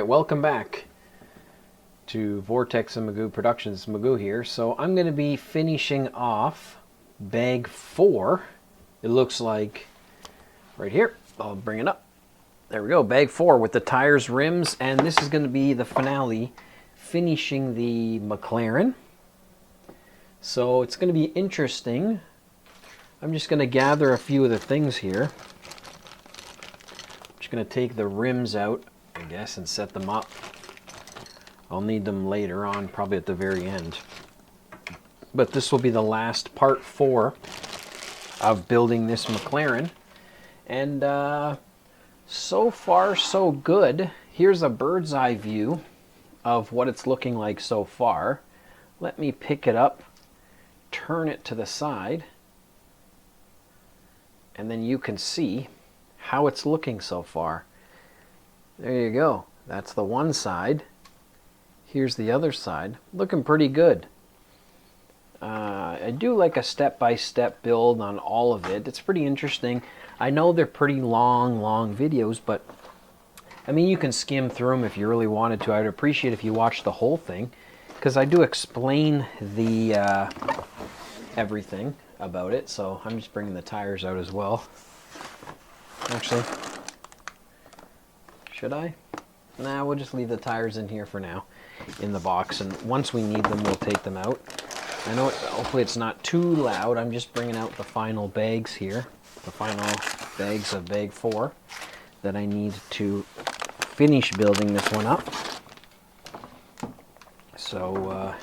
welcome back to Vortex and Magoo Productions. Magoo here. So I'm going to be finishing off bag 4. It looks like right here. I'll bring it up. There we go, bag 4 with the tires, rims, and this is going to be the finale, finishing the McLaren. So it's going to be interesting. I'm just going to gather a few of the things here. I'm just going to take the rims out, I guess, and set them up. I'll need them later on, probably at the very end. But this will be the last part 4 of building this McLaren. And so far, so good. Here's a bird's eye view of what it's looking like so far. Let me pick it up, turn it to the side, and then you can see how it's looking so far. There you go. That's the one side. Here's the other side. Looking pretty good. I do like a step-by-step build on all of it. It's pretty interesting. I know they're pretty long videos, but I mean, you can skim through them if you really wanted to. I'd appreciate if you watched the whole thing, because I do explain the everything about it. So I'm just bringing the tires out as well. Actually, should I? Nah, we'll just leave the tires in here for now, in the box, and once we need them, we'll take them out. I know, hopefully it's not too loud. I'm just bringing out the final bags here, the final bags of bag 4 that I need to finish building this one up. So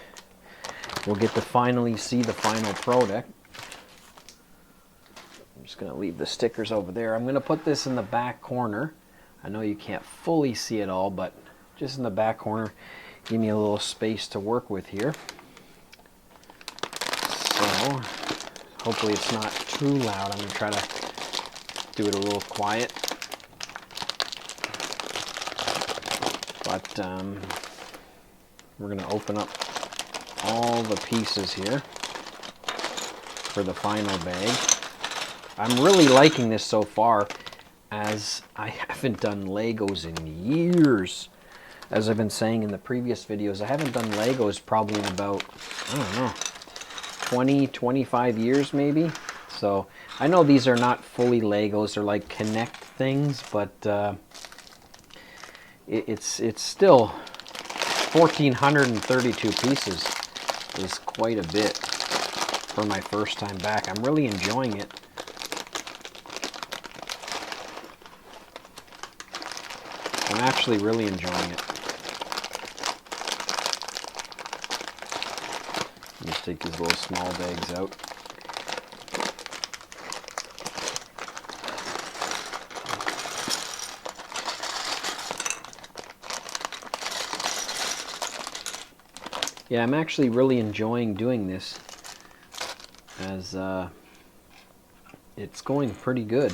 we'll get to finally see the final product. I'm just going to leave the stickers over there. I'm going to put this in the back corner. I know you can't fully see it all, but just in the back corner, give me a little space to work with here. So hopefully it's not too loud. I'm going to try to do it a little quiet. But we're going to open up all the pieces here for the final bag. I'm really liking this so far, as I haven't done Legos in years. As I've been saying in the previous videos, I haven't done Legos probably in about, I don't know, 20, 25 years maybe. So I know these are not fully Legos, they're like Connect things, but it's still 1,432 pieces is quite a bit for my first time back. I'm really enjoying it. I'm actually really enjoying it. Just take these little small bags out. Yeah, I'm actually really enjoying doing this, as it's going pretty good.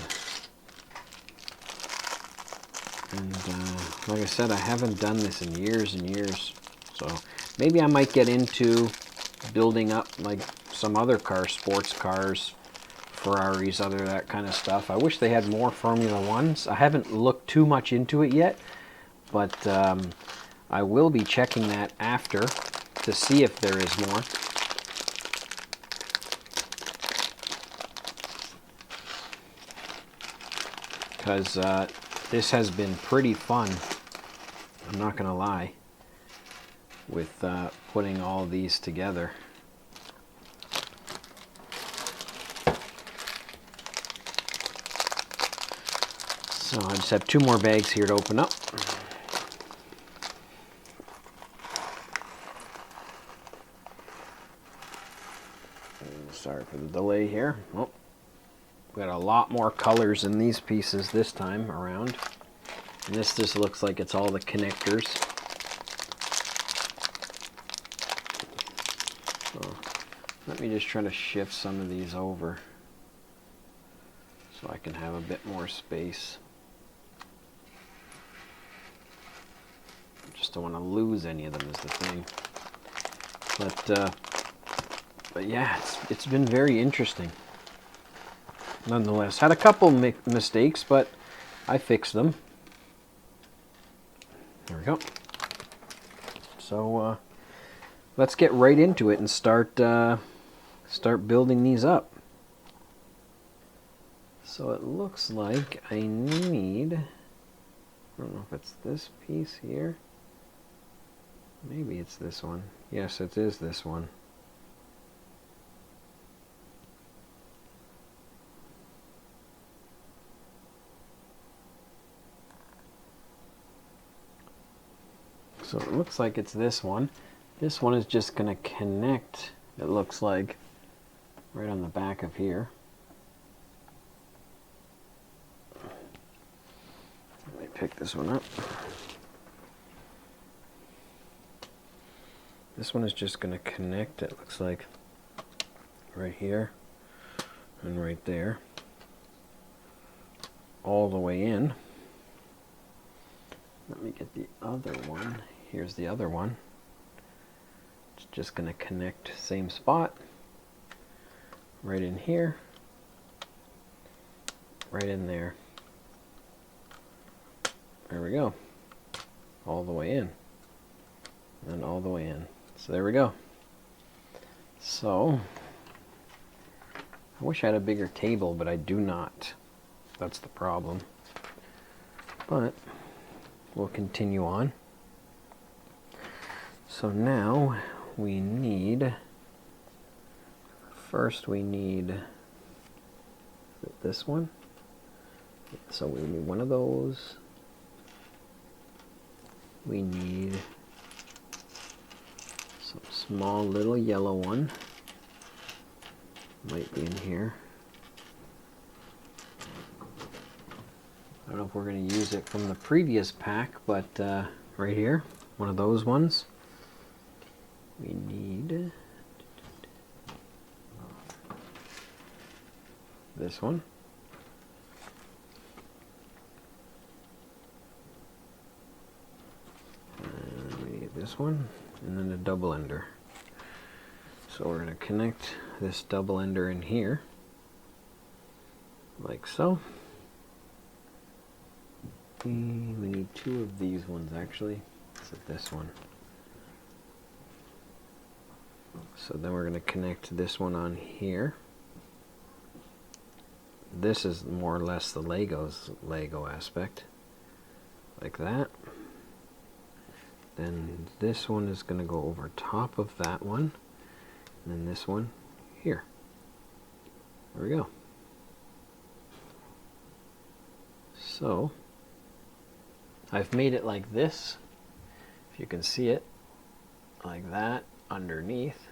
And like I said, I haven't done this in years and years, so maybe I might get into building up like some other cars, sports cars, Ferraris, that kind of stuff. I wish they had more Formula 1s. I haven't looked too much into it yet, but I will be checking that after to see if there is more. Because this has been pretty fun, I'm not gonna lie, with putting all these together. So I just have 2 more bags here to open up. Sorry for the delay here. Oh, we got a lot more colors in these pieces this time around. And this just looks like it's all the connectors. So let me just try to shift some of these over so I can have a bit more space. Just don't want to lose any of them is the thing. But yeah, it's been very interesting. Nonetheless, had a couple mistakes, but I fixed them. There we go. So let's get right into it and start building these up. So it looks like I need, I don't know if it's this piece here. Maybe it's this one. Yes, it is this one. So it looks like it's this one. This one is just going to connect, it looks like, right on the back of here. Let me pick this one up. This one is just going to connect, it looks like, right here and right there, all the way in. Let me get the other one. Here's the other one. It's just going to connect same spot, right in here, right in there. There we go. All the way in. And all the way in. So there we go. So, I wish I had a bigger table, but I do not. That's the problem. But we'll continue on. So now we need, first we need this one. So we need one of those. We need some small little yellow one. Might be in here. I don't know if we're going to use it from the previous pack, but right here, one of those ones. We need this one. And we need this one, and then a double ender. So we're going to connect this double ender in here, like so. We need two of these ones actually. Is it this one? So then we're going to connect this one on here. This is more or less the Lego aspect, like that. Then this one is going to go over top of that one, and then this one here. There we go. So I've made it like this, if you can see it, like that, underneath,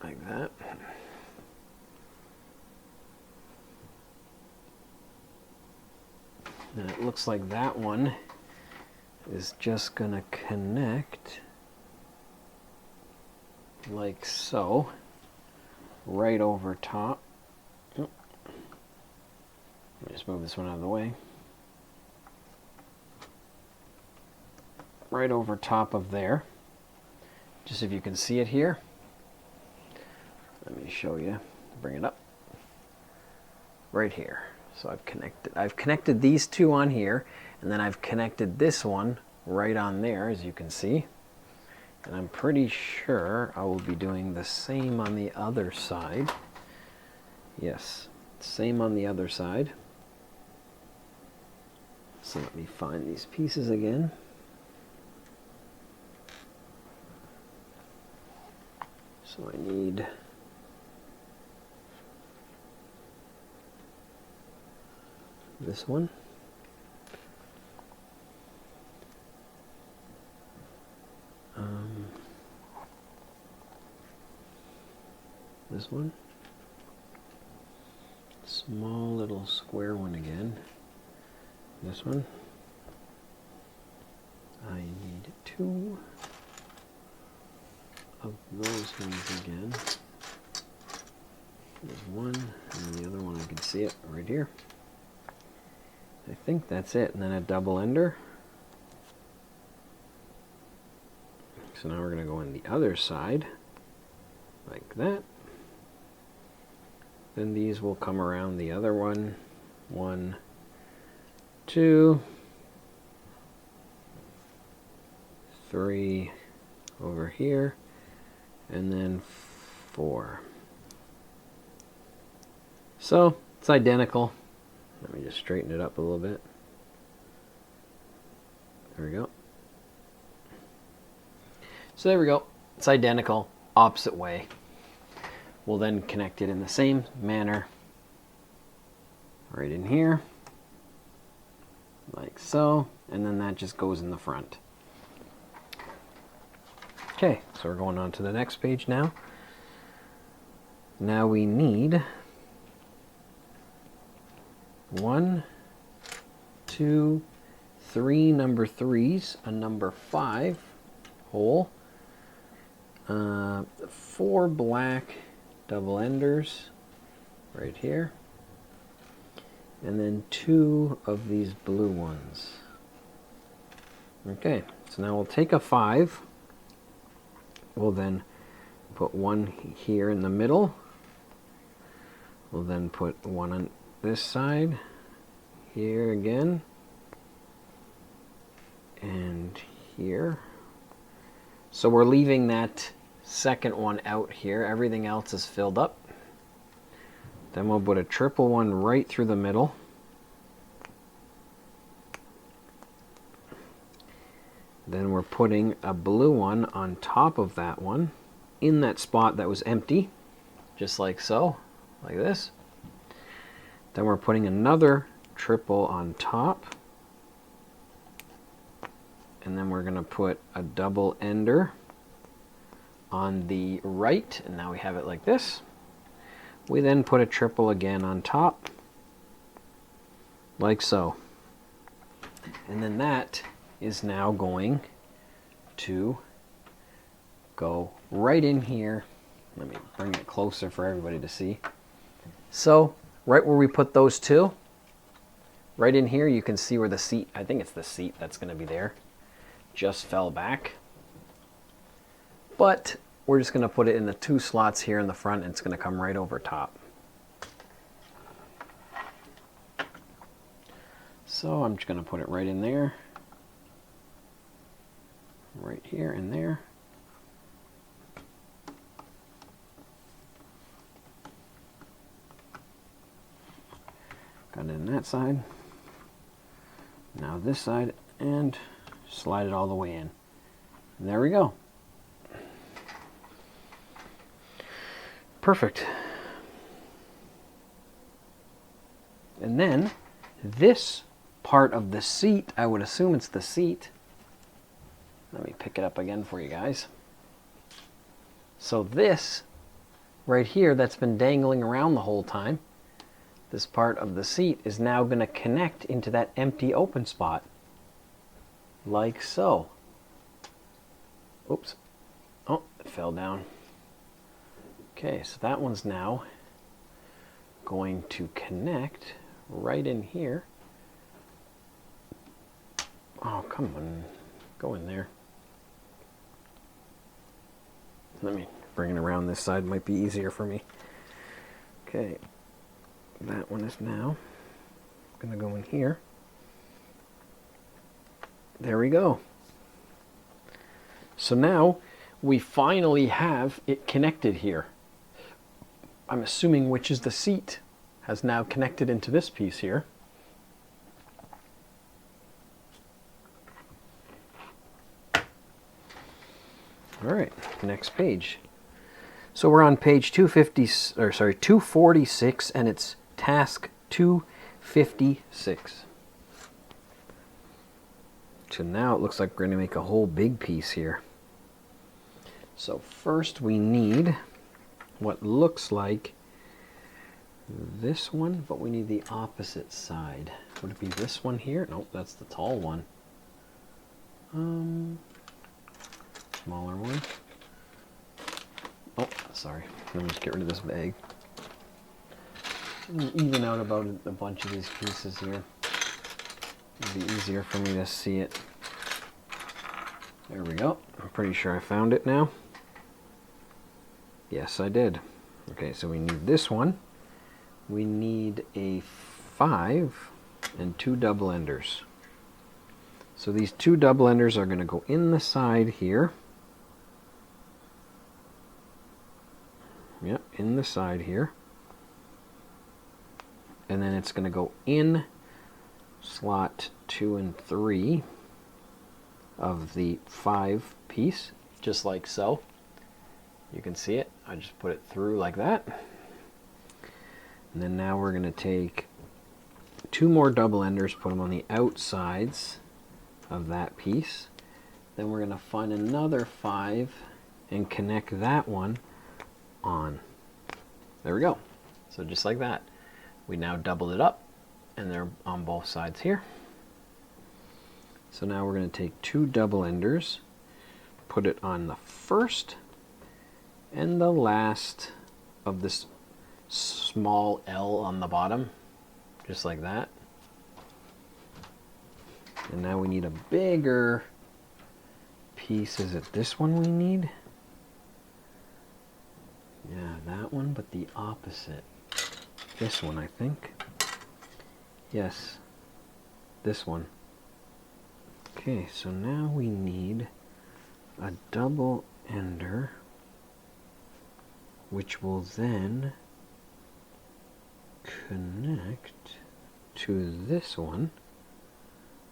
like that. And it looks like that one is just gonna connect like so, right over top. Let me just move this one out of the way. Right over top of there. Just if you can see it here. Let me show you. Bring it up. Right here. So I've connected these two on here, and then I've connected this one right on there, as you can see. And I'm pretty sure I will be doing the same on the other side. Yes, same on the other side. So let me find these pieces again. So I need this one. This one. Small little square one again. This one. I need two of those ones again. There's one, and the other one I can see it right here. I think that's it, and then a double ender. So now we're going to go on the other side, like that. Then these will come around the other one. 1, 2, 3 over here, and then 4. So it's identical. Let me just straighten it up a little bit. There we go. So there we go. It's identical, opposite way. We'll then connect it in the same manner right in here, like so, and then that just goes in the front. Okay, so we're going on to the next page now. Now we need 1, 2, 3 number 3s, a number 5 hole, 4 black double enders right here, and then 2 of these blue ones. Okay, so now we'll take a 5. We'll then put 1 here in the middle. We'll then put 1 on this side, here again, and here. So we're leaving that second one out here. Everything else is filled up. Then we'll put a triple one right through the middle. Then we're putting a blue one on top of that one in that spot that was empty, just like so, like this. Then we're putting another triple on top. And then we're going to put a double ender on the right, and now we have it like this. We then put a triple again on top, like so. And then that is now going to go right in here. Let me bring it closer for everybody to see. So right where we put those two, right in here, you can see where the seat, I think it's the seat that's going to be there, just fell back. But we're just going to put it in the 2 slots here in the front, and it's going to come right over top. So I'm just going to put it right in there, right here and there. Got it in that side. Now this side, and slide it all the way in. And there we go. Perfect. And then this part of the seat, I would assume it's the seat. Let me pick it up again for you guys. So this right here that's been dangling around the whole time, this part of the seat is now going to connect into that empty open spot, like so. Oops. Oh, it fell down. Okay, so that one's now going to connect right in here. Oh, come on. Go in there. Let me bring it around this side. Might be easier for me. Okay. That one is now going to go in here. There we go. So now we finally have it connected here. I'm assuming which is the seat has now connected into this piece here. All right, next page. So we're on page 246, and it's task 256. So now it looks like we're going to make a whole big piece here. So first we need what looks like this one, but we need the opposite side. Would it be this one here? Nope, that's the tall one. Smaller one. Oh, sorry. Let me just get rid of this bag. Even out about a bunch of these pieces here. It'll be easier for me to see it. There we go. I'm pretty sure I found it now. Yes, I did. Okay, so we need this one. We need a 5 and 2 double enders. So these two double enders are going to go in the side here. Yep, in the side here. And then it's going to go in slot 2 and 3 of the 5 piece, just like so. You can see it. I just put it through like that. And then now we're going to take 2 more double enders, put them on the outsides of that piece. Then we're going to find another 5 and connect that one on. There we go. So just like that. We now doubled it up, and they're on both sides here. So now we're going to take 2 double enders, put it on the first and the last of this small L on the bottom, just like that. And now we need a bigger piece. Is it this one we need? Yeah, that one, but the opposite. This one, I think. Yes, this one. Okay, so now we need a double ender, which will then connect to this one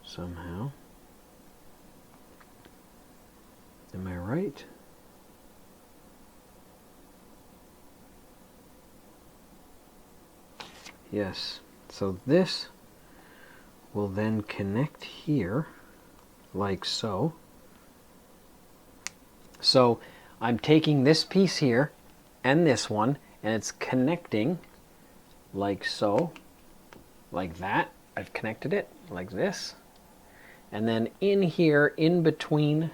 somehow. Am I right? Yes, so this will then connect here like so. So I'm taking this piece here and this one, and it's connecting like so, like that. I've connected it like this. And then in here, in between,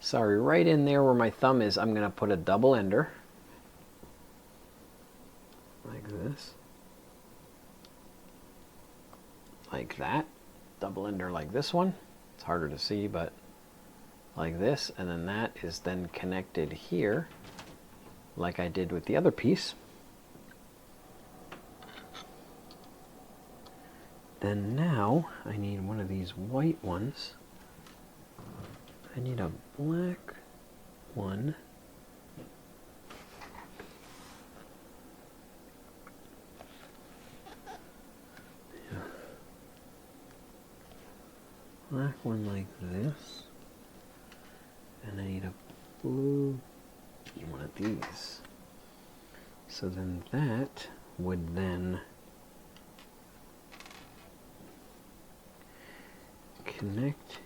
sorry, right in there where my thumb is, I'm going to put a double ender like this. Like that. Double ender like this one. It's harder to see, but like this. And then that is then connected here like I did with the other piece. Then now I need one of these white ones. I need a black one. Black one like this, and I need a blue one of these. So then that would then connect.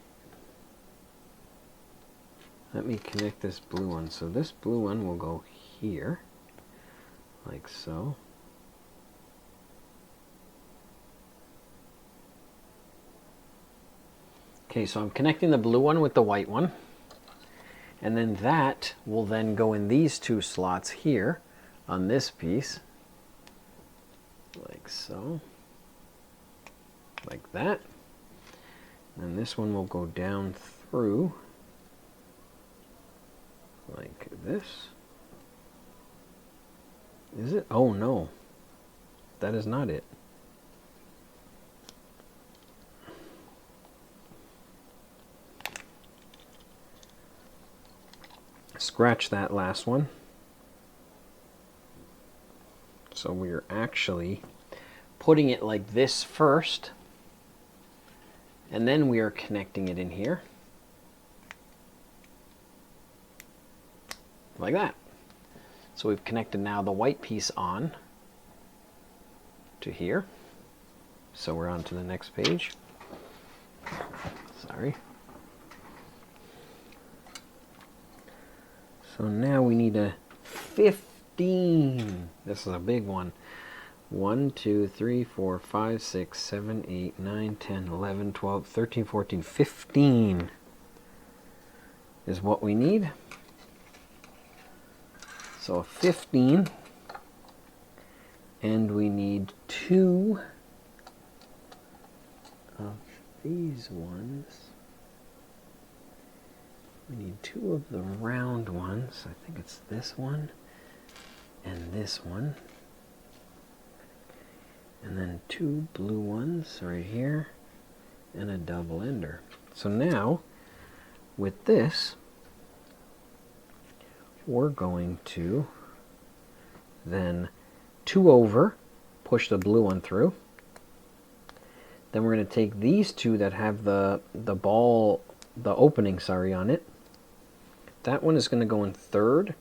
Let me connect this blue one. So this blue one will go here, like so. Okay, so I'm connecting the blue one with the white one, and then that will then go in these 2 slots here on this piece, like so, like that. And this one will go down through like this. Is it? Oh no, that is not it. Scratch that last one. So we're actually putting it like this first, and then we are connecting it in here like that. So we've connected now the white piece on to here. So we're on to the next page. Sorry. So now we need a 15. This is a big one. 1, 2, 3, 4, 5, 6, 7, 8, 9, 10, 11, 12, 13, 14, 15 is what we need. So a 15. And we need 2 of these ones. We need 2 of the round ones. I think it's this one and this one. And then 2 blue ones right here and a double ender. So now, with this, we're going to then 2 over, push the blue one through. Then we're going to take these two that have the opening, on it. That one is going to go in third.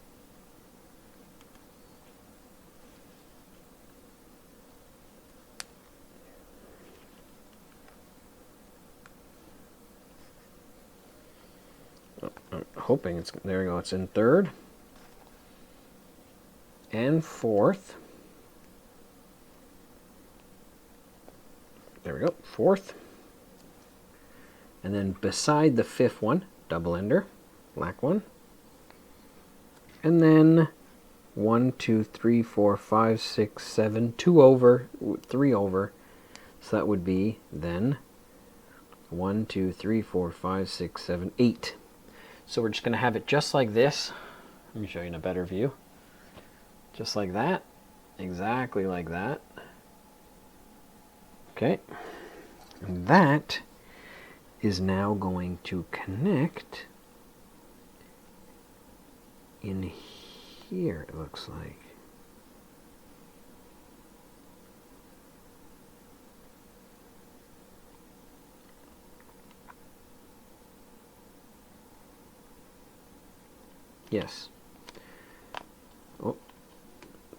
I'm hoping it's, there we go, it's in third. And fourth. There we go, fourth. And then beside the fifth one, double ender, black one. And then 1, 2, 3, 4, 5, 6, 7, 2 over, 3 over. So that would be then 1, 2, 3, 4, 5, 6, 7, 8. So we're just going to have it just like this. Let me show you in a better view. Just like that. Exactly like that. Okay. And that is now going to connect in here, it looks like. Yes. Oh,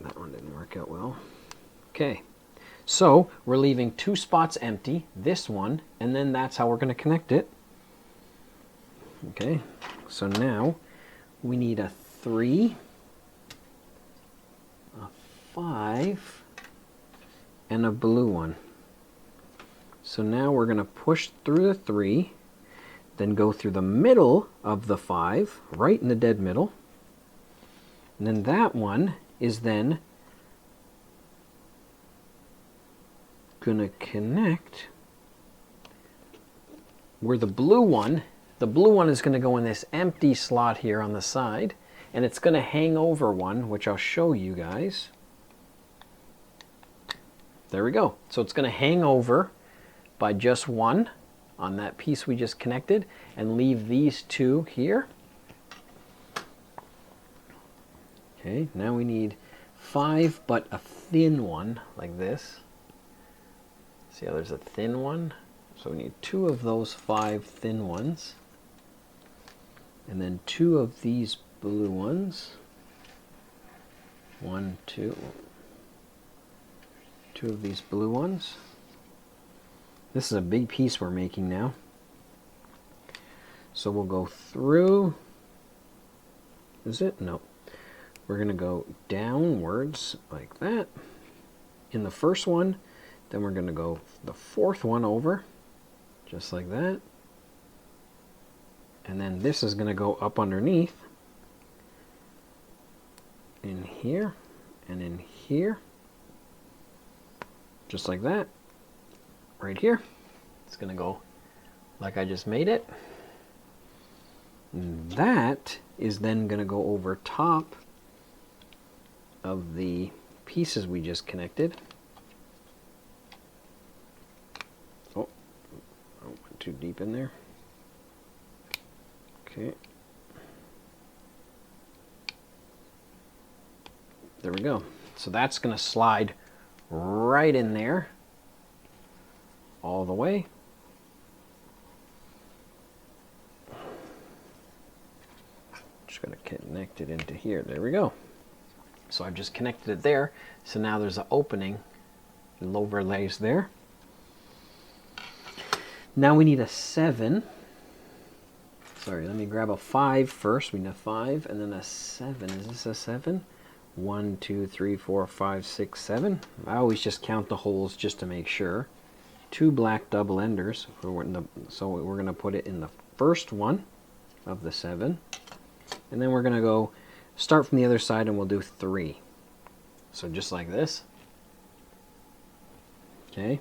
that one didn't work out well. Okay. So we're leaving 2 spots empty, this one, and then that's how we're going to connect it. Okay, so now we need a 3, a 5, and a blue one. So now we're going to push through the 3, then go through the middle of the 5, right in the dead middle. And then that one is then going to connect where the blue one is going to go in this empty slot here on the side, and it's going to hang over one, which I'll show you guys. There we go. So it's going to hang over by just one on that piece we just connected and leave these 2 here. Okay, now we need 5, but a thin one like this. See how there's a thin one? So we need 2 of those 5 thin ones. And then 2 of these blue ones. 1, 2. 2 of these blue ones. This is a big piece we're making now. So we'll go through. Is it? No. We're going to go downwards like that in the first one. Then we're going to go the 4th one over, just like that. And then this is going to go up underneath, in here, and in here, just like that, right here. It's going to go like I just made it. And that is then going to go over top of the pieces we just connected. Oh, I went too deep in there. Okay. There we go. So that's going to slide right in there all the way. Just going to connect it into here. There we go. So I've just connected it there. So now there's an opening. It overlays there. Now we need a 7. Sorry, let me grab a 5 first. We need a 5 and then a 7. Is this a 7? 1, 2, 3, 4, 5, 6, 7. I always just count the holes just to make sure. 2 black double enders. So we're going to put it in the first one of the 7. And then we're going to go start from the other side and we'll do 3. So just like this. Okay.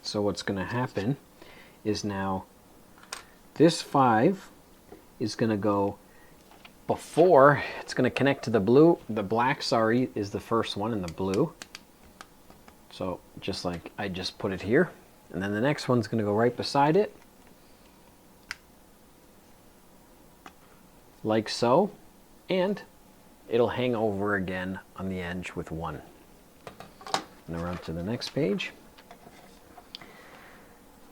So what's going to happen is now this 5 is going to go before, it's going to connect to the blue. The black, sorry, is the first one in the blue. So just like I just put it here, and then the next one's going to go right beside it, like so, and it'll hang over again on the edge with one. Now we're on to the next page.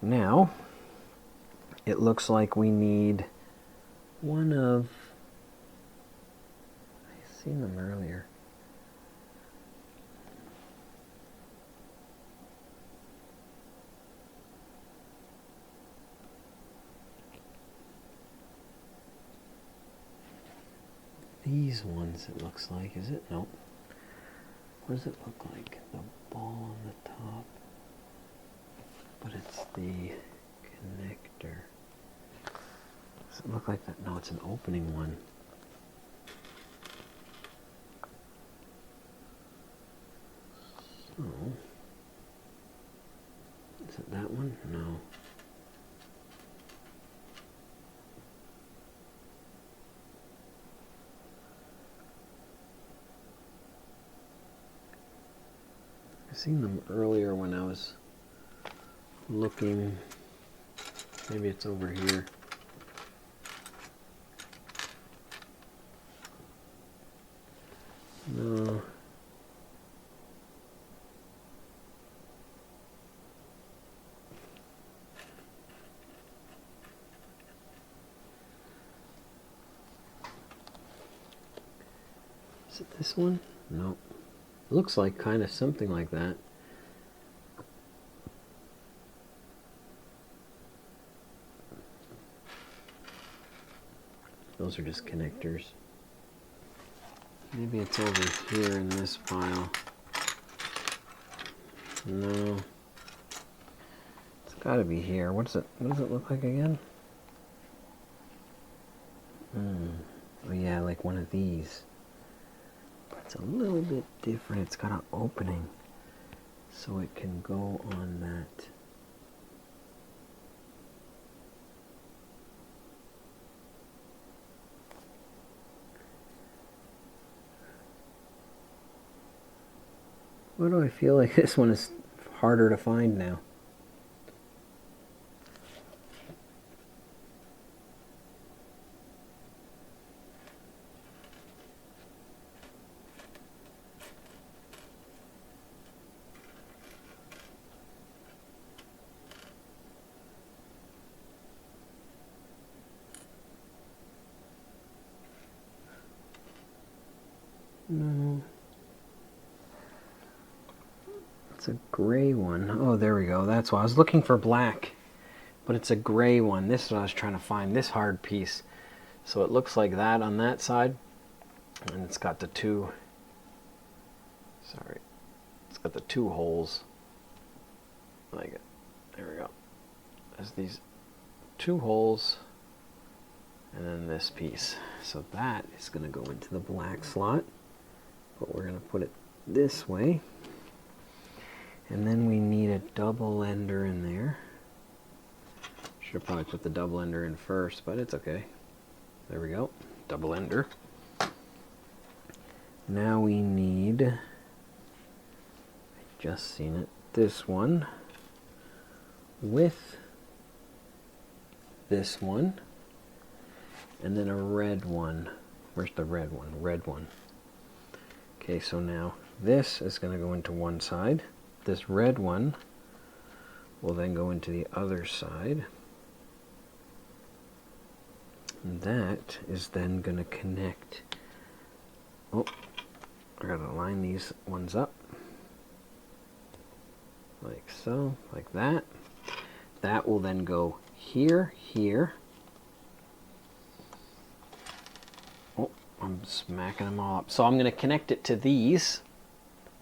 Now it looks like we need one of, I've seen them earlier. These ones, it looks like, is it? Nope. What does it look like? The ball on the top. But it's the connector. Does it look like that? No, it's an opening one. So, is it that one? No. I've seen them earlier when I was looking. Maybe it's over here. No. Is it this one? No. Looks like kind of something like that. Those are just connectors. Maybe it's over here in this pile. No. It's gotta be here. What does it look like again? Oh yeah, like one of these. But it's a little bit different. It's got an opening, so it can go on that. Why do I feel like this one is harder to find now? No. It's a gray one. Oh, there we go. That's why I was looking for black, but it's a gray one. This is what I was trying to find, this hard piece. So it looks like that on that side, and it's got the two, sorry, it's got the two holes, like it. There we go. There's these two holes, and then this piece. So that is going to go into the black slot, but we're going to put it this way. And then we need a double ender in there. Should have probably put the double ender in first, but it's okay. There we go, double ender. Now we need, I just seen it, this one with this one, and then a red one. Where's the red one? Red one. Okay, so now this is going to go into one side. This red one will then go into the other side. And that is then going to connect. Oh, I got to line these ones up. Like so, like that. That will then go here, here. Oh, I'm smacking them all up. So I'm going to connect it to these.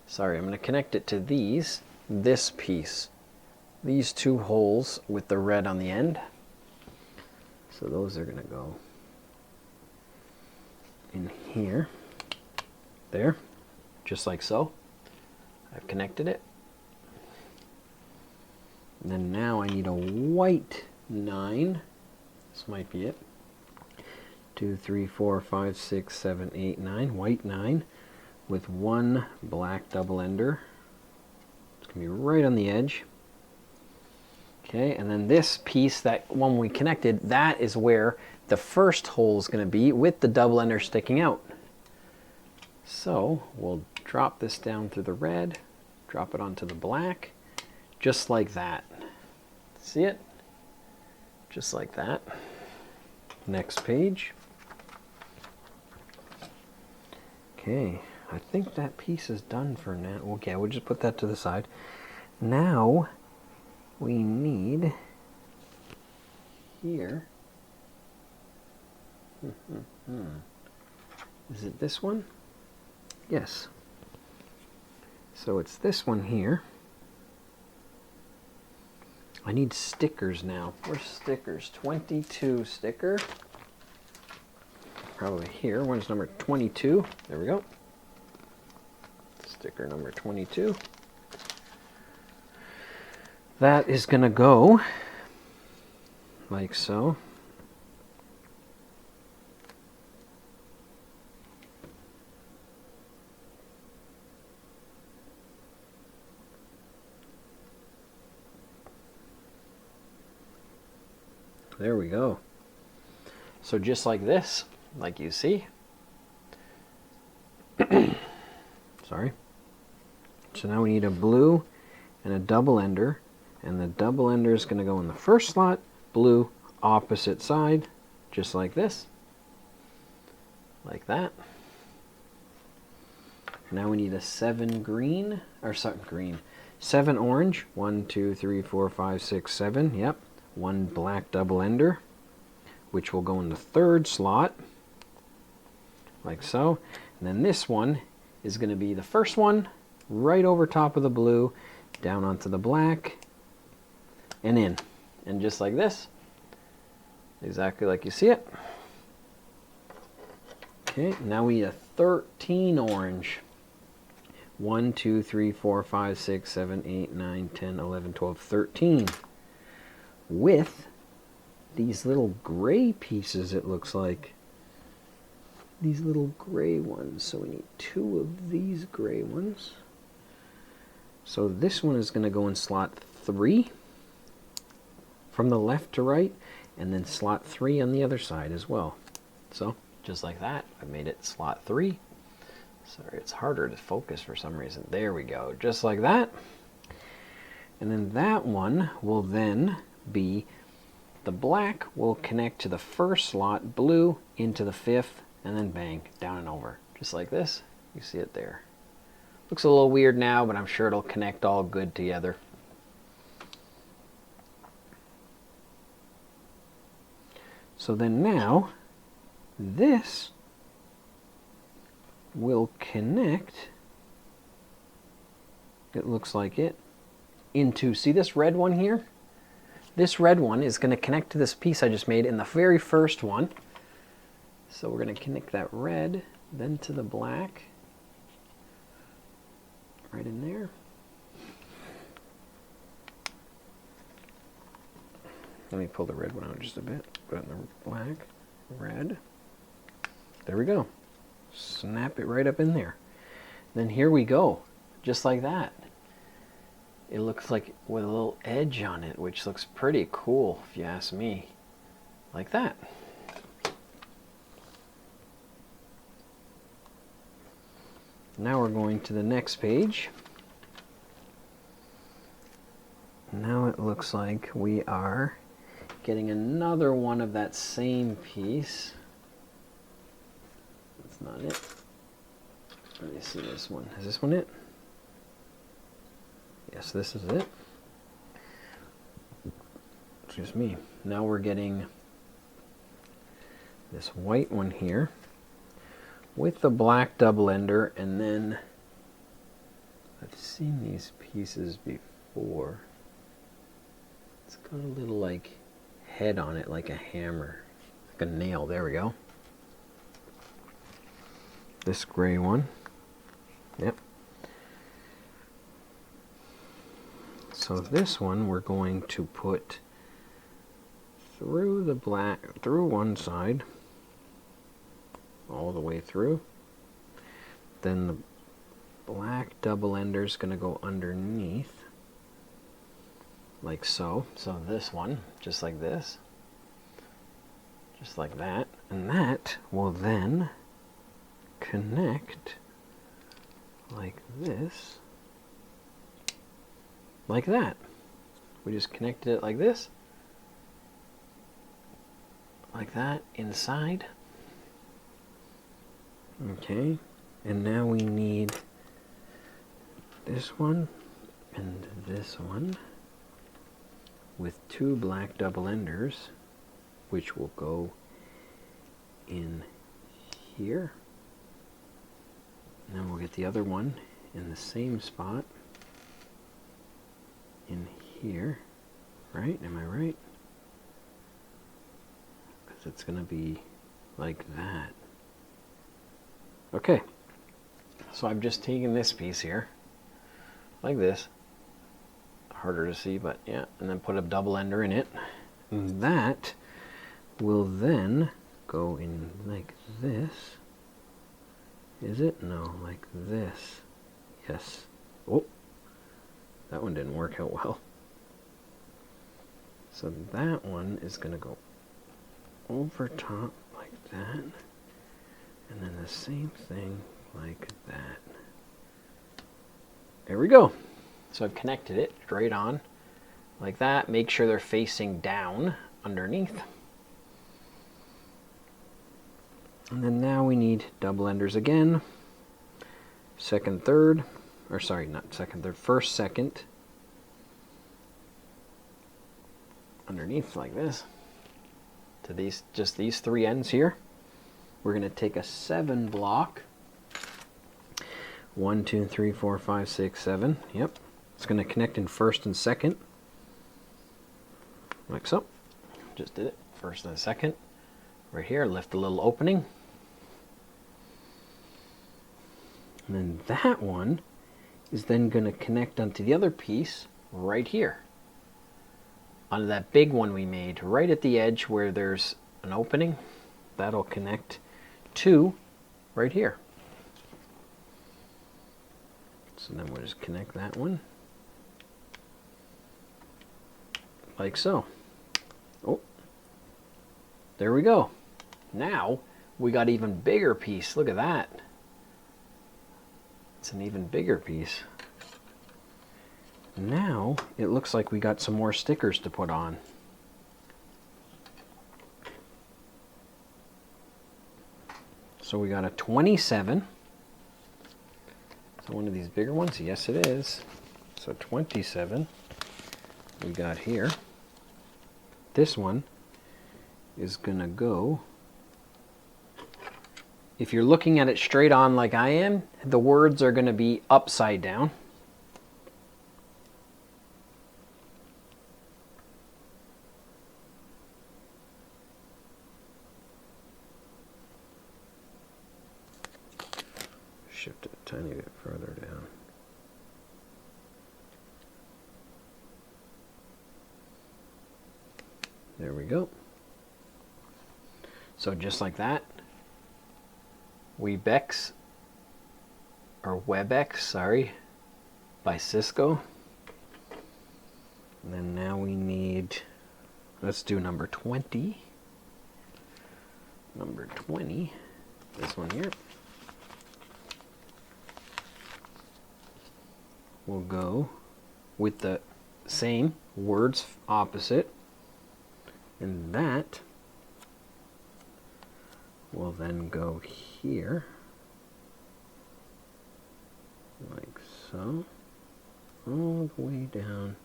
Sorry, I'm going to connect it to these, this piece, these two holes with the red on the end. So those are going to go in here, there, just like so. I've connected it. And then now I need a white 9. This might be it. 2, 3, 4, 5, 6, 7, 8, 9. White 9. With one black double ender. It's going to be right on the edge. Okay, and then this piece, that one we connected, that is where the first hole is going to be with the double ender sticking out. So we'll drop this down through the red, drop it onto the black, just like that. See it? Just like that. Next page. Okay, I think that piece is done for now. Okay, we'll just put that to the side. Now we need here. Is it this one? Yes. So it's this one here. I need stickers now. Where's stickers? 22 sticker. Probably here. One's number 22. There we go. Sticker number 22. That is going to go like so. There we go. So just like this, like you see. Sorry. So now we need a blue and a double ender, and the double ender is going to go in the first slot, blue, opposite side, just like this. Like that. Now we need a 7 green, or 7 orange. 1, 2, 3, 4, 5, 6, 7. Yep. 1 black double ender, which will go in the third slot, like so. And then this one is going to be the first one, right over top of the blue, down onto the black, and in. And just like this, exactly like you see it. Okay, now we need a 13 orange. 1, 2, 3, 4, 5, 6, 7, 8, 9, 10, 11, 12, 13. With these little gray pieces, it looks like. These little gray ones. So we need 2 of these gray ones. So this one is going to go in slot 3 from the left to right, and then slot 3 on the other side as well. So just like that, I made it slot 3. Sorry, it's harder to focus for some reason. There we go, just like that. And then that one will then be, the black will connect to the first slot, blue into the 5th, and then bang, down and over. Just like this. You see it there. Looks a little weird now, but I'm sure it'll connect all good together. So then now, this will connect, it looks like it, into, see this red one here? This red one is going to connect to this piece I just made in the very first one. So we're going to connect that red, then to the black, right in there. Let me pull the red one out just a bit. Put it in the black, red. There we go. Snap it right up in there. Then here we go, just like that. It looks like with a little edge on it, which looks pretty cool if you ask me. Like that. Now we're going to the next page. Now it looks like we are getting another one of that same piece. That's not it. Let me see this one. Is this one it? Yes, this is it. Excuse me. Now we're getting this white one here with the black double ender, and then I've seen these pieces before. It's got a little like head on it, like a hammer, like a nail. There we go. This gray one. Yep. So this one we're going to put through the black, through one side, all the way through. Then the black double ender is going to go underneath. like so. So this one, just like this, just like that, and that will then connect like this, like that. We just connected it like this, like that, inside. Okay, and now we need this one and this one with two black double enders, which will go in here. And then we'll get the other one in the same spot in here, right? Am I right? Because it's going to be like that. Okay, so I've just taken this piece here, like this. Harder to see, but yeah, and then put a double ender in it. And that will then go in like this. Is it? No, like this. Yes. Oh, that one didn't work out well. So that one is going to go over top like that. And then the same thing like that. There we go. So I've connected it straight on like that. Make sure they're facing down underneath. And then now we need double enders again. Second, third, or sorry, not second, third, first, second. Underneath like this. To these, just these three ends here. We're going to take a 7 block. 1, 2, 3, 4, 5, 6, 7. Yep. It's going to connect in first and second. Like so. Just did it. First and second. Right here. Left a little opening. And then that one is then going to connect onto the other piece right here. Onto that big one we made. Right at the edge where there's an opening. That'll connect to right here. So then we'll just connect that one. Like so. Oh, there we go. Now we got even bigger piece. Look at that. It's an even bigger piece. Now it looks like we got some more stickers to put on. So we got a 27. So one of these bigger ones, yes it is. So 27 we got here. This one is gonna go, if you're looking at it straight on like I am, the words are gonna be upside down. Shift it a tiny bit further down. There we go. So just like that, Webex, or WebEx, sorry, by Cisco. And then now we need, let's do number 20. Number 20, this one here. Will go with the same words opposite, and that will then go here like so, all the way down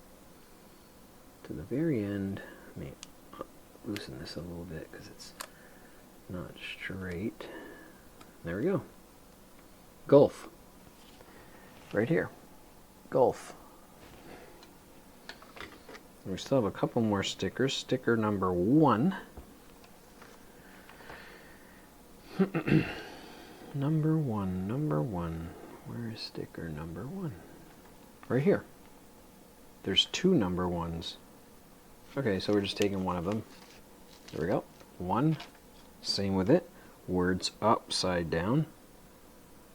to the very end. Let me loosen this a little bit because it's not straight. There we go. Golf. Right here. Golf. We still have a couple more stickers. Sticker number 1. Number 1, number 1. Where is sticker number 1? Right here. There's 2 number 1s. Okay, so we're just taking one of them. There we go. 1. Same with it. Words upside down.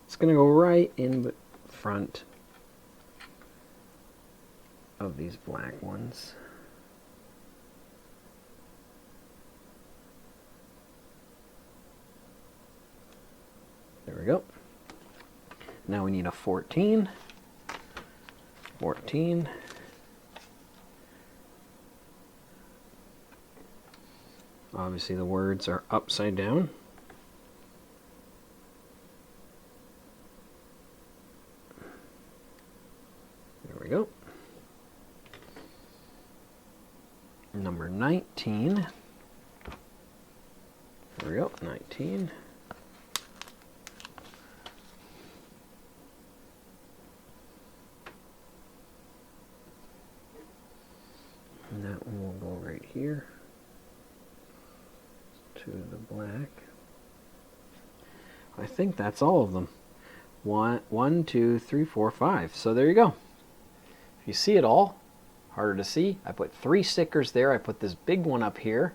It's going to go right in the front of these black ones. There we go. Now we need a 14. 14. Obviously the words are upside down. There we go. Number 19. There we go, 19. And that one will go right here to the black. I think that's all of them. 1, 2, 3, 4, 5. So there you go. If you see it all, harder to see. I put 3 stickers there. I put this big one up here,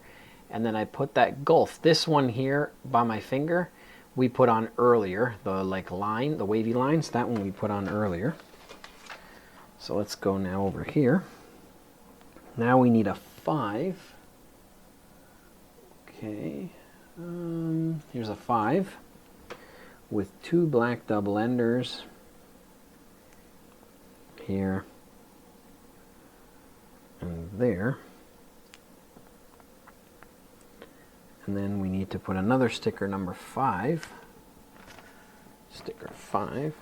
and then I put that Gulf. This one here by my finger, we put on earlier. The line, the wavy lines, that one we put on earlier. So let's go now over here. Now we need a 5. Okay, here's a 5 with 2 black double enders here and there. And then we need to put another sticker, number 5. Sticker 5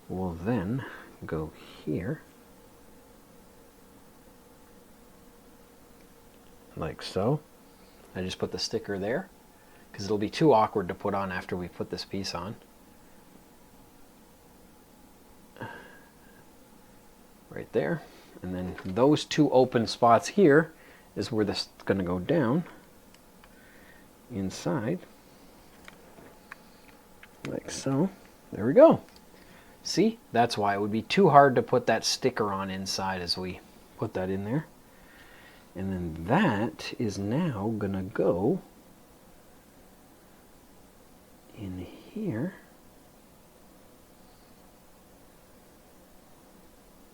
will then go here, like so. I just put the sticker there because it'll be too awkward to put on after we put this piece on. Right there. And then those 2 open spots here is where this is going to go down inside, like so. There we go. See, that's why it would be too hard to put that sticker on inside as we put that in there. And then that is now going to go in here.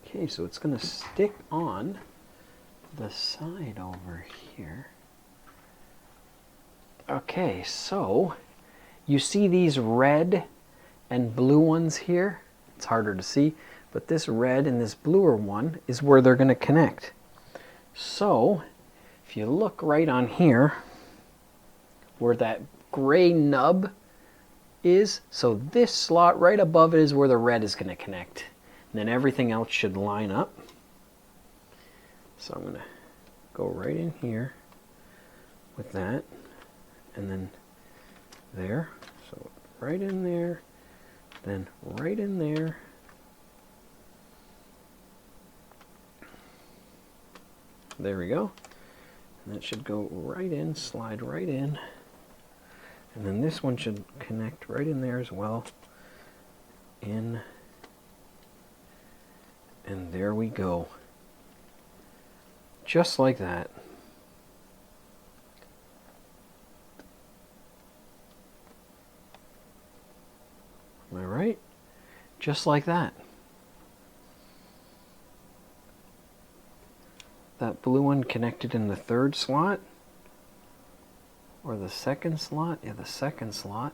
Okay, so it's going to stick on the side over here. Okay, so you see these red and blue ones here? It's harder to see, but this red and this bluer one is where they're going to connect. So, if you look right on here, where that gray nub is, so this slot right above it is where the red is going to connect. And then everything else should line up. So I'm going to go right in here with that, and then there. So right in there, then right in there. There we go. And that should go right in, slide right in. And then this one should connect right in there as well. In. And there we go. Just like that. Am I right? Just like that. That blue one connected in the 3rd slot, or the 2nd slot? Yeah, the 2nd slot.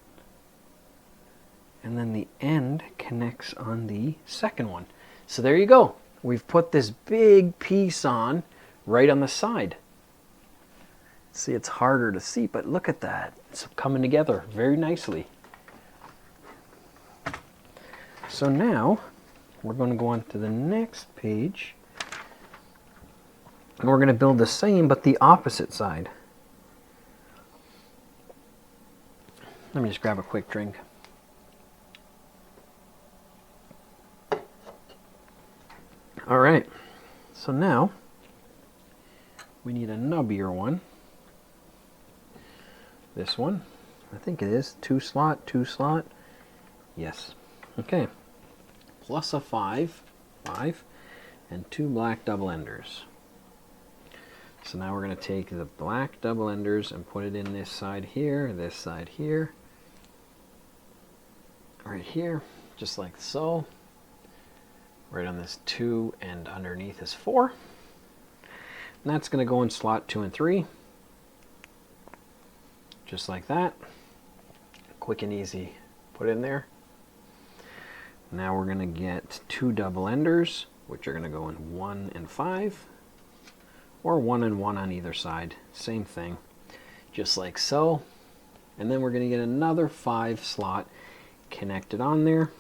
And then the end connects on the 2nd one. So there you go. We've put this big piece on right on the side. See, it's harder to see, but look at that. It's coming together very nicely. So now we're going to go on to the next page. And we're going to build the same, but the opposite side. Let me just grab a quick drink. All right, so now we need a nubbier one. This one, I think it is 2 slot, 2 slot. Yes. Okay. Plus a 5, and 2 black double enders. So now we're going to take the black double enders and put it in this side here, right here, just like so. right on this 2, and underneath is 4. And that's going to go in slot 2 and 3. Just like that. Quick and easy. Put in there. Now we're going to get 2 double enders, which are going to go in 1 and 5. Or 1 and 1 on either side. Same thing. Just like so. And then we're going to get another 5 slot connected on there.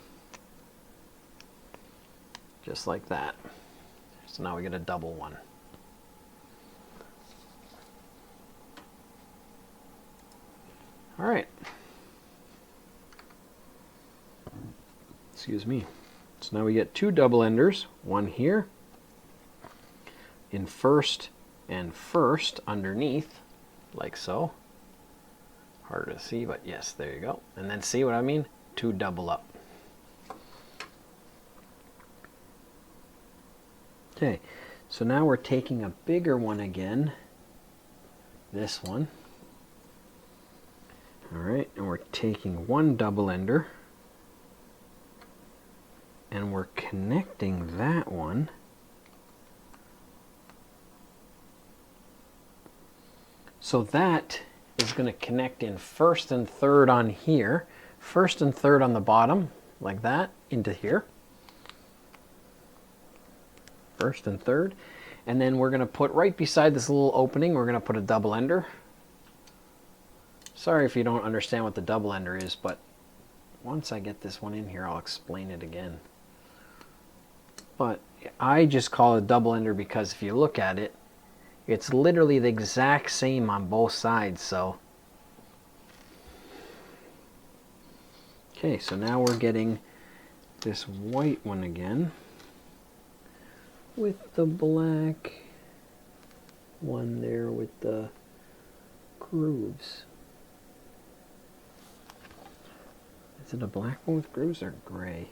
Just like that. So now we get a double one. All right. Excuse me. So now we get 2 double enders, one here in first and first underneath, like so. Harder to see, but yes, there you go. And then see what I mean? 2 double up. Okay, so now we're taking a bigger one again, this one. All right, and we're taking 1 double ender, and we're connecting that one so that is going to connect in first and third on here, first and third on the bottom, like that, into here. First and third. And then we're going to put right beside this little opening, we're going to put a double ender. Sorry if you don't understand what the double ender is, but once I get this one in here, I'll explain it again. But I just call it a double ender because if you look at it, it's literally the exact same on both sides. So okay, so now we're getting this white one again with the black one there with the grooves. Is it a black one with grooves or gray?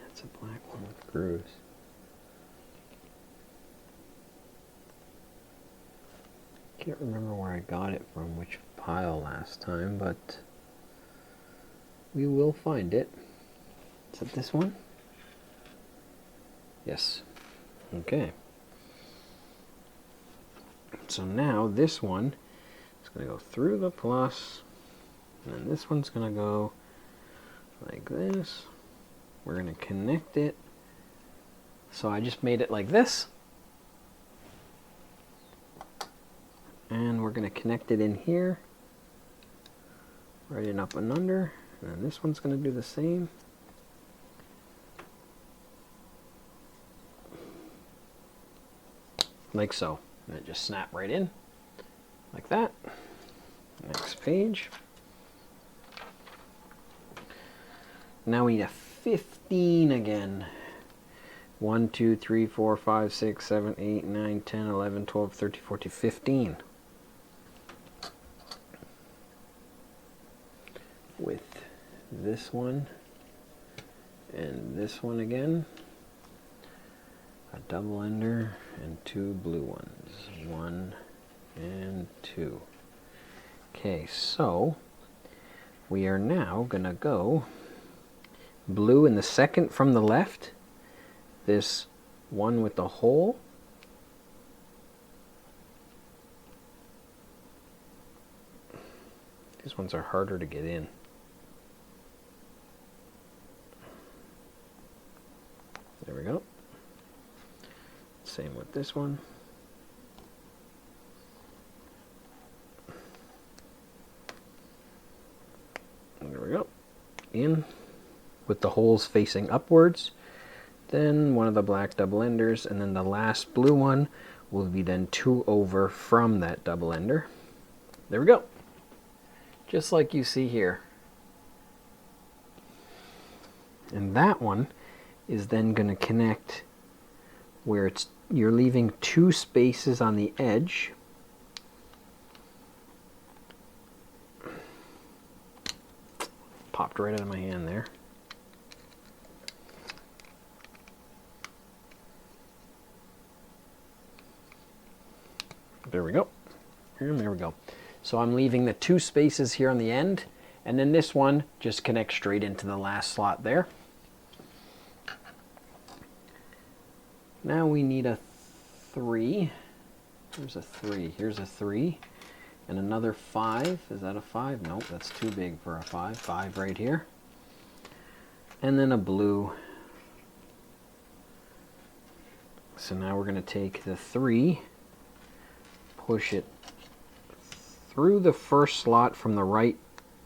It's a black one with grooves. Can't remember where I got it from, which pile last time, but we will find it. Is it this one? Yes. Okay. So now this one is going to go through the plus, and then this one's going to go like this. We're going to connect it. So I just made it like this. And we're going to connect it in here. Right in up and under. And then this one's going to do the same. Like so. And it just snap right in. Like that. Next page. Now we need a 15 again. 1, 2, 3, 4, 5, 6, 7, 8, 9, 10, 11, 12, 13, 14, 15. With this one and this one again. A double ender and 2 blue ones. 1 and 2. Okay, so we are now going to go blue in the second from the left. This one with the hole. These ones are harder to get in. There we go. Same with this one. There we go. In with the holes facing upwards. Then one of the black double enders, and then the last blue one will be then 2 over from that double ender. There we go. Just like you see here. And that one is then going to connect where you're leaving 2 spaces on the edge. Popped right out of my hand there. There we go. And there we go. So I'm leaving the 2 spaces here on the end, and then this one just connects straight into the last slot there. Now we need a 3. Here's a 3. Here's a 3. And another 5. Is that a 5? Nope, that's too big for a 5. 5 right here. And then a blue. So now we're going to take the 3, push it through the first slot from the right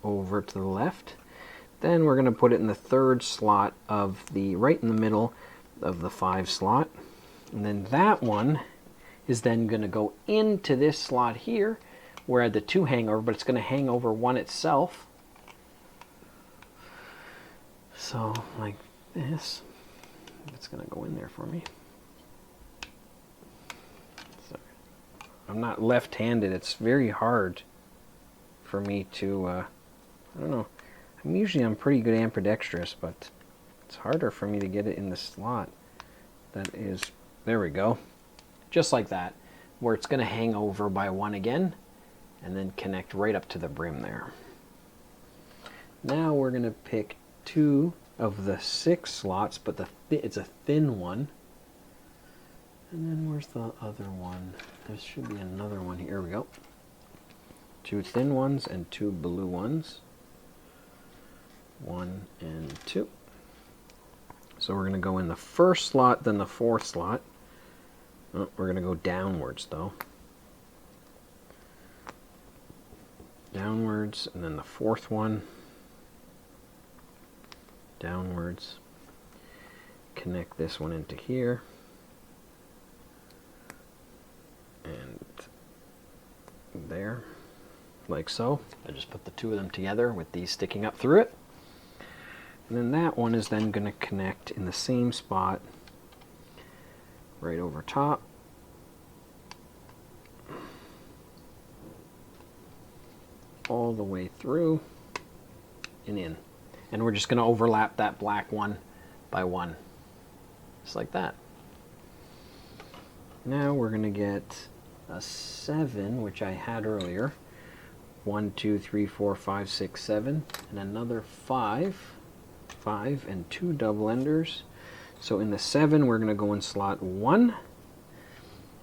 over to the left. Then we're going to put it in the third slot of the, right in the middle of the 5 slot. And then that one is then going to go into this slot here where the 2 hang over, but it's going to hang over 1 itself. So like this, it's going to go in there for me. So, I'm not left-handed. It's very hard for me to, I don't know. I'm pretty good ambidextrous, but it's harder for me to get it in the slot. That is, there we go. Just like that, where it's going to hang over by 1 again, and then connect right up to the brim there. Now we're going to pick 2 of the 6 slots, but it's a thin one. And then where's the other one? There should be another one here. Here we go. 2 thin ones and 2 blue ones. 1 and 2. So we're going to go in the first slot, then the 4th slot. Oh, we're going to go downwards though. Downwards, and then the 4th one. Downwards. Connect this one into here. And there, like so. I just put the 2 of them together with these sticking up through it. And then that one is then going to connect in the same spot right over top. All the way through and in. And we're just going to overlap that black one by 1. Just like that. Now we're going to get a 7, which I had earlier. 1, 2, 3, 4, 5, 6, 7. And another 5. 5 and 2 double enders. So in the 7 we're going to go in slot 1,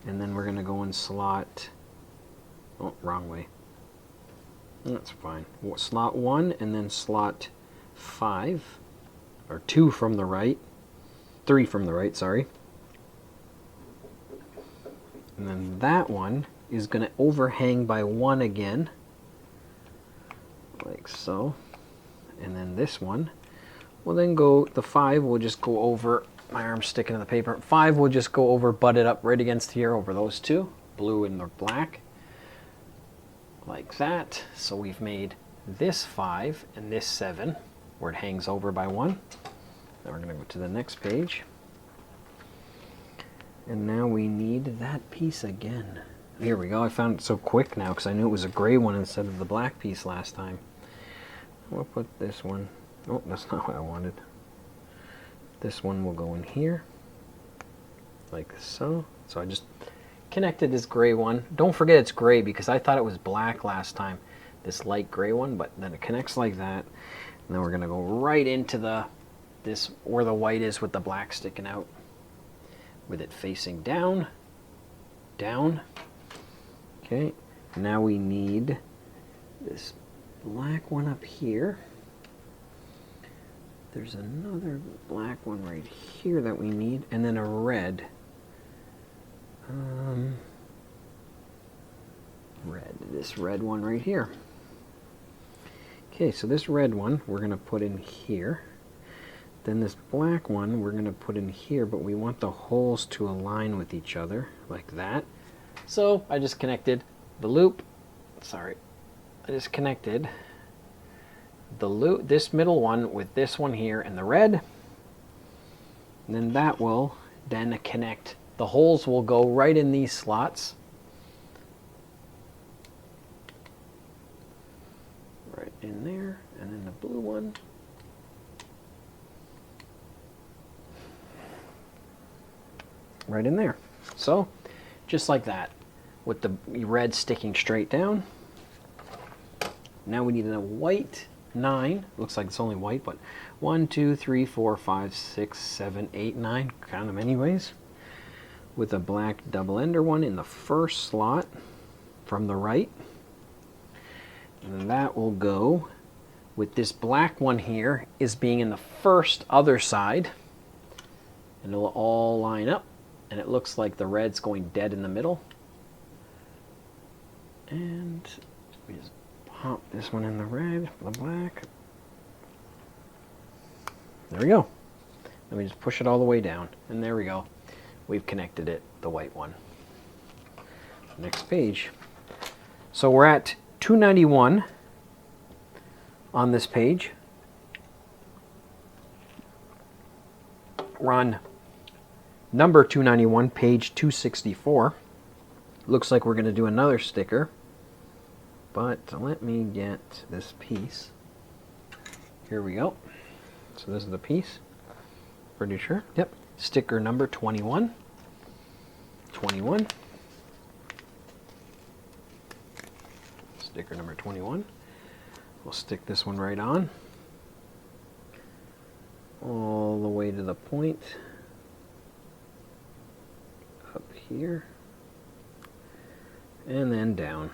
and then we're going to go in slot, oh, wrong way, that's fine, slot 1 and then slot 5, or 2 from the right, 3 from the right, sorry. And then that one is going to overhang by 1 again, like so. And then this one will then go, the 5 will just go over, my arm's sticking to the paper, 5 will just go over, butt it up right against here over those 2, blue and the black, like that. So we've made this 5 and this 7, where it hangs over by 1. Now we're going to go to the next page. And now we need that piece again. Here we go, I found it so quick now because I knew it was a gray one instead of the black piece last time. We'll put this one, oh, that's not what I wanted. This one will go in here, like so. So I just connected this gray one. Don't forget it's gray because I thought it was black last time, this light gray one, but then it connects like that. And then we're gonna go right into this where the white is with the black sticking out, with it facing down, down. Okay, now we need this black one up here. There's another black one right here that we need, and then a red. This red one right here. Okay, so this red one we're going to put in here. Then this black one we're going to put in here, but we want the holes to align with each other, like that. So I just connected the loop, sorry, I just connected the loop, this middle one with this one here and the red, and then that will then connect. The holes will go right in these slots, right in there, and then the blue one right in there. So just like that, with the red sticking straight down. Now we need a white 9. Looks like it's only white, but 1, 2, 3, 4, 5, 6, 7, 8, 9. Count them anyways. with a black double ender one in the first slot from the right. And that will go with this black one here is being in the first other side. And it'll all line up. And it looks like the red's going dead in the middle. And we just pop this one in the red, the black. There we go. Then we just push it all the way down. And there we go. We've connected it, the white one. Next page. So we're at 291 on this page. We're on number 291, page 264. Looks like we're going to do another sticker. But let me get this piece. Here we go. So this is the piece. Pretty sure. Yep. Sticker number 21. 21. Sticker number 21. We'll stick this one right on. All the way to the point. Up here. And then down.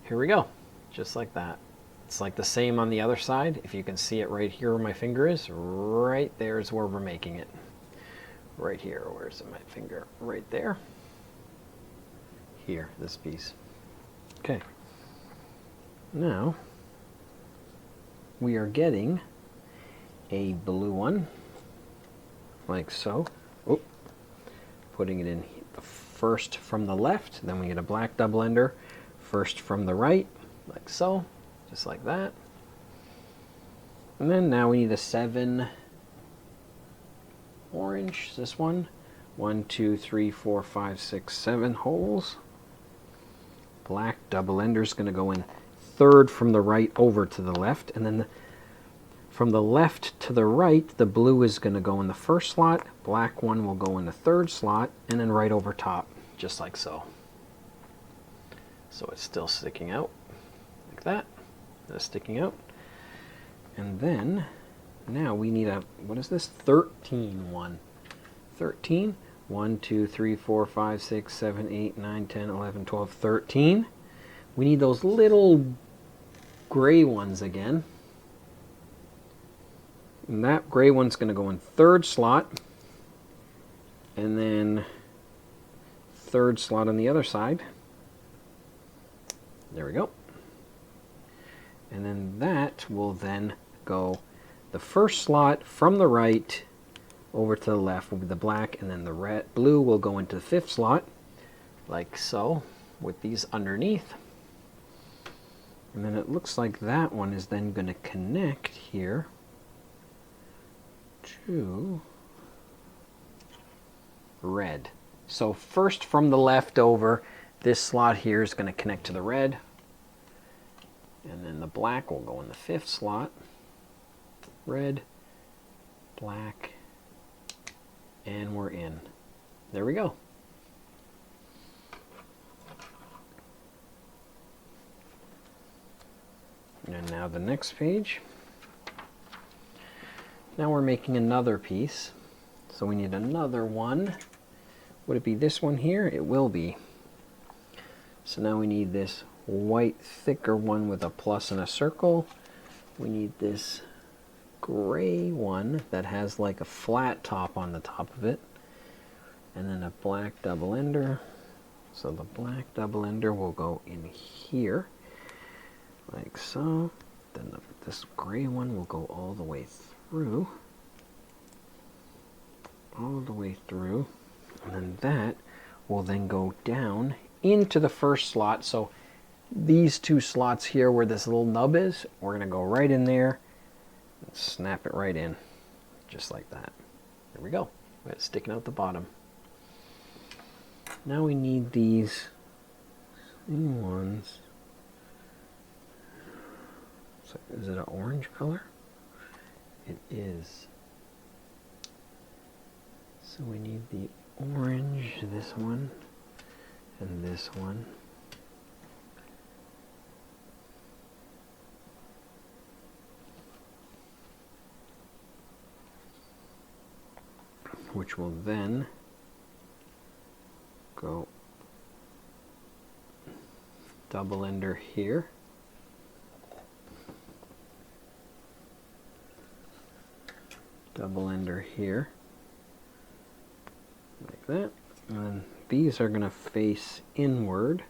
Here we go. Just like that. It's like the same on the other side. If you can see it right here where my finger is, right there is where we're making it. Right here. Where's my finger? Right there. Here, this piece. Okay. Now, we are getting a blue one, like so. Oh, putting it in first from the left, then we get a black double ender, first from the right, like so. Just like that. And then now we need a 7 orange, this one. 1, 2, 3, 4, 5, 6, 7 holes. Black double ender is going to go in third from the right over to the left. And then from the left to the right, the blue is going to go in the first slot. Black one will go in the third slot. And then right over top, just like so. So it's still sticking out like that. That's sticking out. And then now we need a, what is this? 13 one. 13. 1, 2, 3, 4, 5, 6, 7, 8, 9, 10, 11, 12, 13. We need those little gray ones again. And that gray one's going to go in third slot. And then third slot on the other side. There we go. And then that will then go the first slot from the right over to the left will be the black, and then the red blue will go into the fifth slot, like so, with these underneath. And then it looks like that one is then going to connect here to red. So first from the left over, this slot here is going to connect to the red. And then the black will go in the fifth slot. Red, black, and we're in. There we go. And now the next page. Now we're making another piece. So we need another one. Would it be this one here? It will be. So now we need this white thicker one with a plus and a circle. We need this gray one that has like a flat top on the top of it, and then a black double ender. So the black double ender will go in here like so. Then this gray one will go all the way through, and then that will then go down into the first slot. So these two slots here where this little nub is, we're going to go right in there and snap it right in, just like that. There we go. It's sticking out the bottom. Now we need these same ones. So is it an orange color? It is. So we need the orange, this one, and this one. Which will then go double ender here. Double ender here. Like that. And then these are going to face inward.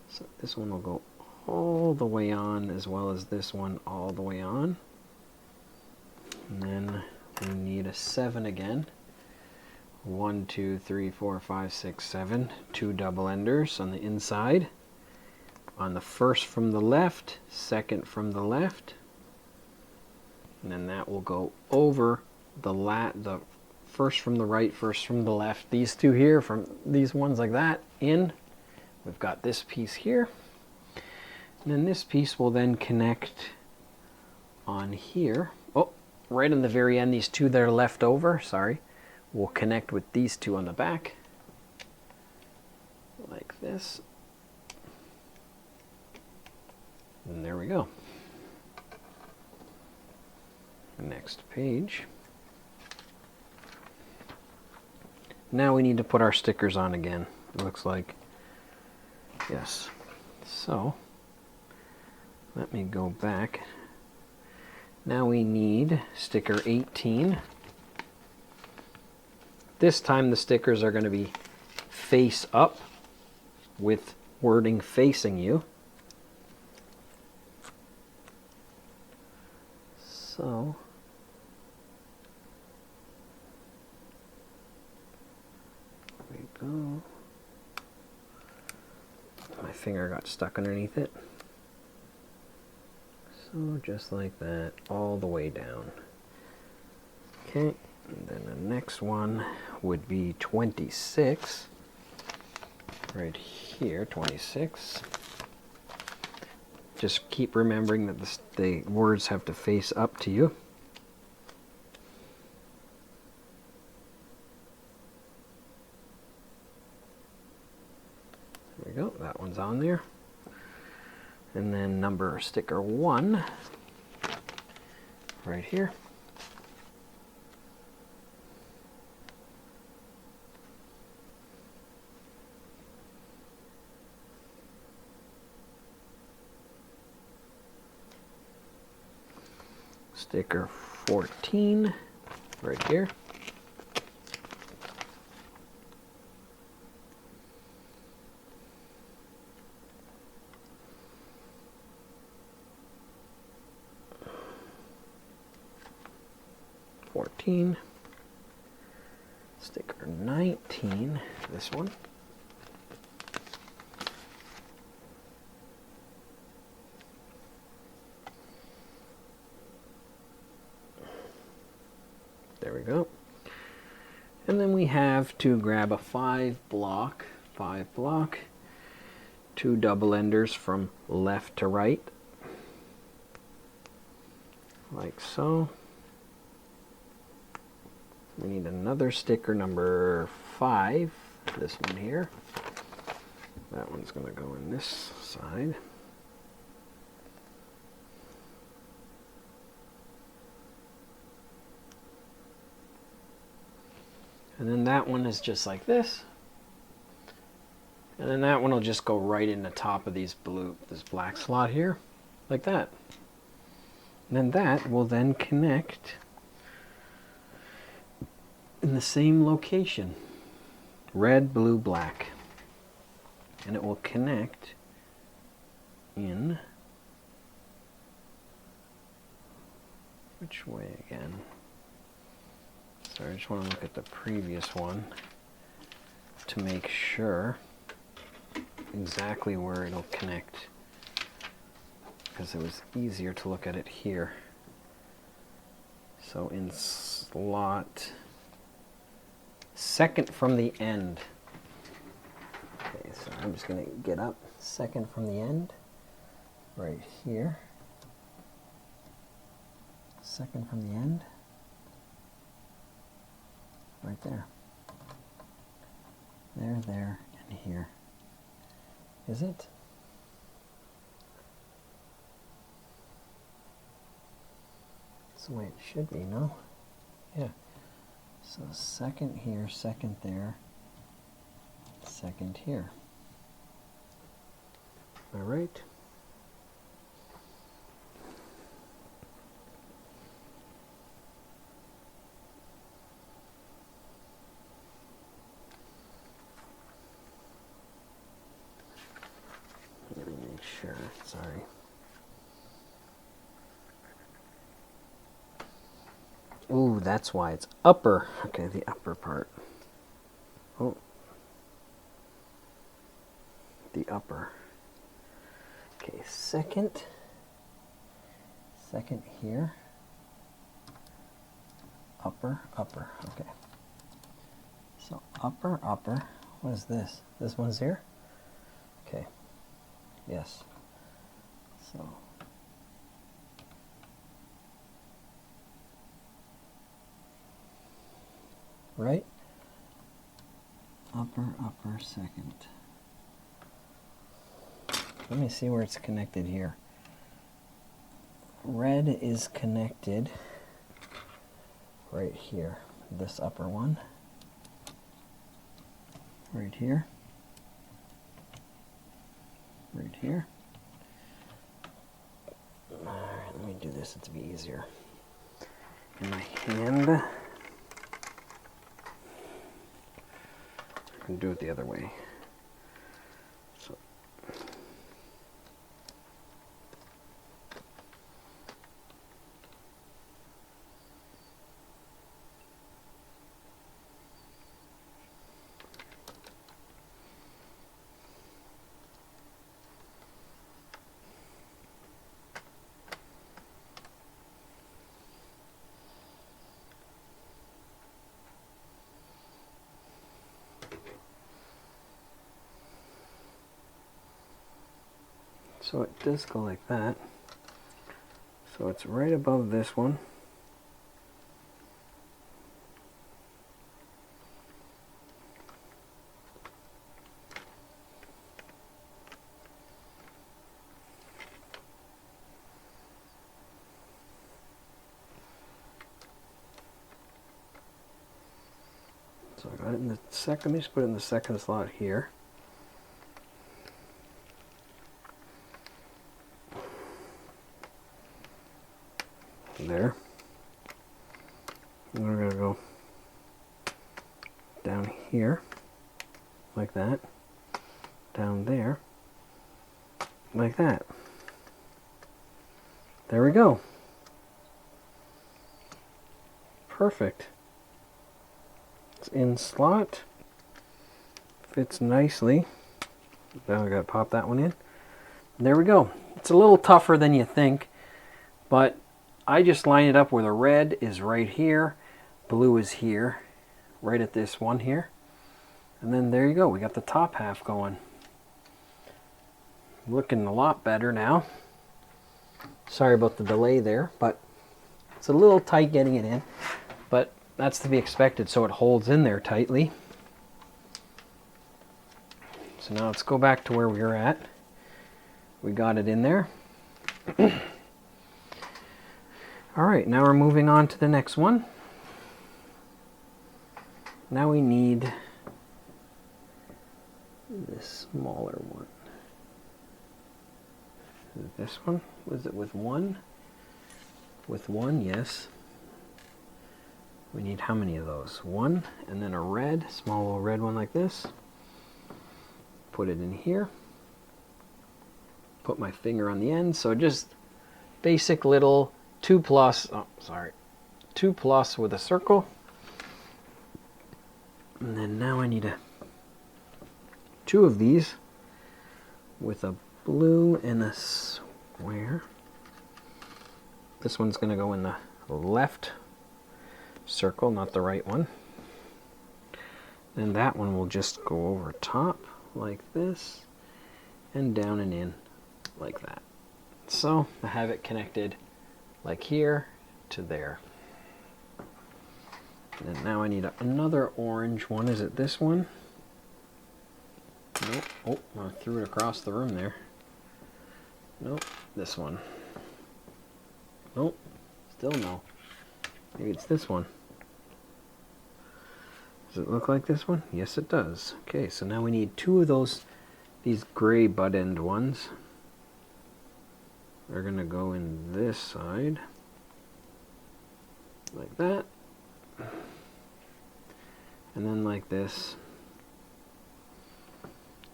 So this one will go all the way on, as well as this one all the way on. And then we need a 7 again. 1, 2, 3, 4, 5, 6, 7. 2 double enders on the inside. On the first from the left, second from the left. And then that will go over the first from the right, first from the left. These two here, from these ones like that, in. We've got this piece here. And then this piece will then connect on here. Oh, right on the very end, these two that are left over, sorry, will connect with these two on the back. Like this. And there we go. Next page. Now we need to put our stickers on again. It looks like. Yes. So, let me go back. Now we need sticker 18. This time the stickers are going to be face up with wording facing you. So, there we go. My finger got stuck underneath it. So just like that, all the way down. Okay, and then the next one would be 26. Right here, 26. Just keep remembering that the words have to face up to you. There we go, that one's on there. And then sticker 1, right here. Sticker 14, right here. Sticker 19, this one. There we go. And then we have to grab a 5 block, 2 double enders from left to right, like so. We need another sticker number 5, this one here. That one's going to go in this side. And then that one is just like this. And then that one will just go right in the top of this black slot here, like that. And then that will then connect in the same location. Red, blue, black. And it will connect in, which way again? Sorry, I just want to look at the previous one to make sure exactly where it'll connect, because it was easier to look at it here. So in slot second from the end. Okay, so I'm just going to get up second from the end, right here. Second from the end. Right there. There, and here. Is it? That's the way it should be, no? Yeah. So second here, second there. second here. All right. Let me make sure, sorry. Ooh, that's why it's upper. Okay, the upper part. Oh. The upper. Okay, second here. Upper, okay. So upper. What is this? This one's here? Okay. Yes. So right? Upper, second. Let me see where it's connected here. Red is connected right here. This upper one. Right here. Right here. Alright, let me do this to be easier. In my hand. I can do it the other way. So it does go like that. So it's right above this one. So I got it in the second, let me just put it in the second slot here. There. And we're going to go down here, like that, down there, like that. There we go. Perfect. It's in slot, fits nicely. Now I got to pop that one in. There we go. It's a little tougher than you think, but I just line it up where the red is right here, blue is here, right at this one here. And then there you go, we got the top half going. Looking a lot better now. Sorry about the delay there, but it's a little tight getting it in, but that's to be expected, so it holds in there tightly. So now let's go back to where we were at. We got it in there. All right, now we're moving on to the next one. Now we need this smaller one. Is it this one? Was it with one? With one, yes. We need how many of those? One, and then a red, small little red one like this. Put it in here. Put my finger on the end, so just basic little 2 plus, 2 plus with a circle. And then now I need 2 of these with a blue and a square. This one's going to go in the left circle, not the right one. And that one will just go over top like this and down and in like that. So I have it connected like here to there. And now I need another orange one. Is it this one? Nope. Oh, I threw it across the room there. Nope, this one. Nope, still no. Maybe it's this one. Does it look like this one? Yes, it does. Okay, so now we need two of these gray butt end ones. They're gonna go in this side, like that, and then like this,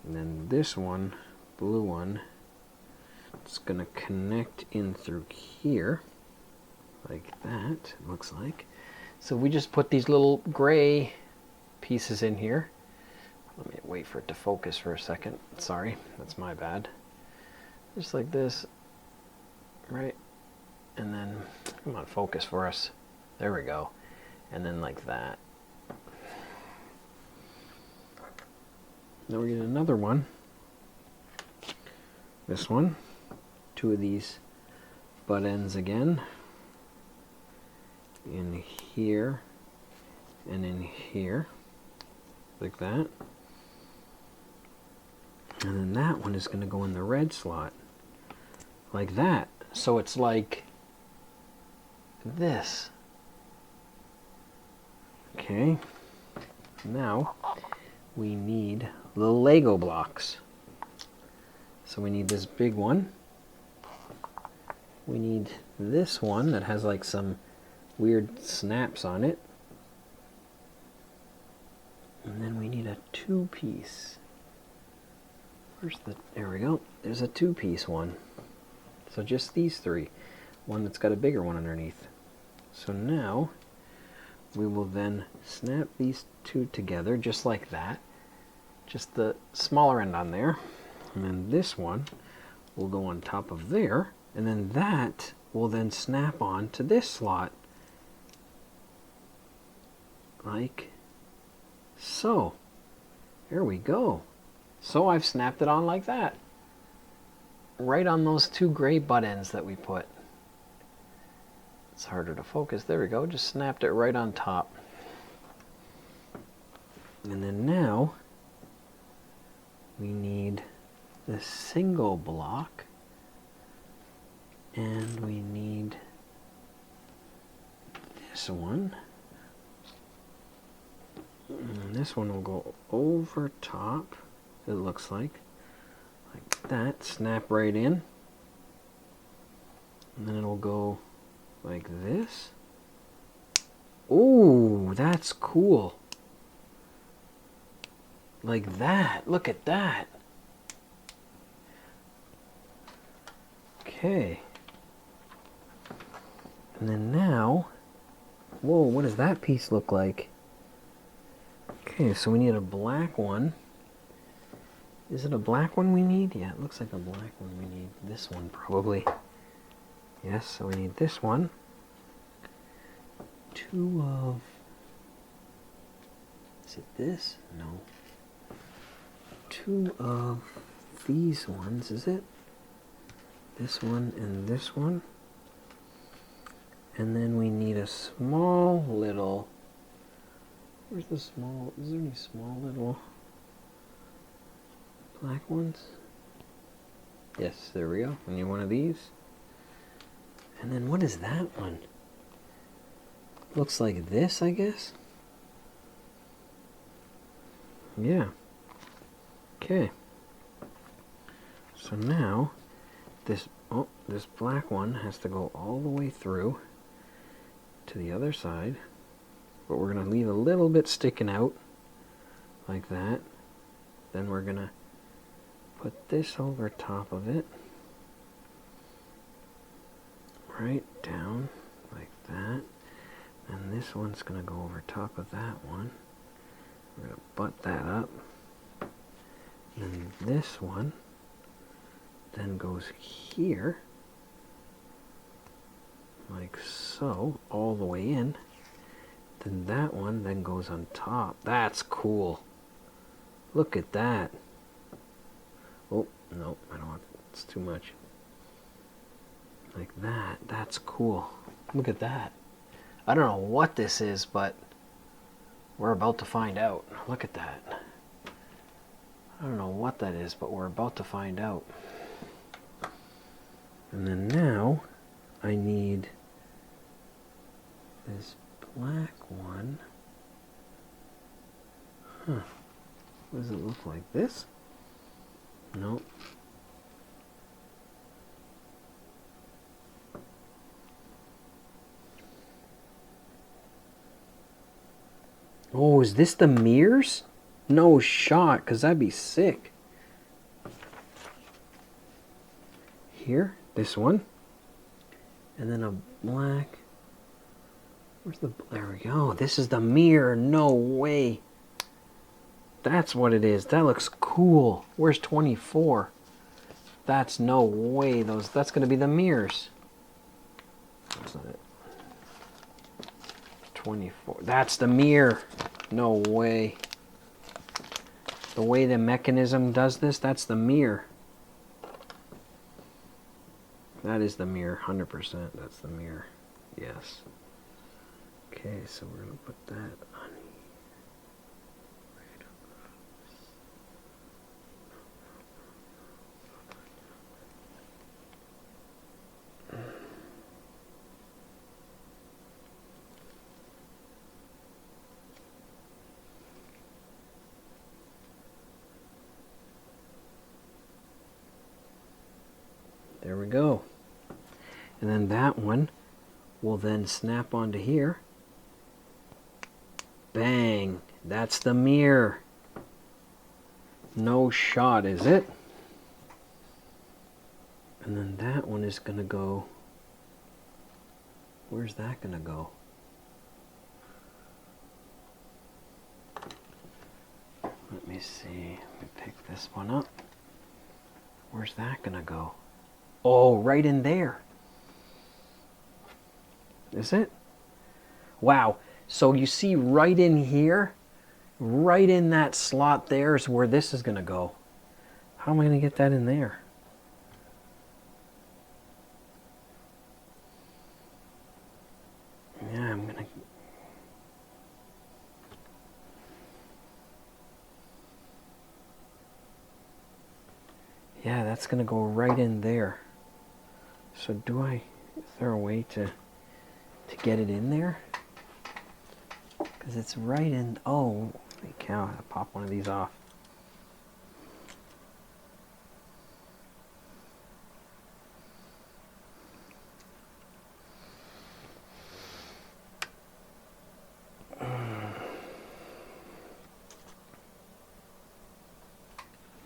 and then this one, blue one, it's gonna connect in through here, like that, it looks like. So we just put these little gray pieces in here. Let me wait for it to focus for a second. Sorry, that's my bad. Just like this, right? And then, come on, focus for us. There we go. And then like that. Now we get another one. This one. Two of these butt ends again. In here and in here. Like that. And then that one is going to go in the red slot. Like that. So it's like this. Okay. Now we need the Lego blocks. So we need this big one. We need this one that has like some weird snaps on it. And then we need a two-piece. Where's the... There we go. There's a two-piece one. So just these three. One that's got a bigger one underneath. So now we will then snap these two together just like that. Just the smaller end on there. And then this one will go on top of there. And then that will then snap on to this slot. Like so. There we go. So I've snapped it on like that. Right on those two gray butt ends that we put. It's harder to focus. There we go. Just snapped it right on top. And then now we need the single block. And we need this one. And this one will go over top, it looks like that. Snap right in. And then it'll go like this. Ooh, that's cool. Like that. Look at that. Okay. And then now, whoa, what does that piece look like? Okay, so we need a black one. Is it a black one we need? Yeah, it looks like a black one we need. This one probably. Yes, so we need this one. Two of... Is it this? No. Two of these ones, is it? This one and this one. And then we need a small little... Where's the small... Is there any small little black ones? Yes, there we go. We need one of these. And then what is that one? Looks like this, I guess. Yeah. Okay. So now this black one has to go all the way through to the other side, but we're going to leave a little bit sticking out like that. Then we're going to put this over top of it, right down like that, and this one's going to go over top of that one. We're going to butt that up, and this one then goes here like so, all the way in. Then that one then goes on top. That's cool. Look at that. Oh, no, I don't want, it's too much. Like that. That's cool. Look at that. I don't know what this is, but we're about to find out. Look at that. I don't know what that is, but we're about to find out. And then now I need this black one Huh. What does it look like? This? Nope. Oh, is this the mirrors? No shot, because that'd be sick. Here, this one. And then a black. Where's the... There we go. This is the mirror. No way. That's what it is. That looks cool. Where's 24? That's no way. That's going to be the mirrors. That's not it. 24. That's the mirror. No way. The way the mechanism does this, that's the mirror. That is the mirror, 100%. That's the mirror. Yes. Okay, so we're going to put that on here. There we go. And then that one will then snap onto here. Bang! That's the mirror. No shot, is it? And then that one is going to go... Where's that going to go? Let me see. Let me pick this one up. Where's that going to go? Oh, right in there. Is it? Wow. So you see right in here, right in that slot there is where this is going to go. How am I going to get that in there? Yeah, I'm going to... Yeah, that's going to go right in there. So is there a way to get it in there? Because it's right in, oh, holy cow, I pop one of these off.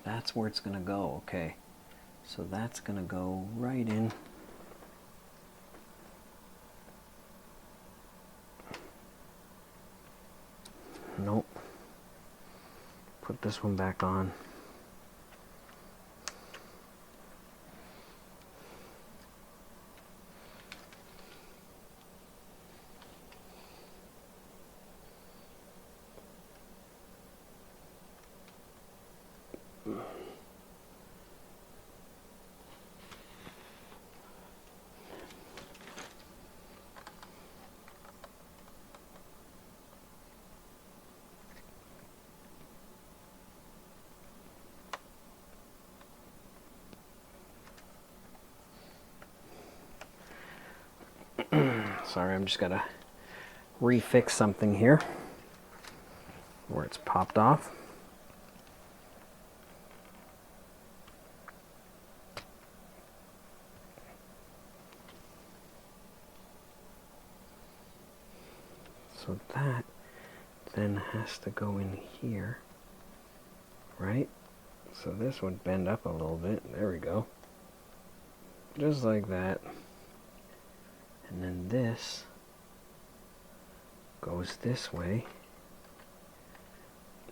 That's where it's going to go, okay. So that's going to go right in. Nope. Put this one back on. Sorry, I'm just gotta refix something here where it's popped off. So that then has to go in here, right? So this would bend up a little bit. There we go. Just like that. And then this goes this way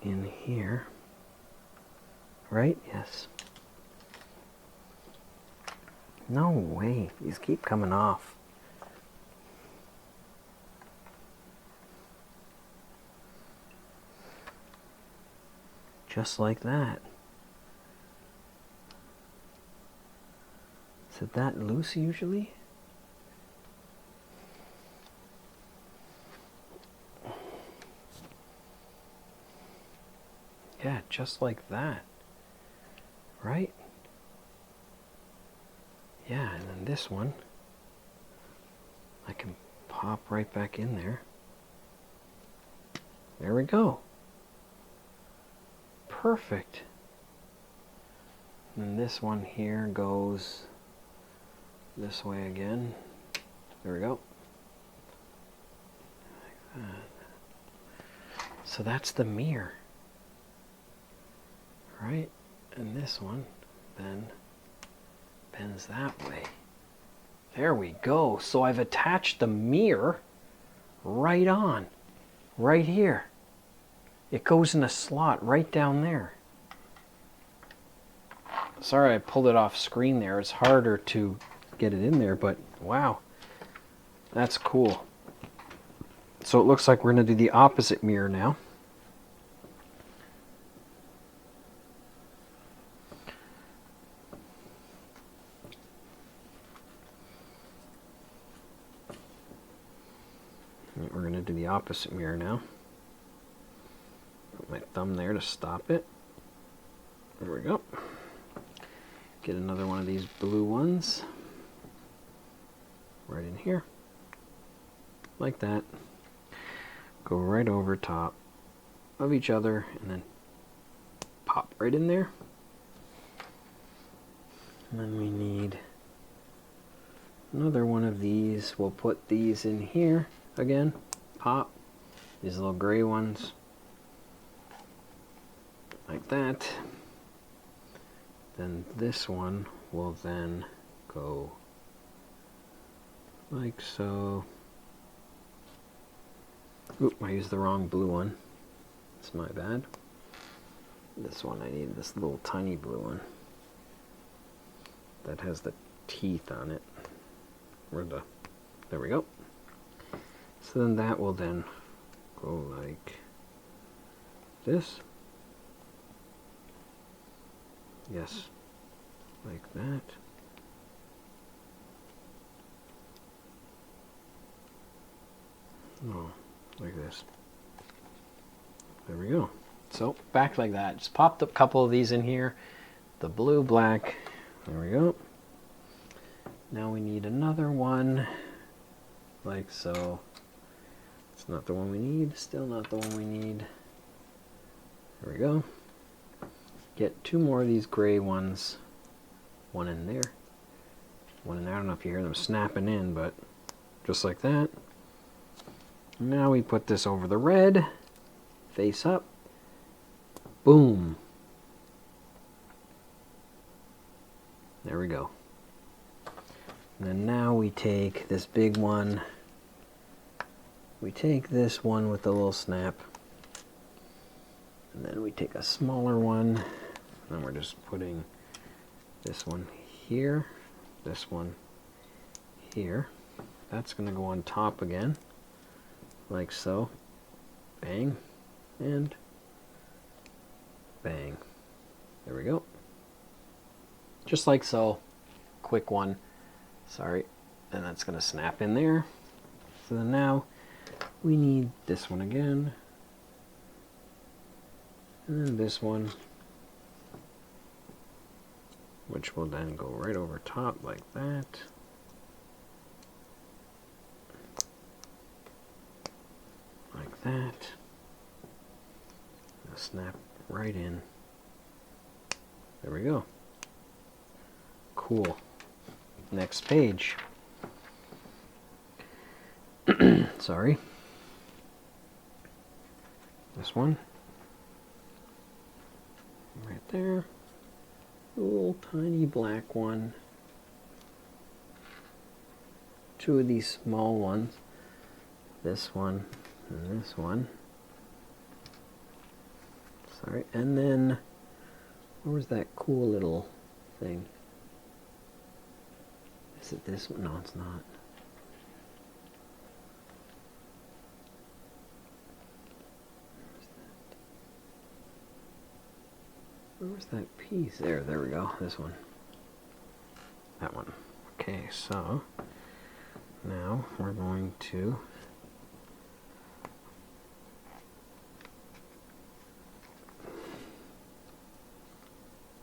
in here, right? Yes. No way, these keep coming off. Just like that. Is it that loose usually? Yeah, just like that, right? Yeah, and then this one, I can pop right back in there. There we go. perfect. And this one here goes this way again. There we go. Like that. So that's the mirror. Right? And this one then bends that way. There we go. So I've attached the mirror right on, right here. It goes in a slot right down there. Sorry I pulled it off screen there. It's harder to get it in there, but wow, that's cool. So it looks like we're going to do the opposite mirror now. We're going to do the opposite mirror now. Put my thumb there to stop it. There we go. Get another one of these blue ones. Right in here. Like that. Go right over top of each other and then pop right in there. And then we need another one of these. We'll put these in here. Again, pop these little gray ones like that. Then this one will then go like so. Oop, I used the wrong blue one. That's my bad. This one, I need this little tiny blue one that has the teeth on it. There we go. So then that will then go like this. Yes, like that. Oh, like this. There we go. So back like that. Just popped a couple of these in here. The blue, black. There we go. Now we need another one like so. It's not the one we need, still not the one we need. There we go. Get two more of these gray ones. One in there. One in there. I don't know if you hear them snapping in, but just like that. Now we put this over the red. Face up. Boom. There we go. And then now we take this big one. We take this one with the little snap, and then we take a smaller one, and we're just putting this one here, this one here. That's going to go on top again, like so. Bang, and bang. There we go. Just like so. Quick one. Sorry. And that's going to snap in there. So then now we need this one again, and then this one, which will then go right over top like that. Like that. It'll snap right in. There we go. Cool. Next page. Sorry. This one. Right there. A little tiny black one. Two of these small ones. This one and this one. Sorry. And then, where was that cool little thing? Is it this one? No, it's not. Where's that piece? There we go. This one. That one. Okay, so now we're going to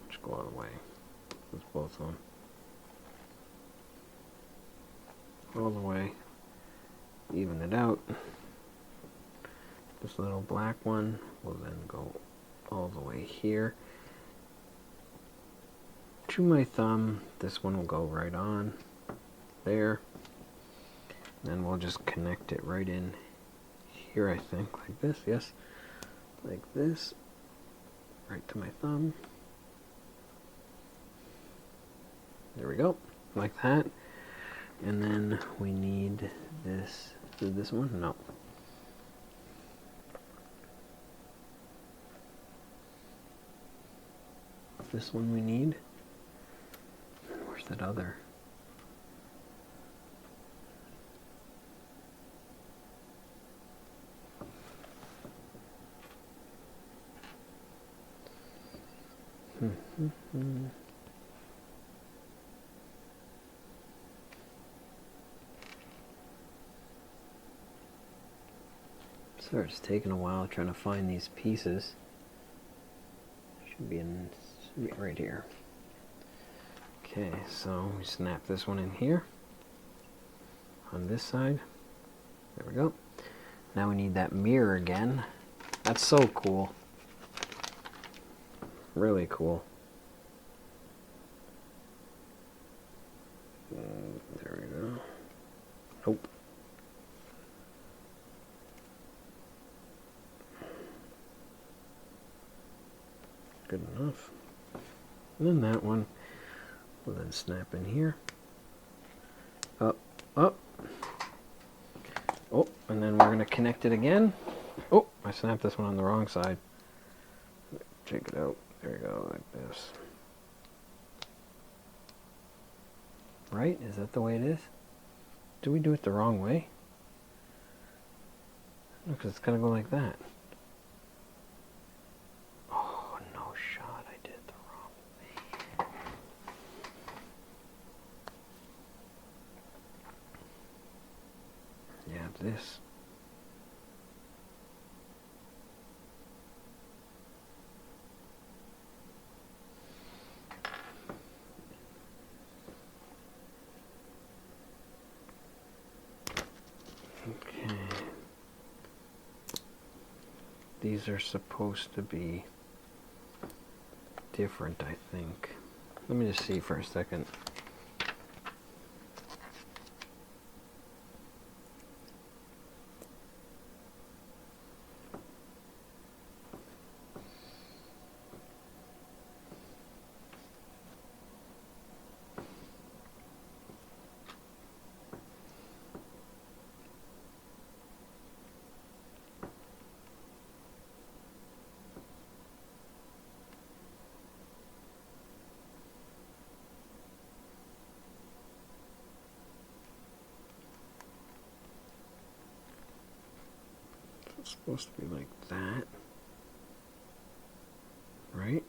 just go all the way. That's both of them. All the way. Even it out. This little black one will then go all the way here to my thumb. This one will go right on there. Then we'll just connect it right in here, I think, like this, yes. Like this, right to my thumb. There we go, like that. And then we need this, this one? No. This one we need. Where's that other? So it's taking a while trying to find these pieces. Should be right here. Okay, so we snap this one in here on this side. There we go. Now we need that mirror again. That's so cool. Really cool. There we go. Nope. Good enough. And then that one will then snap in here. Up, up. Oh, and then we're going to connect it again. Oh, I snapped this one on the wrong side. Check it out. There you go, like this. Right? Is that the way it is? Do we do it the wrong way? No, because it's got to go like that. Oh, no shot. I did it the wrong way. Yeah, this. Okay. These are supposed to be different, I think. Let me just see for a second. It's supposed to be like that, right?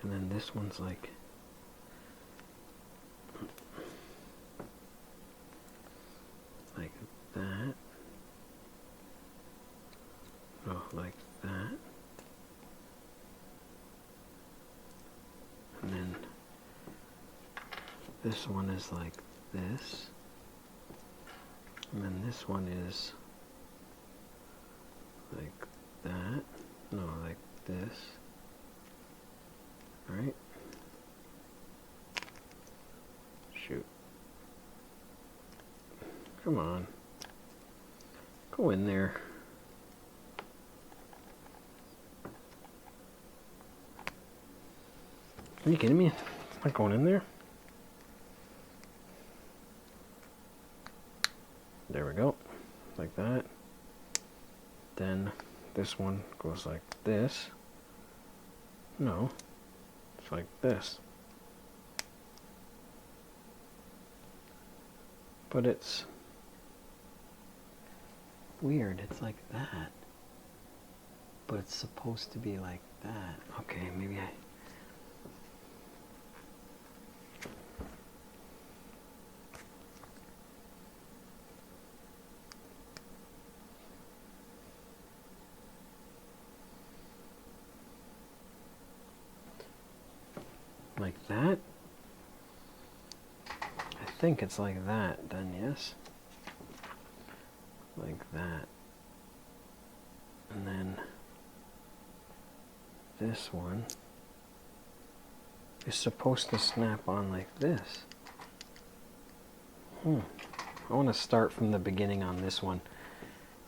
And then this one's like that. Oh, like that. And then this one is like this. And then this one is like that. No, like this. Right? Shoot. Come on. Go in there. Are you kidding me? It's not going in there. There we go. Like that. Then this one goes like this. No. It's like this. But it's weird. It's like that. But it's supposed to be like that. Okay, maybe I... like that? I think it's like that, then, yes? Like that. And then this one is supposed to snap on like this. I want to start from the beginning on this one,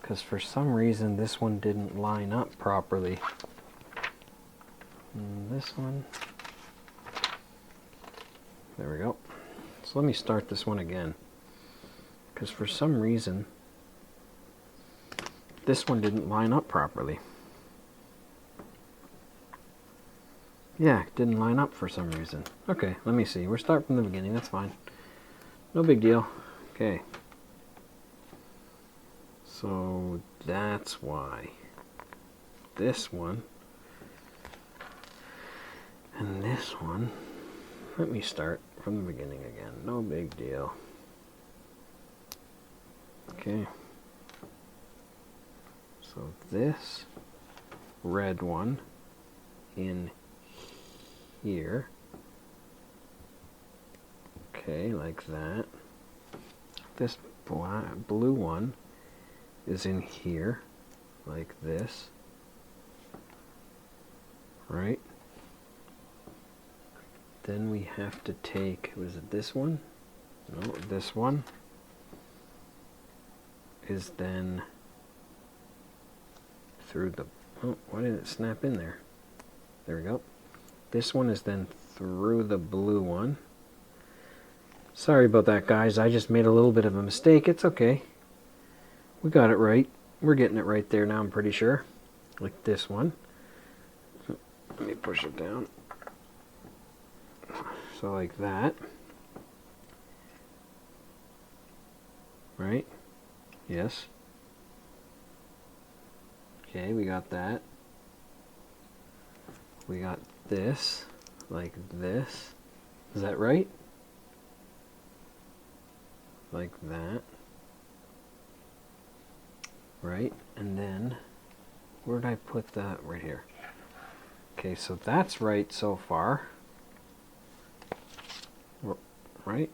because for some reason this one didn't line up properly. And this one, there we go. So let me start this one again, because for some reason this one didn't line up properly. Yeah, it didn't line up for some reason. Okay, let me see. We'll start from the beginning, that's fine. No big deal. Okay. So that's why this one and this one, let me start from the beginning again. No big deal. Okay. So this red one in here. Okay, like that. This blue one is in here, like this. Right? Then we have to take, was it this one? No, this one is then through the, oh, why didn't it snap in there? There we go. This one is then through the blue one. Sorry about that, guys. I just made a little bit of a mistake. It's okay. We got it right. We're getting it right there now, I'm pretty sure. Like this one. Let me push it down. So like that. Right? Yes. Okay, we got that. We got this, like this. Is that right? Like that. Right? And then, where did I put that? Right here. Okay, so that's right so far. Right?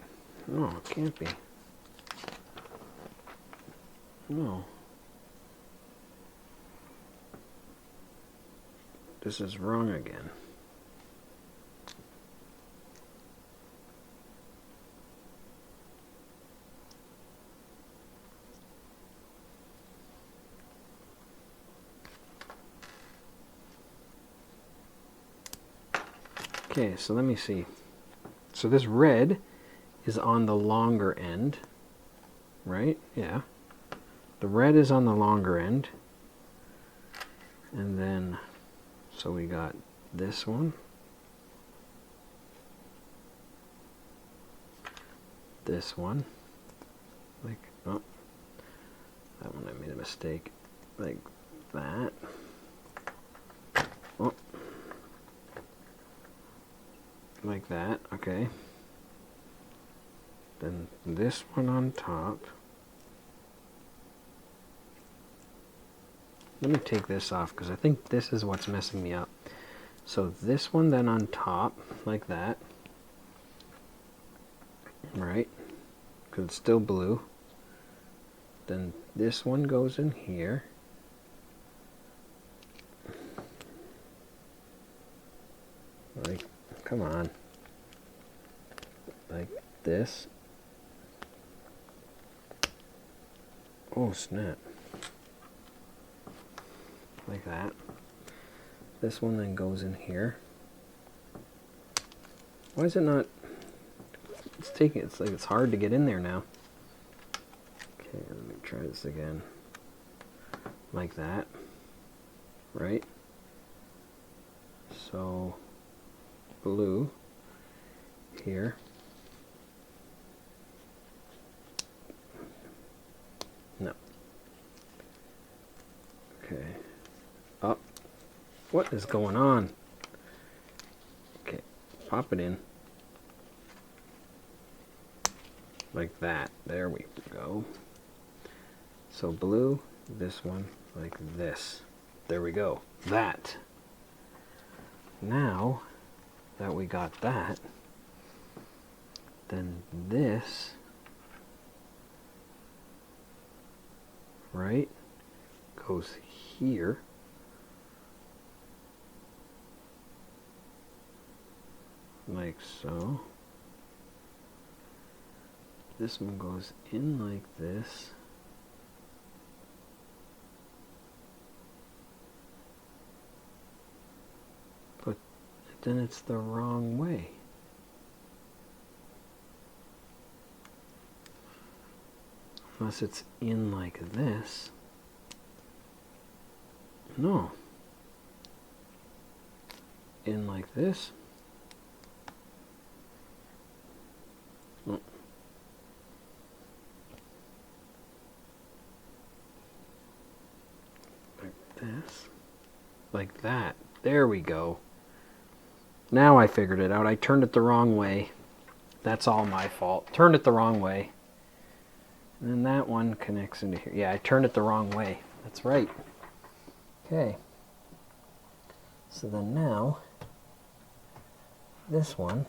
No, it can't be. No. This is wrong again. Okay, so let me see. So this red is on the longer end, right? Yeah. The red is on the longer end. And then, so we got this one. This one. Like, oh, that one I made a mistake. Like that. Oh. Like that, okay. Then this one on top. Let me take this off because I think this is what's messing me up. So this one then on top, like that. Right? Because it's still blue. Then this one goes in here. Like, come on. Like this. Oh, snap. Like that. This one then goes in here. Why is it not? It's taking. It's like it's hard to get in there now. Okay, let me try this again. Like that. Right? So blue here. No. Okay. Up. What is going on? Okay, pop it in. Like that. There we go. So blue, this one, like this. There we go. That. Now that we got that, then this, right, goes here. Like so. This one goes in like this. But then it's the wrong way. Unless it's in like this. No. In like this. Oh. Like this. Like that. There we go. Now I figured it out. I turned it the wrong way. That's all my fault. Turned it the wrong way. And then that one connects into here. Yeah, I turned it the wrong way. That's right. Okay. So then now, this one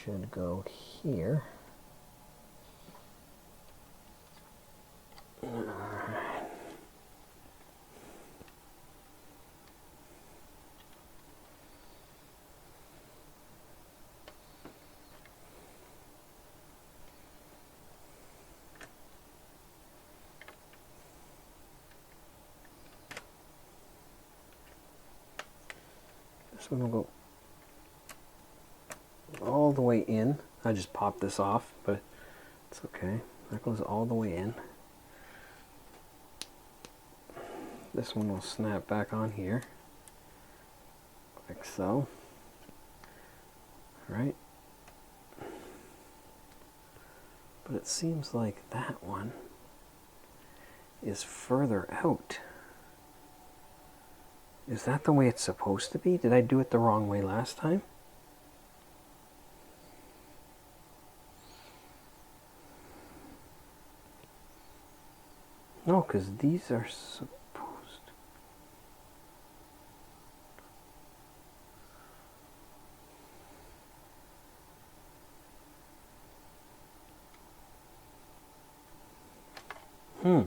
should go here. This one will go all the way in. I just popped this off, but it's okay. That goes all the way in. This one will snap back on here, like so. Right? But it seems like that one is further out. Is that the way it's supposed to be? Did I do it the wrong way last time? No, because these are supposed... Okay.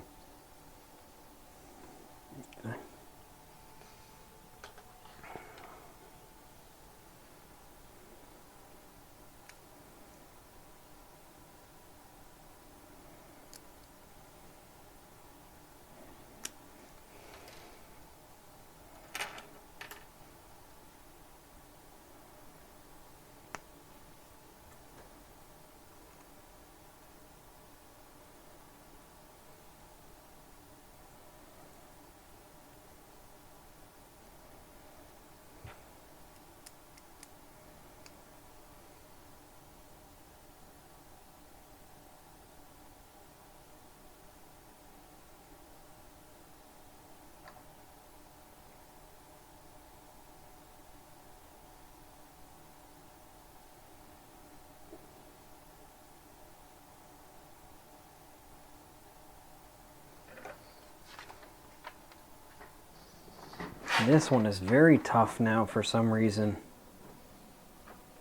This one is very tough now for some reason.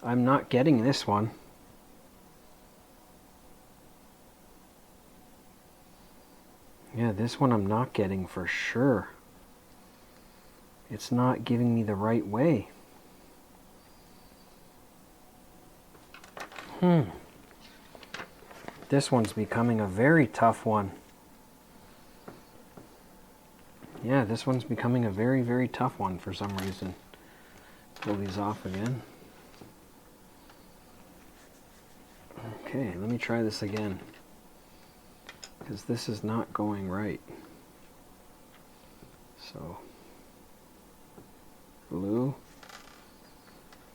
I'm not getting this one. Yeah, this one I'm not getting for sure. It's not giving me the right way. This one's becoming a very tough one. Yeah, this one's becoming a very, very tough one for some reason. Pull these off again. Okay, let me try this again, because this is not going right. So, blue.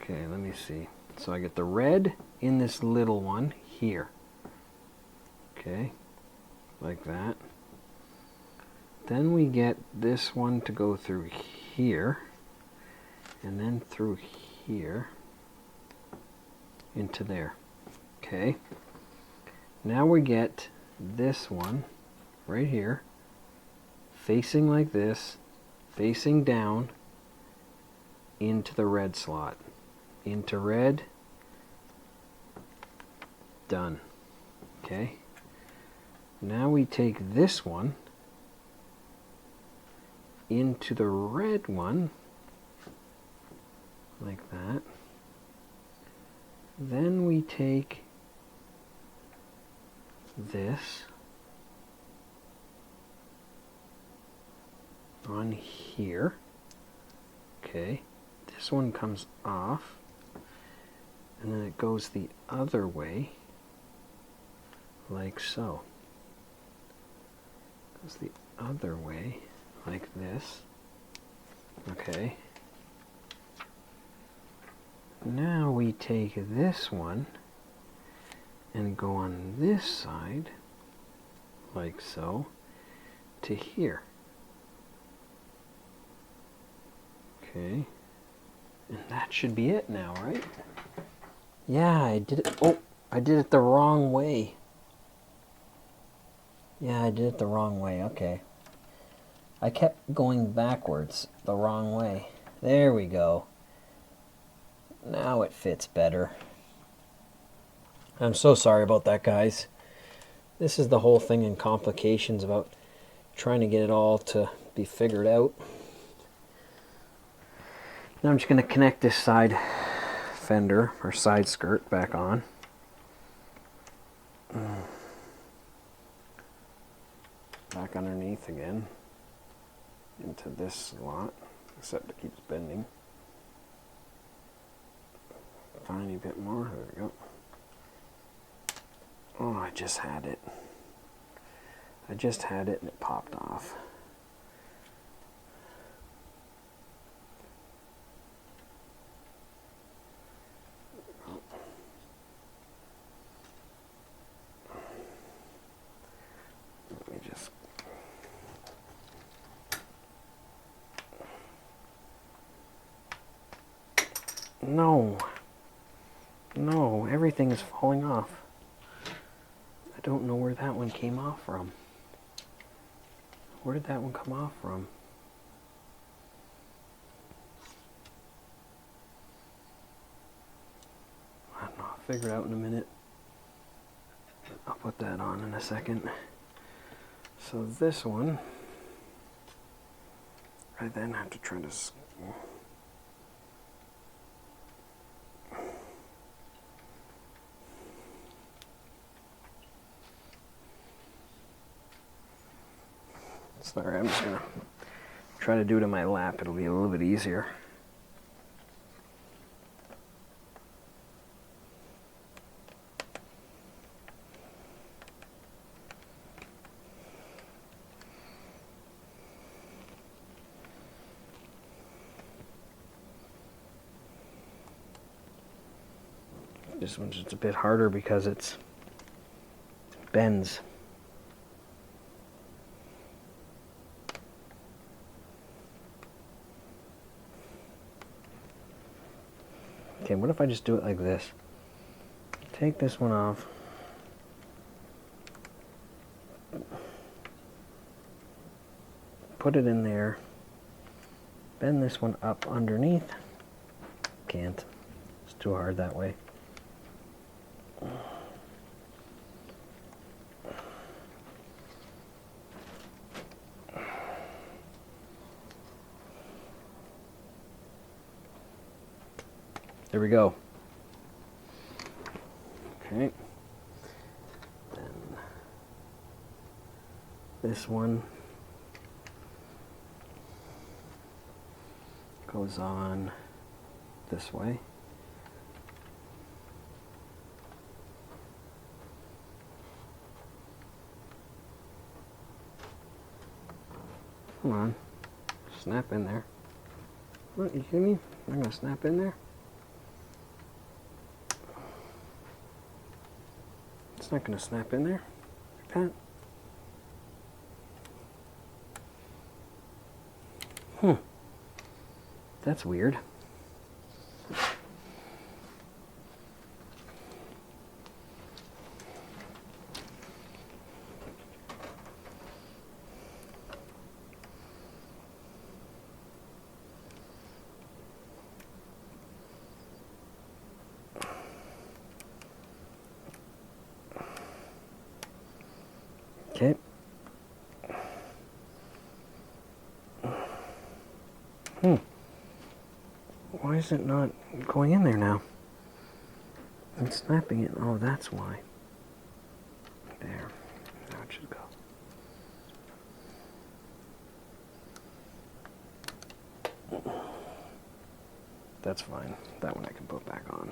Okay, let me see. So I get the red in this little one here. Okay, like that. Then we get this one to go through here, and then through here into there. Okay, now we get this one right here, facing like this, facing down into the red slot. Into red, done. Okay, now we take this one into the red one, like that. Then we take this on here. Okay, this one comes off, and then it goes the other way, like so. Goes the other way, like this. Okay. Now we take this one and go on this side, like so, to here. Okay. And that should be it now, right? Yeah, I did it. Oh, I did it the wrong way. Yeah, I did it the wrong way. Okay. I kept going backwards the wrong way. There we go. Now it fits better. I'm so sorry about that, guys. This is the whole thing in complications about trying to get it all to be figured out. Now I'm just going to connect this side fender or side skirt back on. Back underneath again into this slot, except it keeps bending. Tiny bit more. There we go. Oh, I just had it. I just had it and it popped off. Let me just... No. No, everything is falling off. I don't know where that one came off from. Where did that one come off from? I don't know, I'll figure it out in a minute. I'll put that on in a second. So this one, I then have to try to... Sorry, I'm just going to try to do it in my lap. It'll be a little bit easier. This one's just a bit harder because it bends. Okay, what if I just do it like this? Take this one off. Put it in there. Bend this one up underneath. Can't. It's too hard that way. There we go. Okay. Then this one goes on this way. Come on. Snap in there. What, you kidding me? I'm gonna snap in there? It's not going to snap in there, Pat. That's weird. Okay. is it not going in there now? It's snapping it. Oh, that's why. There. Now it should go. That's fine. That one I can put back on.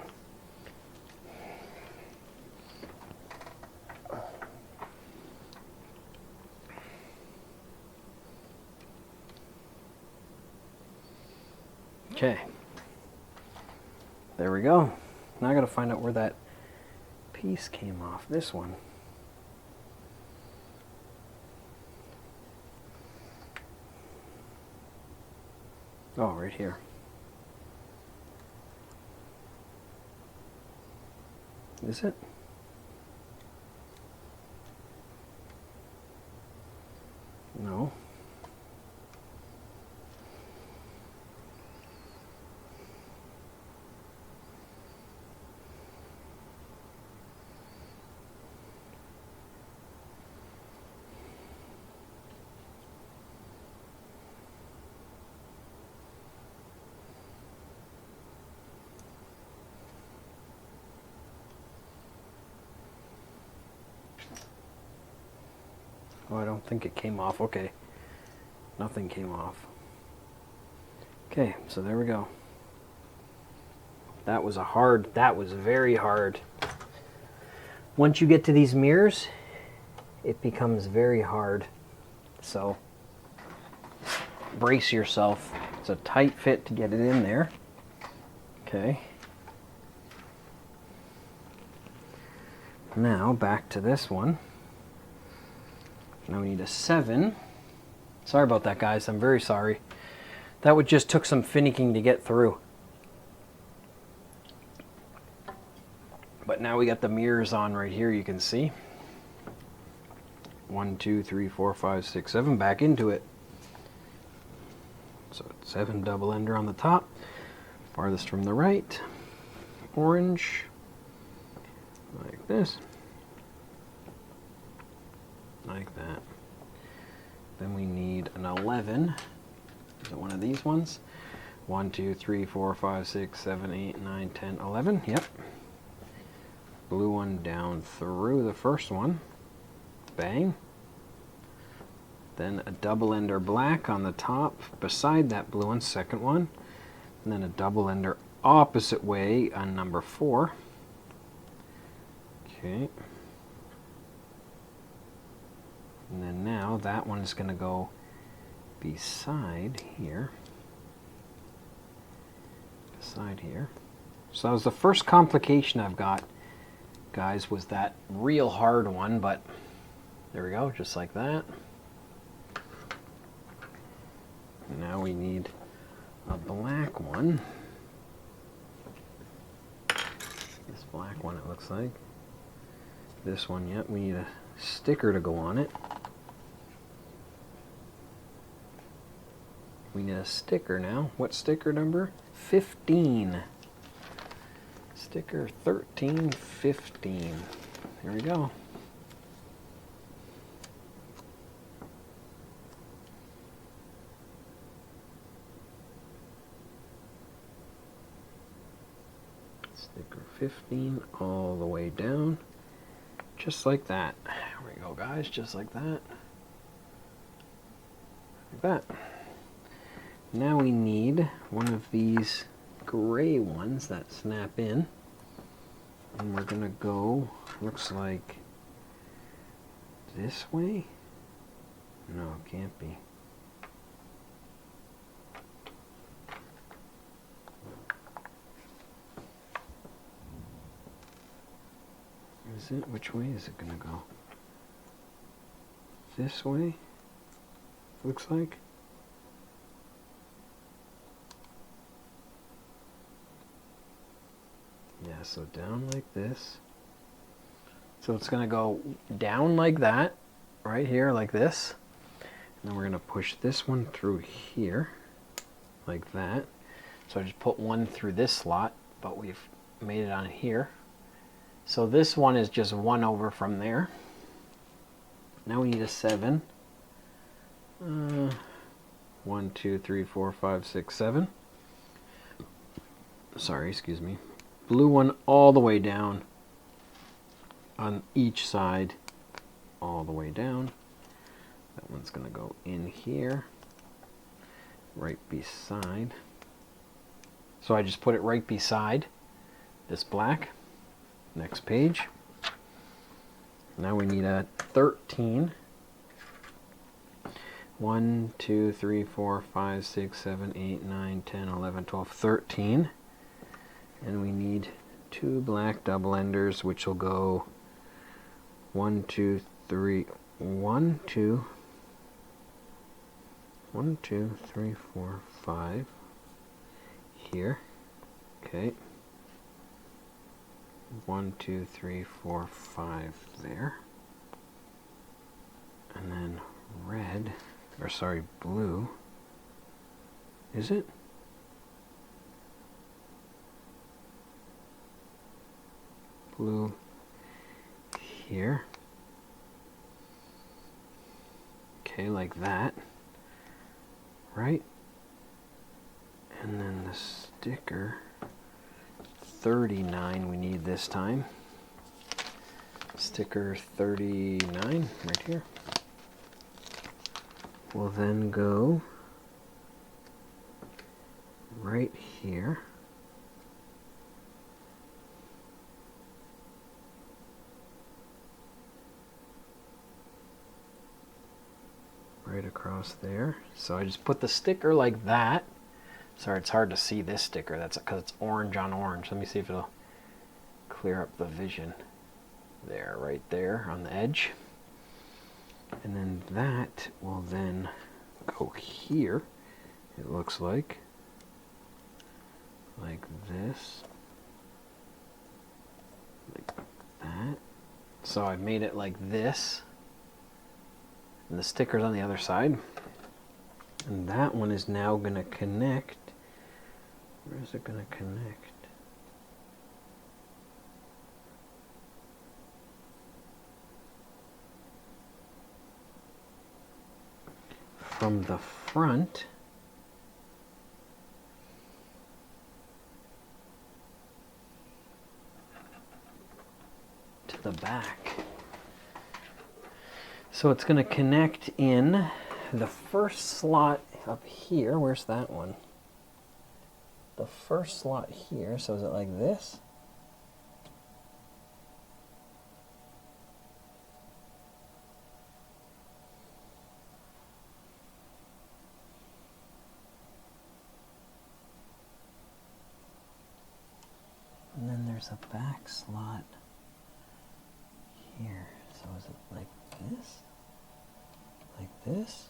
Okay. There we go. Now I gotta find out where that piece came off. This one. Oh, right here. Is it? No. Oh, I don't think it came off. Okay. Nothing came off. Okay, so there we go. That was very hard. Once you get to these mirrors, it becomes very hard. So, brace yourself. It's a tight fit to get it in there. Okay. Now, back to this one. Now we need a 7. Sorry about that, guys. I'm very sorry. That would just took some finicking to get through. But now we got the mirrors on right here, you can see. 1, 2, 3, 4, 5, 6, 7. Back into it. So 7 double ender on the top. Farthest from the right. Orange. Like this. Like that. Then we need an 11. Is it one of these ones? 1, 2, 3, 4, 5, 6, 7, 8, 9, 10, 11. Yep. Blue one down through the first one. Bang. Then a double ender black on the top beside that blue one, second one. And then a double ender opposite way on number 4. Okay. And then now that one is going to go beside here. Beside here. So that was the first complication I've got, guys, was that real hard one, but there we go, just like that. And now we need a black one. This black one, it looks like. This one, yep, we need a sticker to go on it. We need a sticker now. What sticker number? 15. Sticker 1315. Here we go. Sticker 15 all the way down. Just like that. There we go, guys. Just like that. Like that. Now we need one of these gray ones that snap in. And we're going to go, looks like, this way? No, it can't be. Is it? Which way is it going to go? This way? Looks like. Yeah, so down like this. So it's going to go down like that, right here, like this. And then we're going to push this one through here, like that. So I just put one through this slot, but we've made it on here. So this one is just one over from there. Now we need a 7. 1, 2, 3, 4, 5, 6, 7. sorry, excuse me, blue one all the way down on each side, all the way down. That one's going to go in here, right beside. So I just put it right beside this black. Next page. Now we need a 13. 1, 2, 3, 4, 5, 6, 7, 8, 9, 10, 11, 12, 13. And we need 2 black double enders, which will go 1, 2, 3, 1, 2, 1, 2, 3, 4, 5 here. Okay. 1, 2, 3, 4, 5 there. And then red, or sorry, blue. Is it? Blue here. Okay, like that. Right? And then the sticker, 39 we need this time. Sticker 39 right here. Will then go right here. Right across there. So I just put the sticker like that. Sorry, it's hard to see this sticker. That's because it's orange on orange. Let me see if it'll clear up the vision. There, right there on the edge. And then that will then go here, it looks like this, like that. So I've made it like this, and the sticker's on the other side. And that one is now going to connect. Where is it going to connect? From the front to the back. So it's going to connect in the first slot up here. Where's that one? The first slot here. So is it like this? And then there's a back slot here. So is it like this? Like this?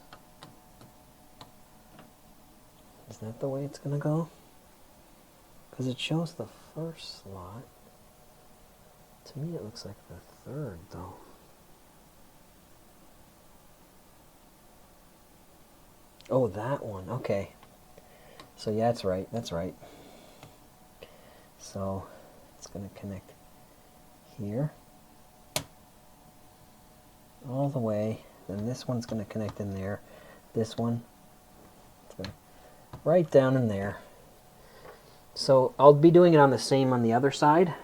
Is that the way it's going to go? Because it shows the first slot. To me it looks like the third though. Oh, that one. Okay. So yeah, that's right. That's right. So it's going to connect here all the way. Then this one's going to connect in there. This one, it's going to right down in there. So I'll be doing it on the same on the other side.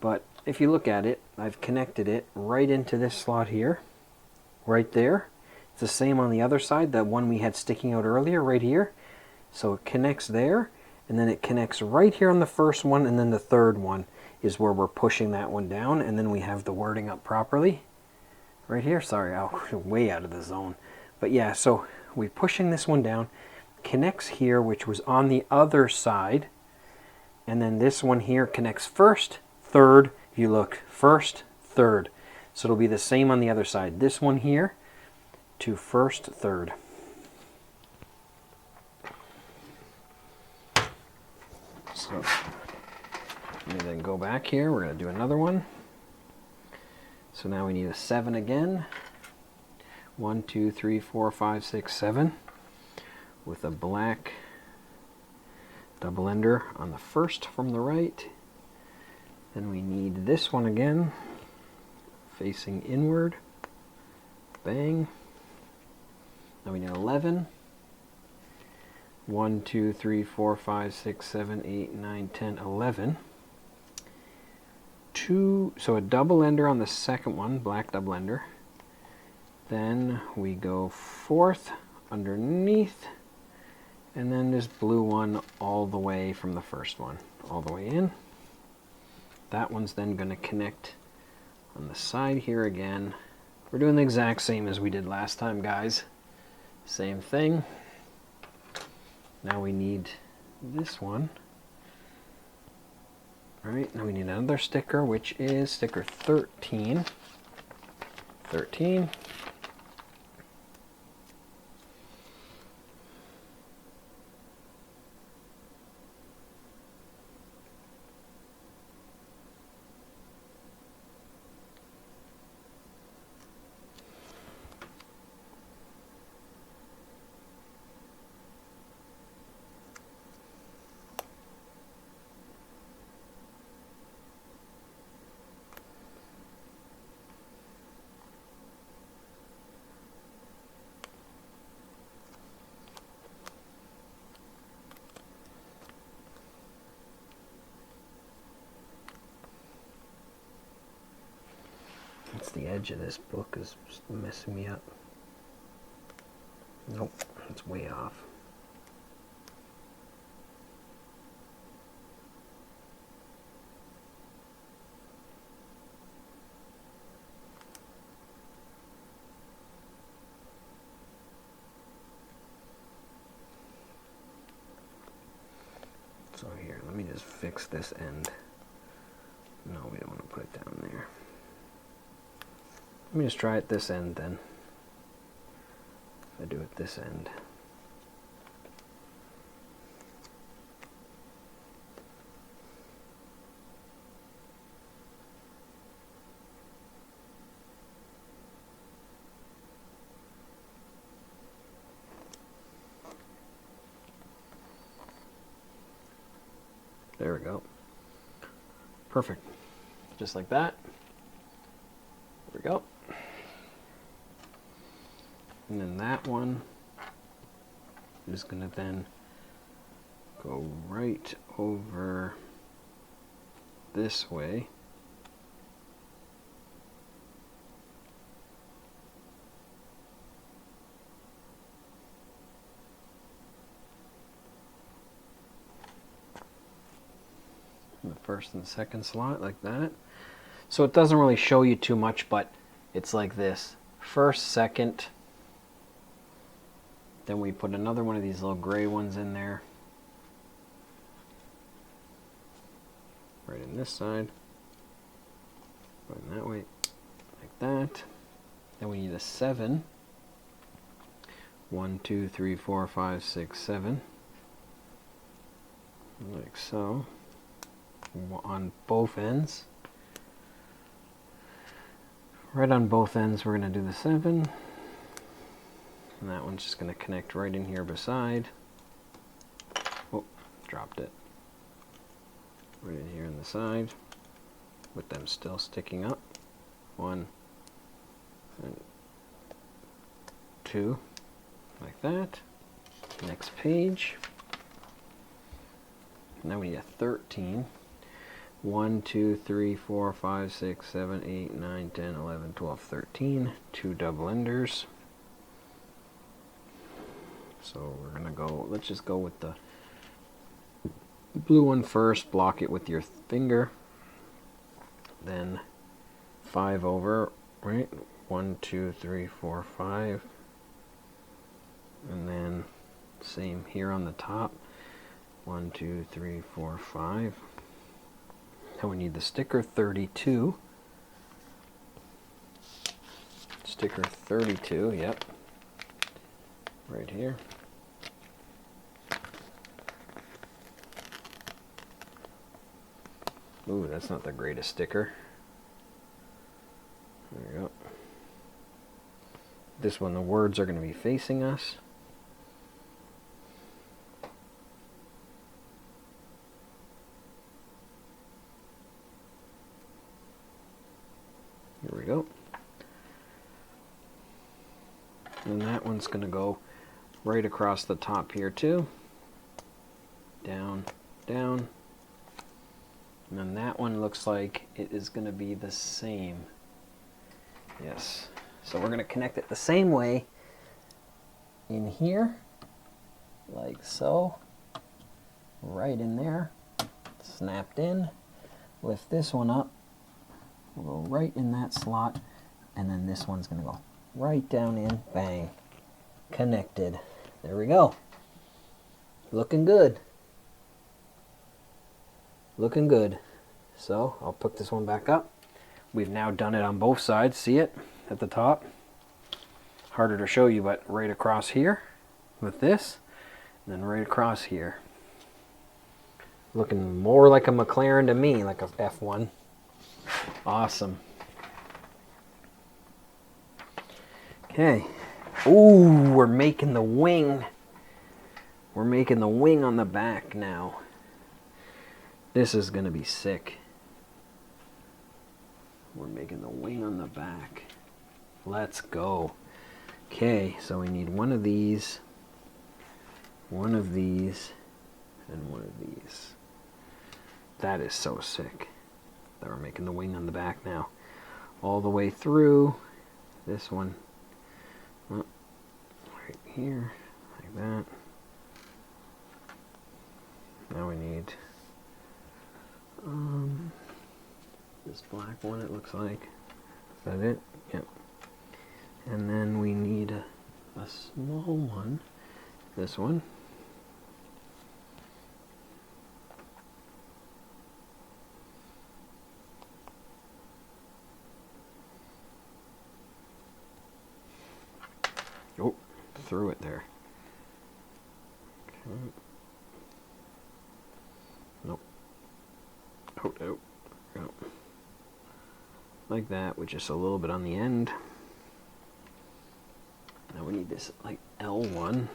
But if you look at it, I've connected it right into this slot here, right there. It's the same on the other side, that one we had sticking out earlier, right here. So it connects there, and then it connects right here on the first one, and then the third one is where we're pushing that one down, and then we have the wording up properly. Right here, sorry, I'm way out of the zone. But yeah, so we're pushing this one down, connects here, which was on the other side, and then this one here connects first, third. If you look, first, third. So it'll be the same on the other side. This one here to first, third. So let me then go back here. We're going to do another one. So now we need a 7 again. 1, 2, 3, 4, 5, 6, 7. With a black double ender on the first from the right. Then we need this one again, facing inward. Bang. Now we need 11. 1, 2, 3, 4, 5, 6, 7, 8, 9, 10, 11. So a double ender on the second one, black double ender. Then we go fourth underneath, and then this blue one all the way from the first one, all the way in. That one's then going to connect on the side here again. We're doing the exact same as we did last time, guys. Same thing. Now we need this one. All right, now we need another sticker, which is sticker 13. 13. It's the edge of this book is messing me up. Nope, it's way off. So here, let me just fix this end. No, we don't want to put it down there. Let me just try it this end then. If I do it this end. There we go. Perfect. Just like that. There we go. And then that one is going to then go right over this way. In the first and second slot, like that. So it doesn't really show you too much, but it's like this. First, second. Then we put another one of these little gray ones in there. Right in this side. Going that way, like that. Then we need a 7. 1, 2, 3, 4, 5, 6, 7. Like so. On both ends. Right on both ends we're going to do the 7. And that one's just going to connect right in here beside. Oh, dropped it. Right in here on the side. With them still sticking up. 1 and 2. Like that. Next page. Now we need a 13. 1, 2, 3, 4, 5, 6, 7, 8, 9, 10, 11, 12, 13. 2 double enders. So we're going to go, let's just go with the blue one first. Block it with your finger. Then 5 over, right? 1, 2, 3, 4, 5. And then same here on the top. 1, 2, 3, 4, 5. Now we need the sticker 32. Sticker 32, yep. Right here. Ooh, that's not the greatest sticker. There you go. This one, the words are going to be facing us. Here we go. And that one's going to go right across the top here too. down, down. And then that one looks like it is going to be the same. Yes. So we're going to connect it the same way in here, like so. Right in there, snapped in. Lift this one up. We'll go right in that slot, and then this one's going to go right down in. Bang. Connected. There we go. Looking good. Looking good. So I'll put this one back up. We've now done it on both sides. See it at the top? Harder to show you, but right across here with this, and then right across here. Looking more like a McLaren to me, like a F1. Awesome. Okay. Ooh, we're making the wing. We're making the wing on the back now. This is going to be sick. We're making the wing on the back. Let's go. Okay, so we need one of these, and one of these. That is so sick that we're making the wing on the back now. All the way through this one. Well, right here, like that. Now we need this black one, it looks like. Is that it? Yep. And then we need a small one. This one. Oh, threw it there. Okay. Nope. Oh, no. No. Like that, with just a little bit on the end. Now we need this like L1.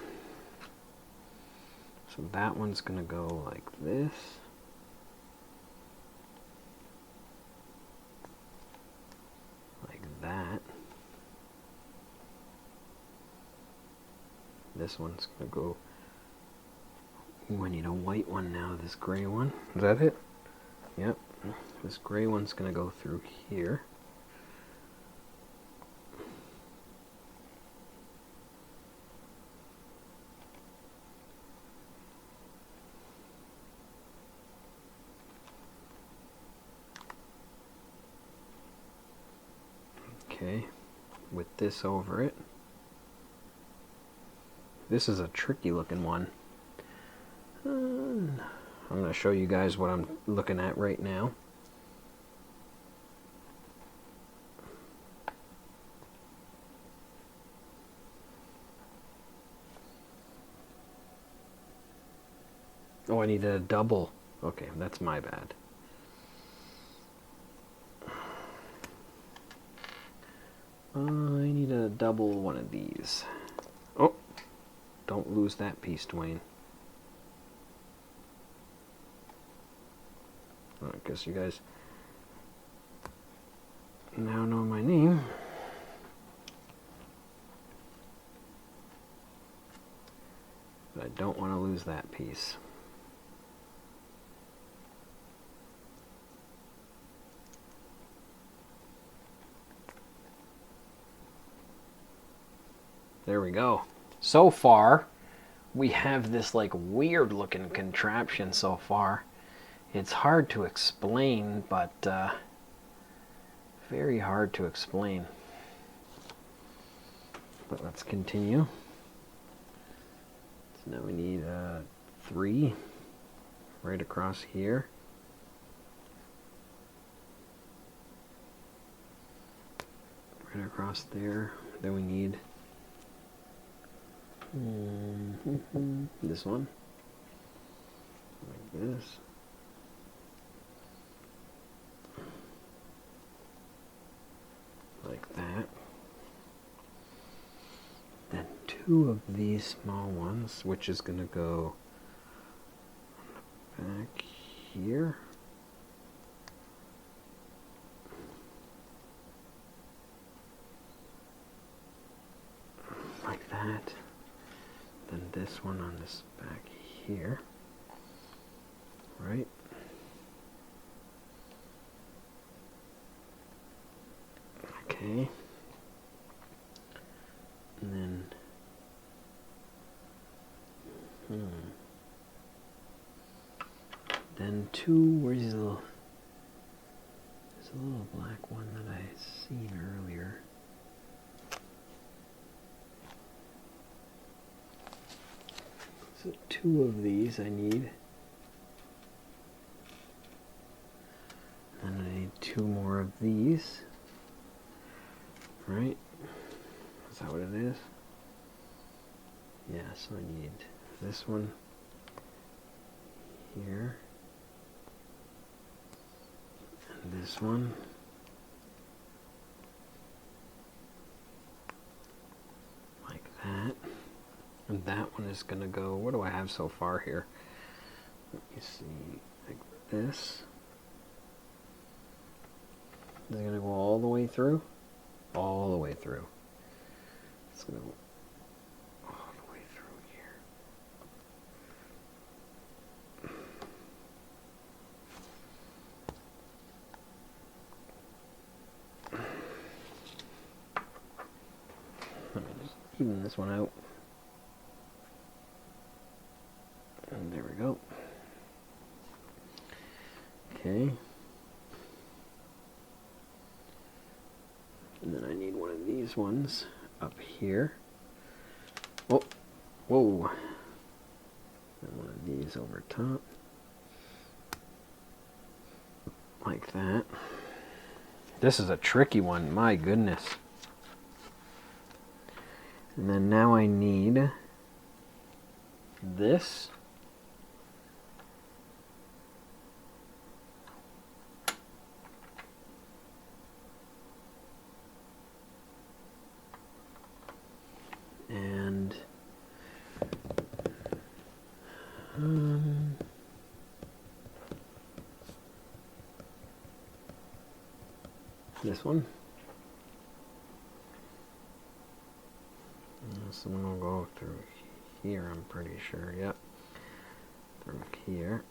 So that one's gonna go like this. Like that. This one's gonna go. Ooh, I need a white one now, this gray one. Is that it? Yep. This gray one's gonna go through here. Okay, with this over it. This is a tricky looking one. I'm going to show you guys what I'm looking at right now. Oh, I needed a double. Okay, that's my bad. I need a double one of these. Oh, don't lose that piece, Dwayne. I guess you guys now know my name. But I don't want to lose that piece. There we go. So far, we have this like weird looking contraption so far. It's hard to explain, but very hard to explain. But let's continue. So now we need 3 right across here. Right across there. Then we need this one. Like this. Like that. Then 2 of these small ones, which is going to go back here. Like that. Then this one on this back here. right? Okay. And then, then two, where's the little, there's a little black one that I seen earlier. So two of these I need. And I need two more of these. Right? Is that what it is? Yeah, so I need this one here. And this one. Like that. And that one is going to go, what do I have so far here? Let me see, like this. Is it going to go all the way through? All the way through. It's going to go all the way through here. Let me just even this one out. And there we go. Okay. And then I need one of these ones up here. Oh, whoa. And one of these over top. Like that. This is a tricky one, my goodness. And then now I need this. And this one. This one will go through here, I'm pretty sure. Yep. Through here.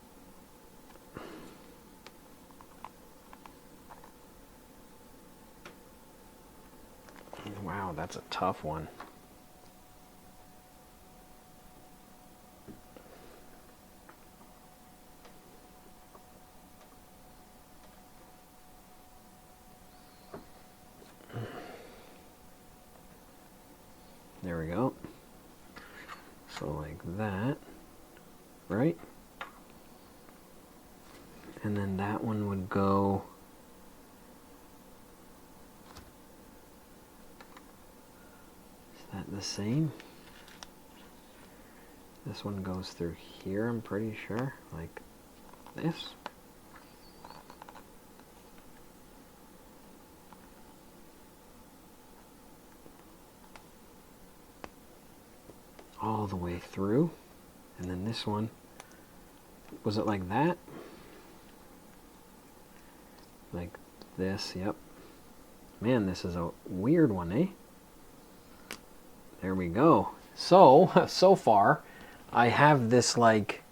Wow, that's a tough one. There we go. So like that, right? And then that one would go is that the same? This one goes through here, I'm pretty sure, like this. All the way through. And then this one, was it like that? Like this, yep. Man, this is a weird one, eh? There we go. So far, I have this like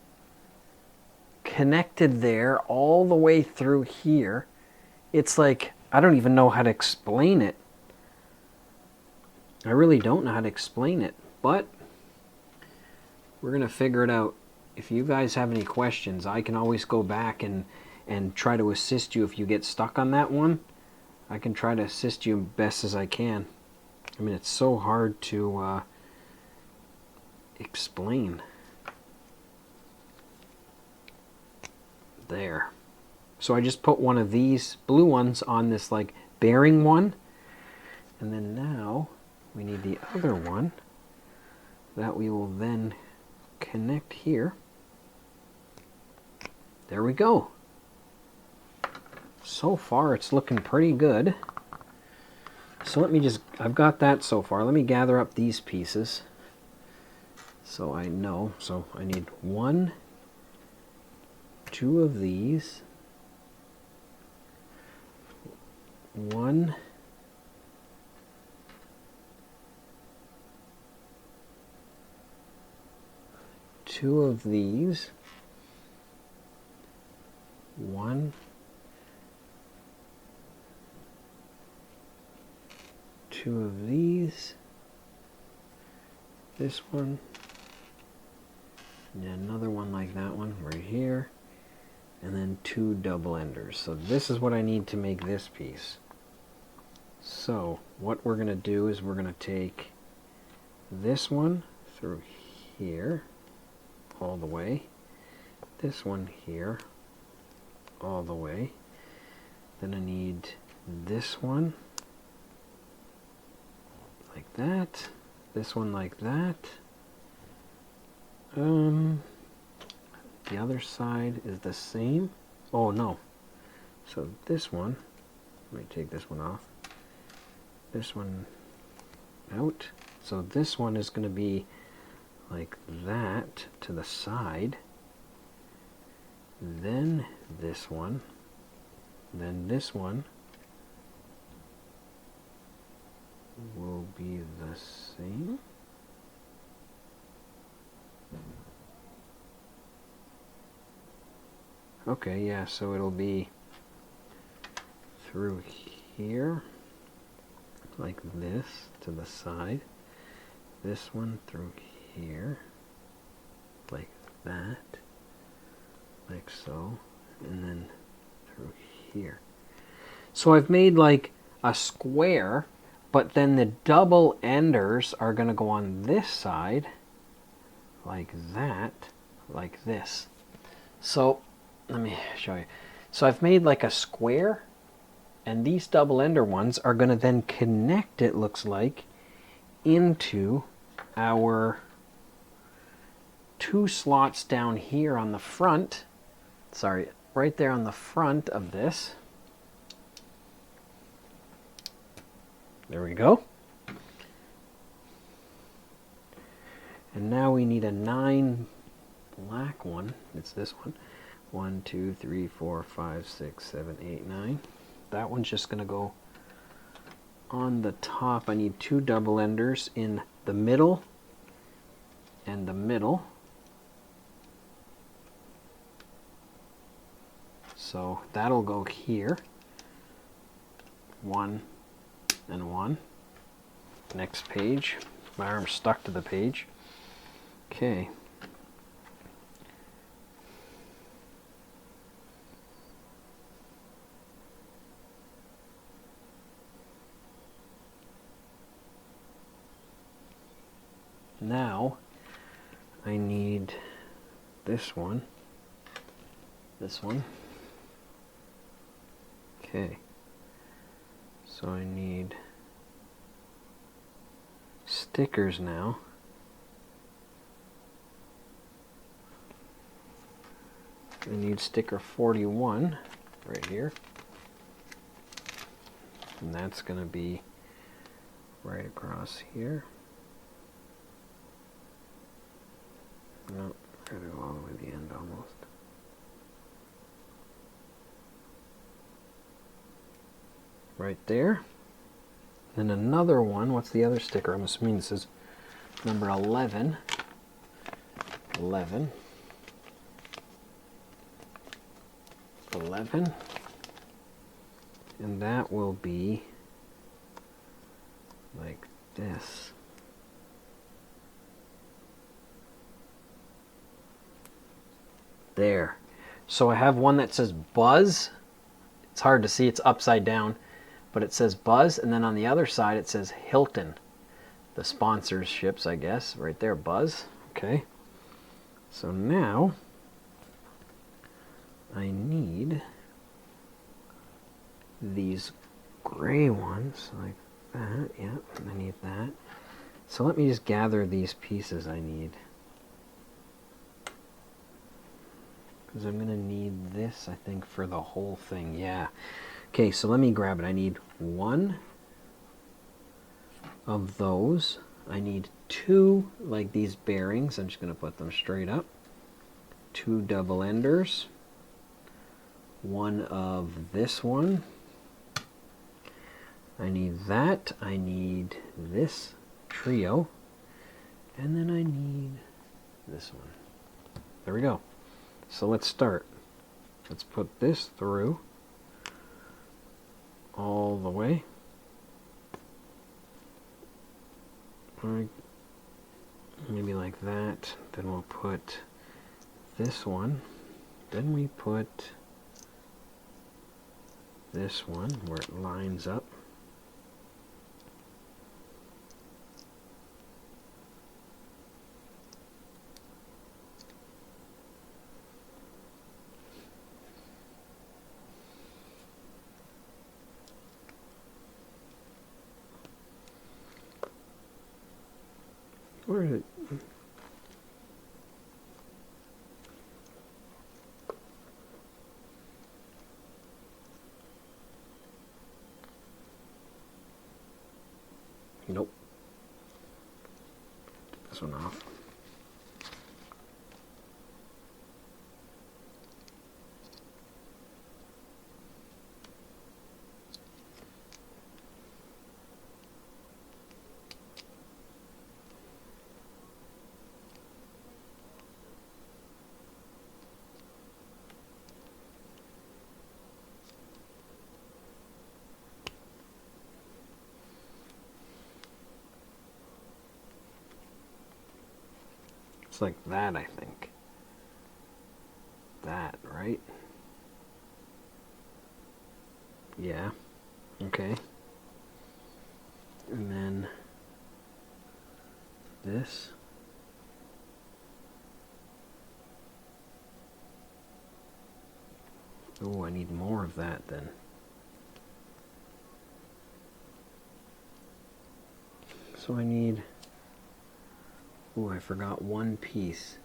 connected there all the way through here. It's like, I don't even know how to explain it. I really don't know how to explain it, but we're going to figure it out. If you guys have any questions, I can always go back and try to assist you if you get stuck on that one. I can try to assist you best as I can. I mean, it's so hard to explain. There. So I just put one of these blue ones on this like bearing one. And then now we need the other one that we will then connect here. There we go. So far it's looking pretty good. So let me just, I've got that so far. Let me gather up these pieces so I know. So I need 1, 2 of these, 1, 2 of these, 1, 2 of these, this one, and another one like that one right here, and then 2 double enders. So this is what I need to make this piece. So what we're going to do is we're going to take this one through here all the way, this one here all the way, then I need this one like that, this one like that. The other side is the same. Oh no. So this one, let me take this one off. This one out. So this one is going to be like that to the side. Then this one. Then this one will be the same. Okay, yeah, so it'll be through here, like this, to the side. This one through here, like that, like so, and then through here. So I've made like a square, but then the double enders are going to go on this side, like that, like this. So let me show you. So I've made like a square, and these double ender ones are going to then connect, it looks like, into our 2 slots down here on the front. Sorry, right there on the front of this. There we go. And now we need a 9 black one. It's this one. 1, 2, 3, 4, 5, 6, 7, 8, 9. That one's just going to go on the top. I need 2 double enders in the middle and the middle. So that'll go here. 1 and 1. Next page. My arm's stuck to the page. Okay. Now I need this one, this one. Okay, so I need stickers now. I need sticker 41 right here, and that's going to be right across here. No, gotta go all the way to the end almost. Right there. Then another one. What's the other sticker? I'm assuming this is number 11. 11. 11. And that will be like this. There. So I have one that says Buzz. It's hard to see, it's upside down, but it says Buzz, and then on the other side it says Hilton. The sponsorships, I guess, right there, Buzz. Okay. So now I need these gray ones like that. Yep, I need that. So let me just gather these pieces I need. Because I'm going to need this, I think, for the whole thing. Yeah. Okay, so let me grab it. I need 1 of those. I need 2, like these bearings. I'm just going to put them straight up. 2 double enders. 1 of this one. I need that. I need this trio. And then I need this one. There we go. So let's start. Let's put this through all the way. Maybe like that. Then we'll put this one. Then we put this one where it lines up. Where is it? Nope. Take this one off. It's like that, I think. That, right? Yeah. Okay. And then this. Oh, I need more of that then. So I need... Oh, I forgot one piece.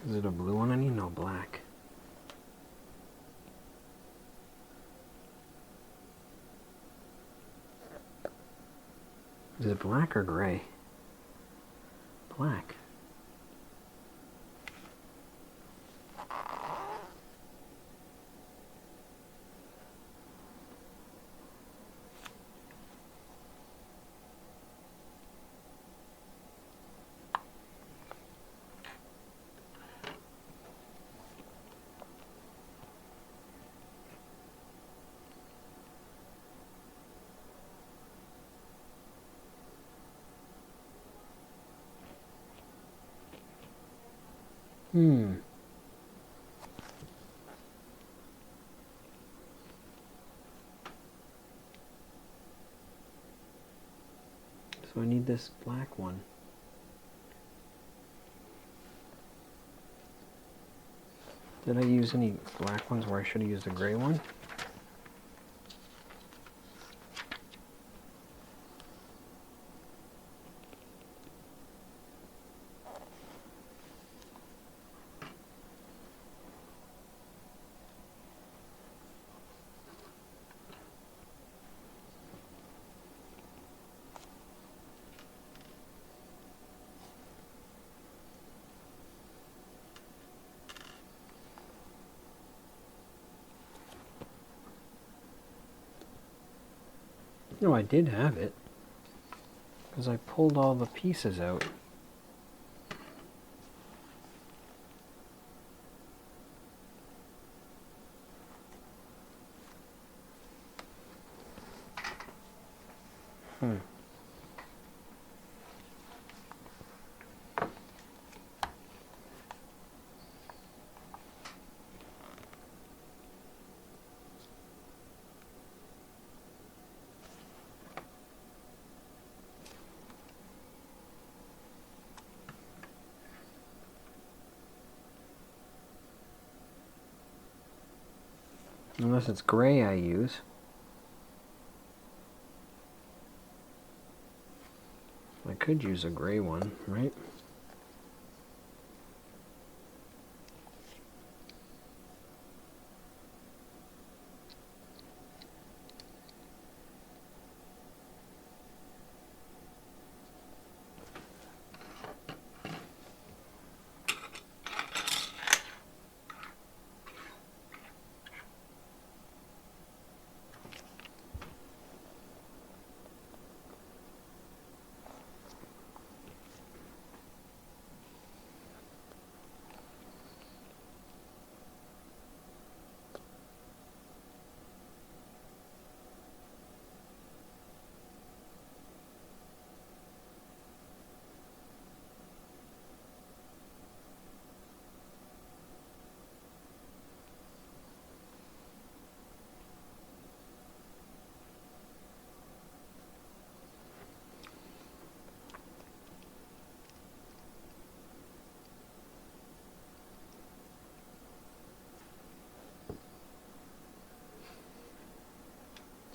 Is it a blue one I need? No, black. Is it black or gray? Black. So I need this black one. Did I use any black ones where I should have used a gray one? No, I did have it, because I pulled all the pieces out. Unless it's gray I use. I could use a gray one, right?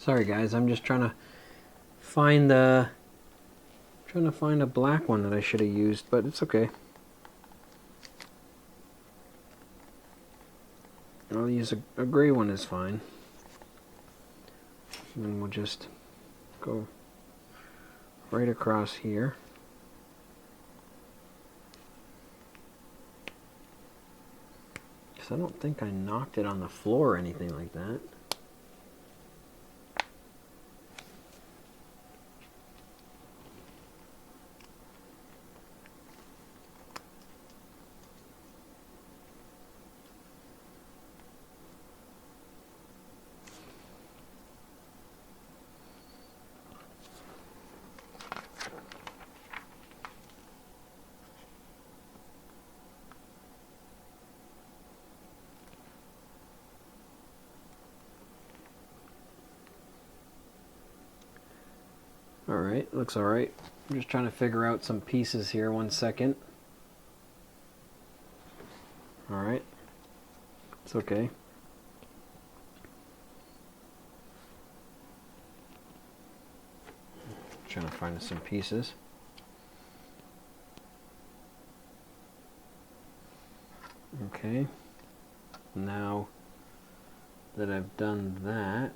Sorry guys, I'm just trying to find a black one that I should have used, but it's okay. I'll use a gray one is fine. And then we'll just go right across here. Because I don't think I knocked it on the floor or anything like that. Alright, looks alright. I'm just trying to figure out some pieces here, 1 second. Alright, it's okay. Trying to find some pieces. Okay, now that I've done that,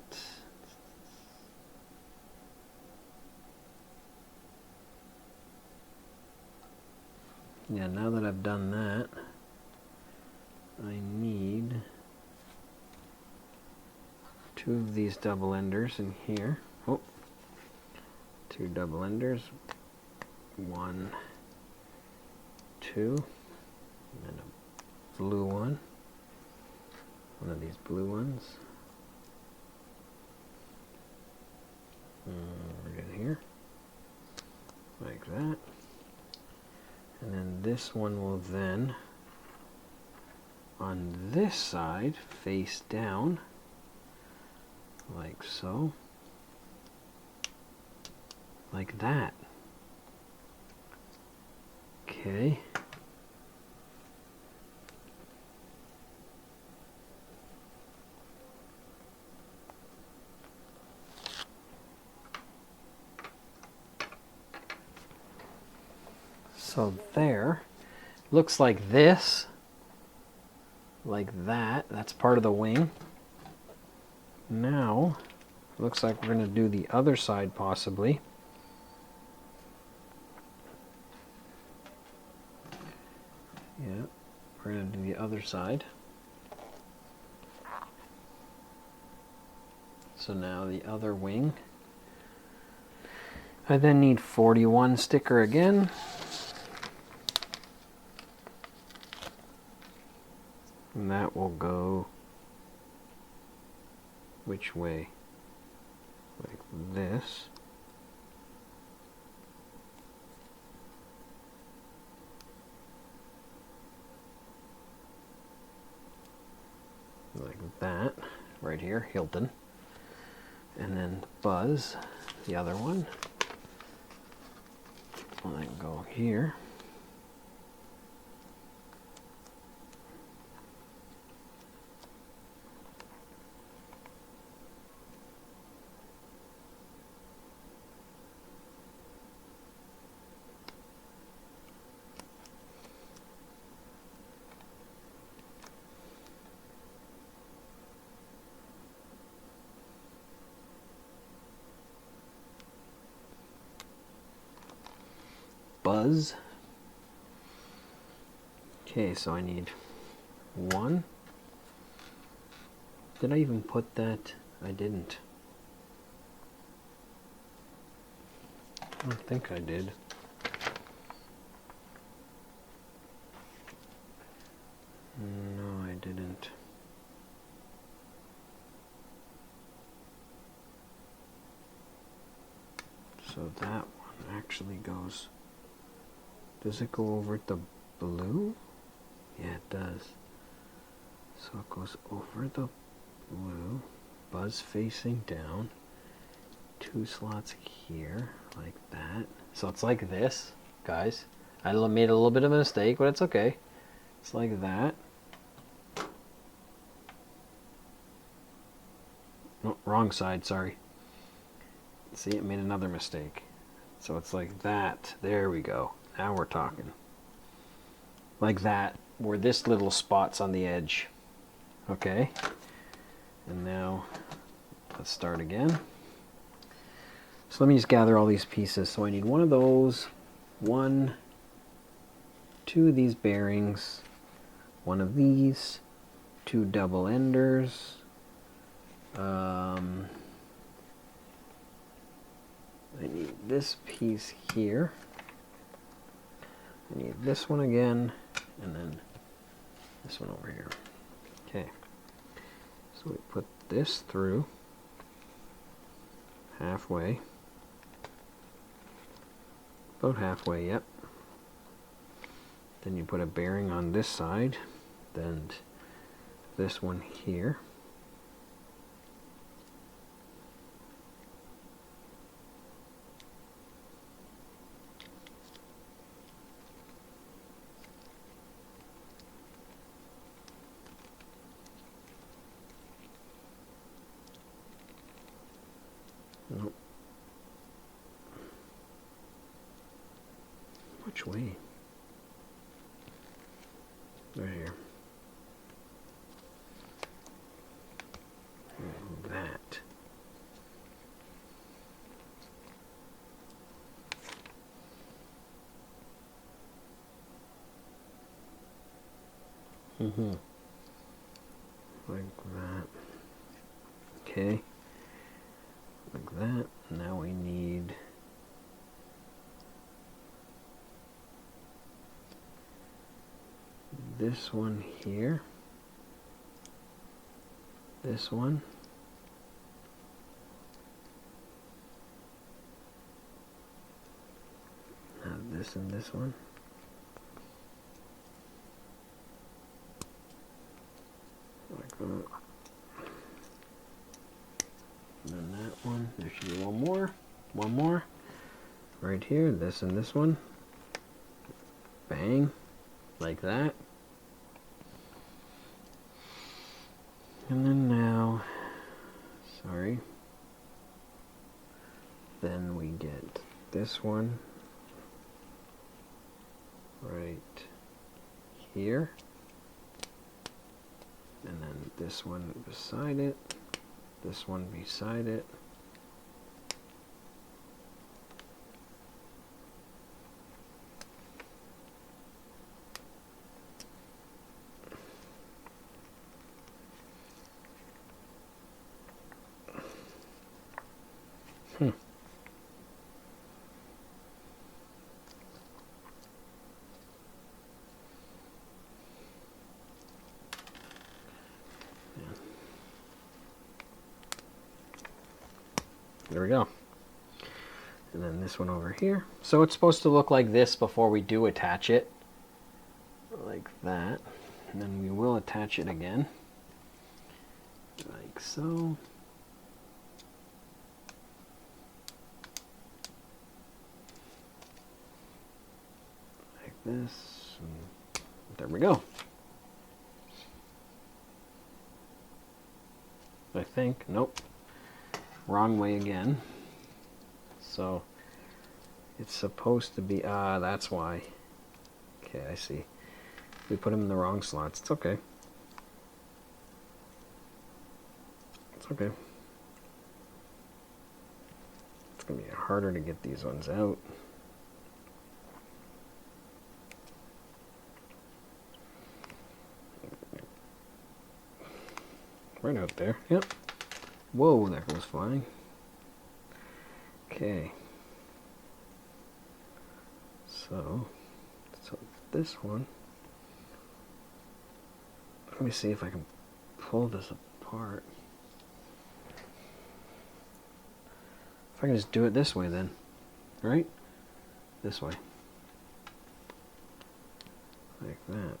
now that I've done that, I need 2 of these double enders in here. Oh, 2 double enders. 1, 2, and then a blue one. One of these blue ones. Right in here. Like that. And then this one will then, on this side, face down, like so, like that. Okay. So there, looks like this, like that. That's part of the wing. Now, looks like we're going to do the other side possibly. Yeah, we're going to do the other side. So now the other wing. I then need 41 sticker again. And that will go which way? Like this. Like that, right here, Hilton. And then Buzz, the other one. Will then go here. Buzz. Okay, so I need 1. Did I even put that? I didn't. I don't think I did. No, I didn't. So that one actually goes... Does it go over the blue? Yeah, it does. So it goes over the blue, Buzz facing down, 2 slots here, like that. So it's like this, guys. I made a little bit of a mistake, but it's okay. It's like that. No, wrong side, sorry. See, it made another mistake. So it's like that. There we go. Now we're talking. Like that, where this little spot's on the edge. Okay. And now, let's start again. So let me just gather all these pieces. So I need one of those, two of these bearings, one of these, two double enders. I need this piece here. I need this one again, and then this one over here. Okay. So we put this through halfway. About halfway, yep. Then you put a bearing on this side, then this one here. Nope. Which way? Right here. That. Like that. Okay. Like that. Now we need this one here. This one. Now this and this one. Like that. And then that one. There should be one more. One more. Right here. This and this one. Bang. Like that. And then now, sorry, then we get this one right here, and then this one beside it, this one beside it. There we go. And then this one over here. So it's supposed to look like this before we do attach it. Like that. And then we will attach it again. Like so. Like this. And there we go. I think. Nope. Wrong way again. So it's supposed to be, that's why. Okay, I see. We put them in the wrong slots. It's okay. It's okay. It's going to be harder to get these ones out. Right out there. Yep. Whoa, that goes flying. Okay. So this one, let me see if I can pull this apart. If I can just do it this way then, right? This way. Like that.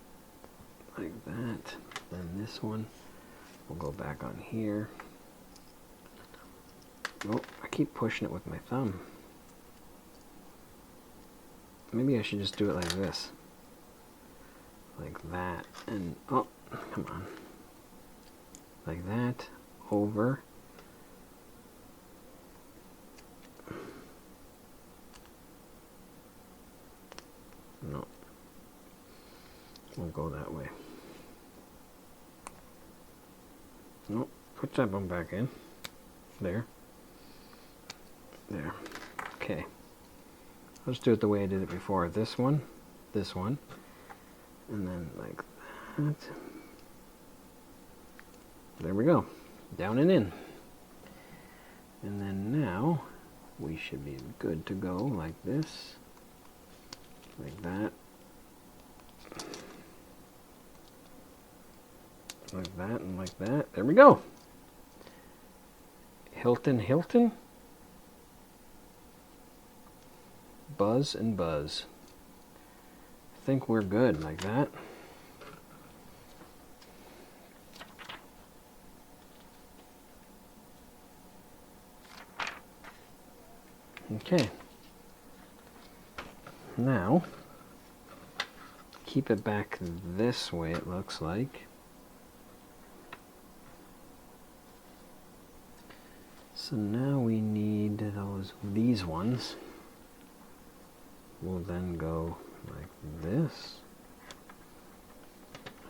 Like that. Then this one will go back on here. Oh, I keep pushing it with my thumb. Maybe I should just do it like this. Like that. And, oh, come on. Like that. Over. No. We'll go that way. Nope. Put that one back in. There. There. Okay. I'll just do it the way I did it before. This one, and then like that. There we go. Down and in. And then now we should be good to go like this, like that, like that, and like that. There we go. Hilton. Buzz and buzz. I think we're good like that. Okay. Now, keep it back this way, it looks like. So now we need these ones. We'll then go like this,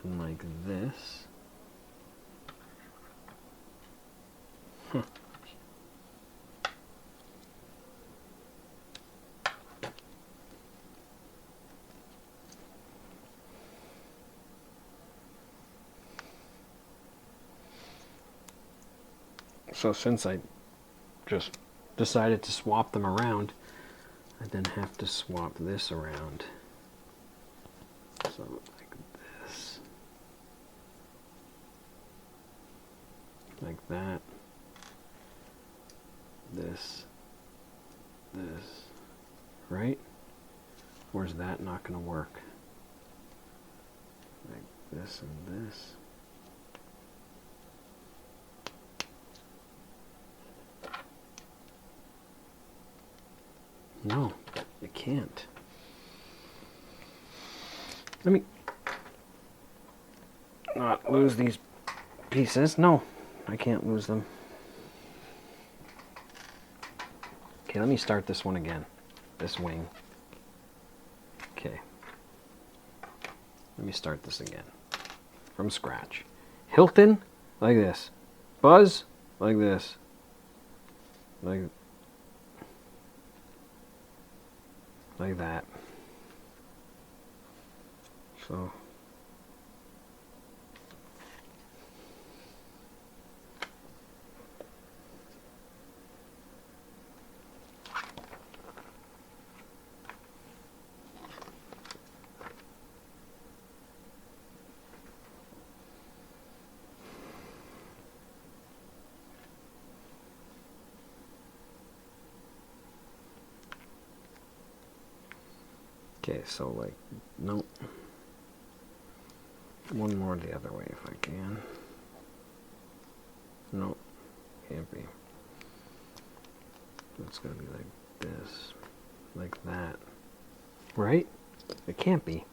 and like this. Huh. So since I just decided to swap them around, I then have to swap this around. So like this. Like that. This. Right? Or is that not going to work? Like this and this. No, it can't. Let me not lose these pieces. No, I can't lose them. Okay, let me start this one again. This wing. Okay. Let me start this again. From scratch. Hilton, like this. Buzz, like this. Like that. So okay, so like, nope. One more the other way if I can. Nope, can't be. It's gonna be like this, like that. Right? It can't be.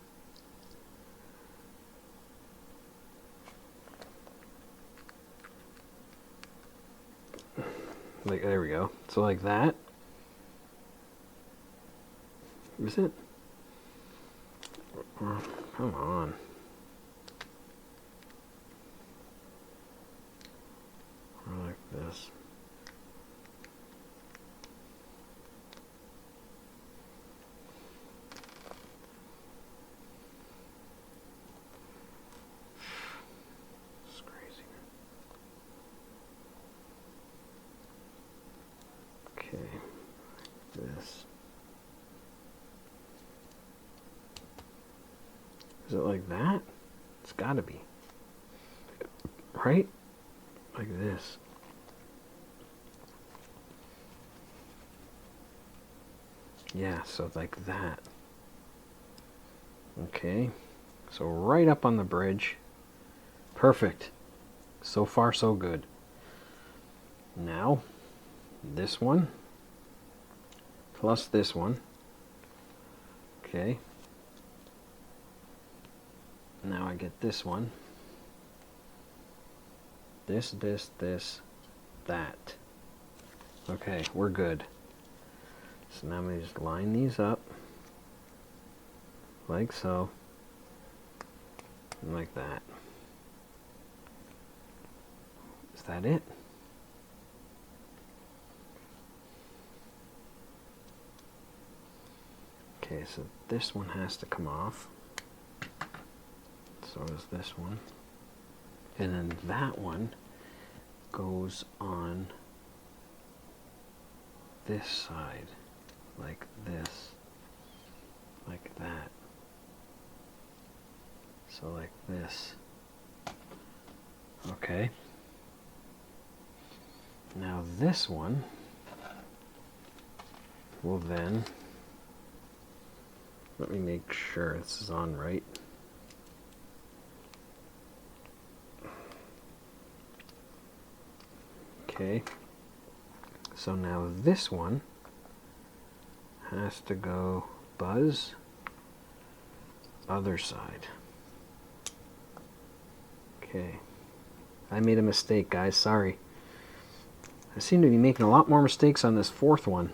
Like, there we go. So like that. Is it? Come on. Or like this. It's crazy. Okay. Like this. Is it like that? It's gotta be. Right? Like this. Yeah, so like that. Okay. So right up on the bridge. Perfect. So far, so good. Now, this one. Plus this one. Okay. Now I get this one. This, that. Okay, we're good. So now I'm going to just line these up like so, and like that. Is that it? Okay, so this one has to come off. So does this one. And then that one goes on this side, like this, like that. So like this. Okay. Now this one will then, let me make sure this is on right. Okay, so now this one has to go buzz other side. Okay, I made a mistake, guys, sorry. I seem to be making a lot more mistakes on this fourth one.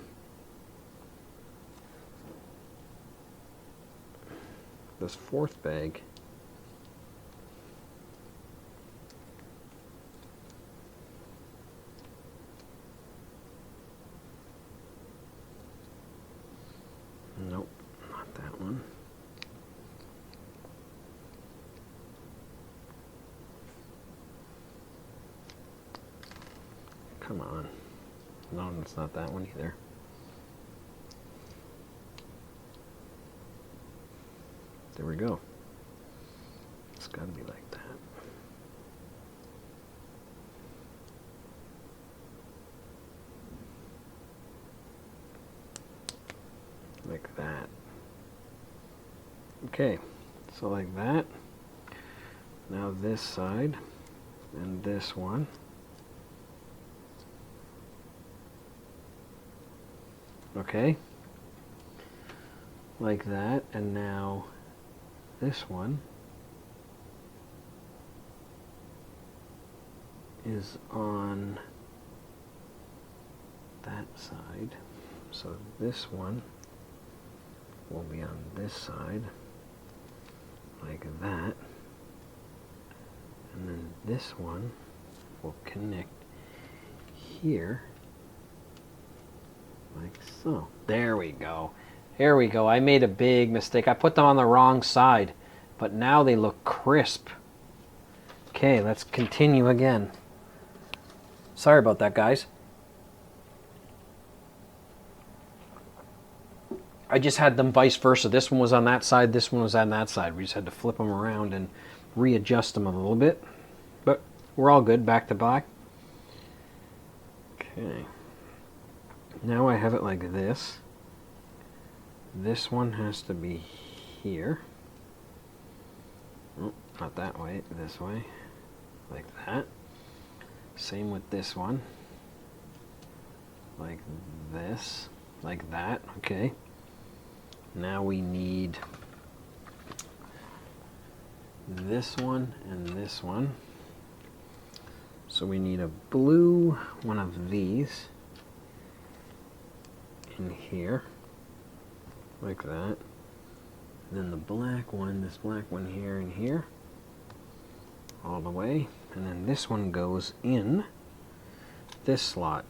This fourth bag. Nope, not that one. Come on. No, it's not that one either. There we go. It's got to be like that. Like that. Okay, so like that. Now this side and this one. Okay, like that, and now this one is on that side, so this one will be on this side, like that, and then this one will connect here, like so. There we go. Here we go. I made a big mistake. I put them on the wrong side, but now they look crisp. Okay, let's continue again. Sorry about that, guys. I just had them vice versa. This one was on that side, this one was on that side. We just had to flip them around and readjust them a little bit. But we're all good, back to black. Okay. Now I have it like this. This one has to be here. Oh, not that way, this way. Like that. Same with this one. Like this. Like that. Okay. Now we need this one and this one. So we need a blue one of these in here, like that. And then the black one, this black one here and here, all the way. And then this one goes in this slot,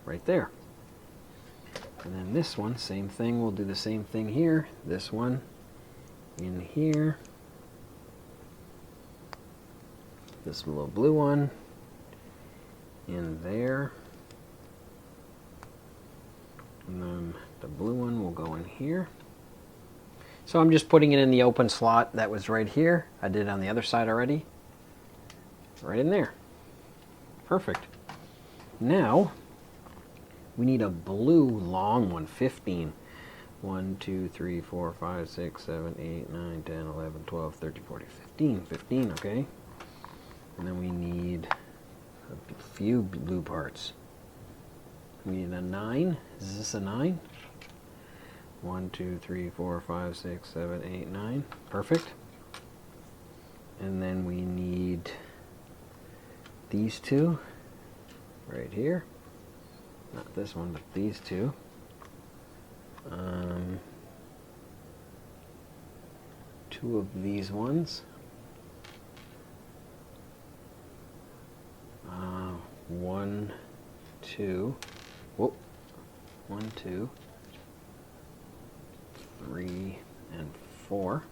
right there. And then this one, same thing, we'll do the same thing here. This one in here. This little blue one in there. And then the blue one will go in here. So I'm just putting it in the open slot that was right here. I did it on the other side already. Right in there. Perfect. Now, we need a blue long one, 15. 1, 2, 3, 4, 5, 6, 7, 8, 9, 10, 11, 12, 13, 14, 15. 15, okay. And then we need a few blue parts. We need a 9. Is this a 9? 1, 2, 3, 4, 5, 6, 7, 8, 9. Perfect. And then we need these two right here. Not this one, but these two. 2 of these ones. 1, 2. Whoop. 1, 2, 3, and 4.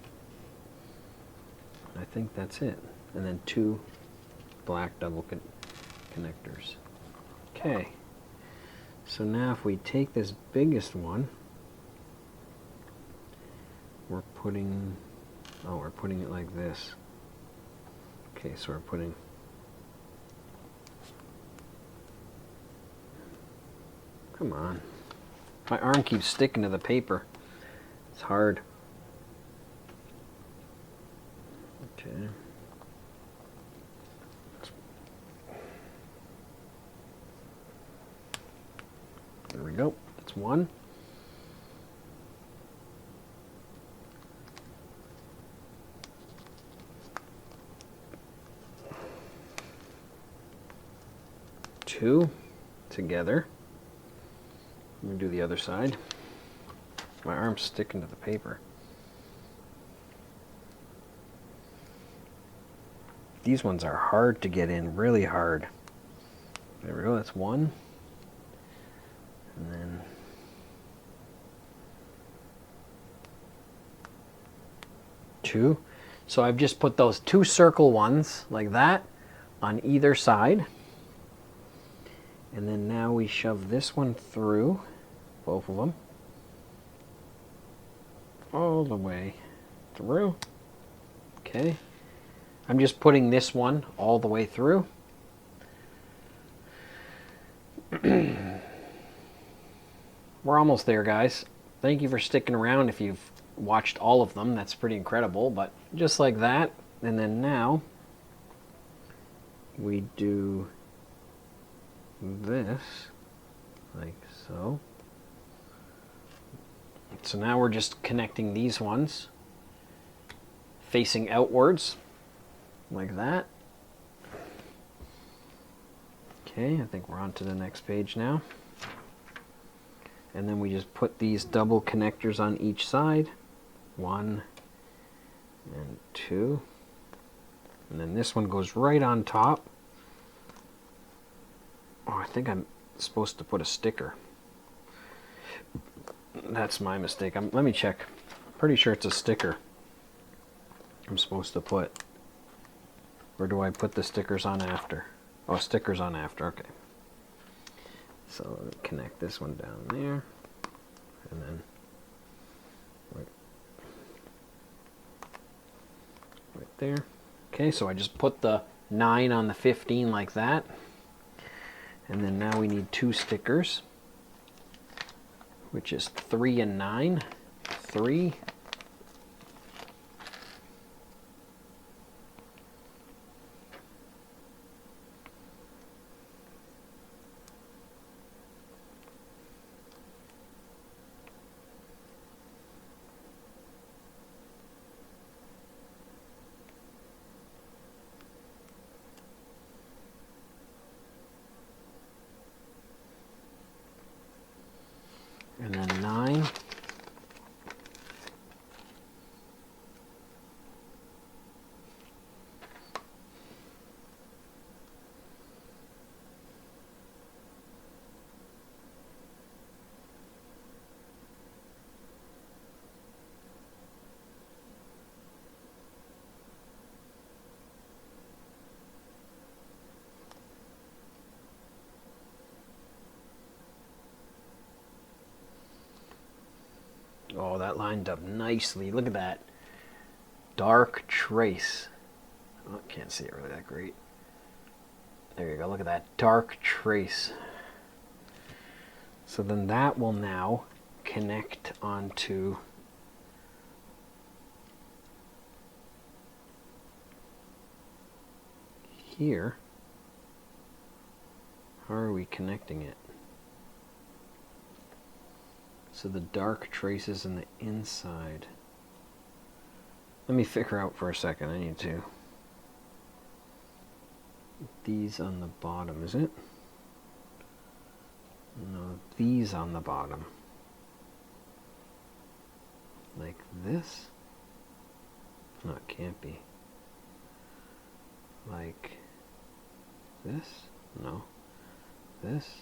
I think that's it. And then 2 black double connectors. Okay. So now if we take this biggest one, we're putting it like this. Okay, so we're putting come on. My arm keeps sticking to the paper. It's hard. Okay. There we go. That's 1. Two together. Let me do the other side. My arm's sticking to the paper. These ones are hard to get in, really hard. There we go, that's 1. And then 2. So I've just put those 2 circle ones like that on either side. And then now we shove this one through, both of them, all the way through. Okay. I'm just putting this one all the way through. We're almost there, guys. Thank you for sticking around if you've watched all of them. That's pretty incredible, but just like that. And then now we do this like so. So now we're just connecting these ones facing outwards like that. Okay, I think we're on to the next page now. And then we just put these double connectors on each side. 1 and 2. And then this one goes right on top. Oh, I think I'm supposed to put a sticker. That's my mistake. Let me check. I'm pretty sure it's a sticker I'm supposed to put. Or do I put the stickers on after? Oh, stickers on after. Okay. So let me connect this one down there. And then right there. Okay, so I just put the 9 on the 15 like that. And then now we need 2 stickers, which is 3 and 9. 3. And then 9. Oh, that lined up nicely. Look at that. Dark trace. Oh, can't see it really that great. There you go. Look at that dark trace. So then that will now connect onto here. How are we connecting it? So the dark traces in the inside. Let me figure out for a second. I need to. These on the bottom, is it? No, these on the bottom. Like this. No, it can't be. Like this? No. This?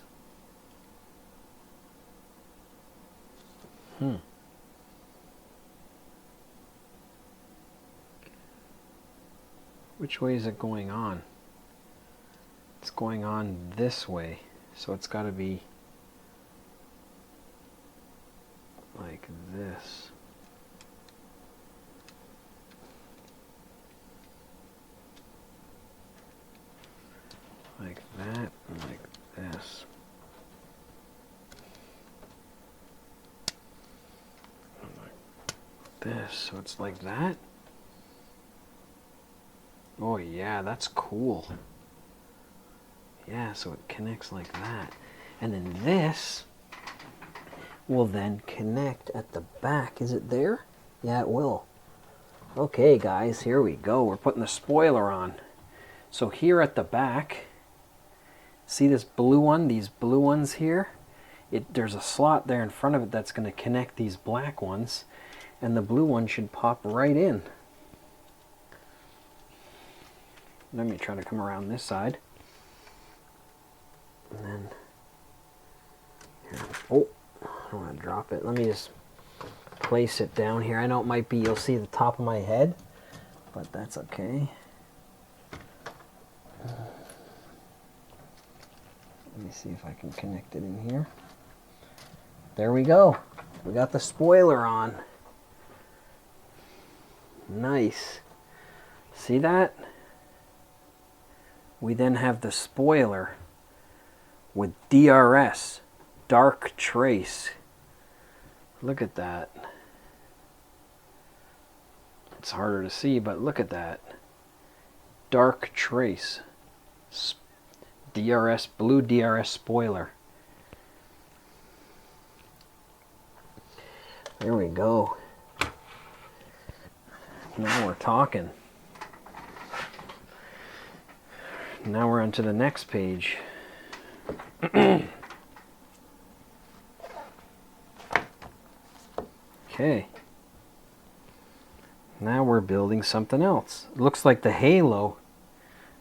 Which way is it going on? It's going on this way, so it's got to be like this. Like that, and like this. And like this, so it's like that. Oh yeah, that's cool. Yeah, so it connects like that. And then this will then connect at the back. Is it there? Yeah, it will. Okay, guys, here we go. We're putting the spoiler on. So here at the back, see this blue one, these blue ones here? There's a slot there in front of it that's going to connect these black ones, and the blue one should pop right in. Let me try to come around this side. And then, here. Oh, I don't want to drop it. Let me just place it down here. I know it might be, you'll see the top of my head, but that's okay. Let me see if I can connect it in here. There we go. We got the spoiler on. Nice. See that? We then have the spoiler with DRS, dark trace. Look at that. It's harder to see, but look at that. Dark trace. DRS, blue DRS spoiler. There we go. Now we're talking. Now we're on to the next page. Okay. Now we're building something else. It looks like the halo.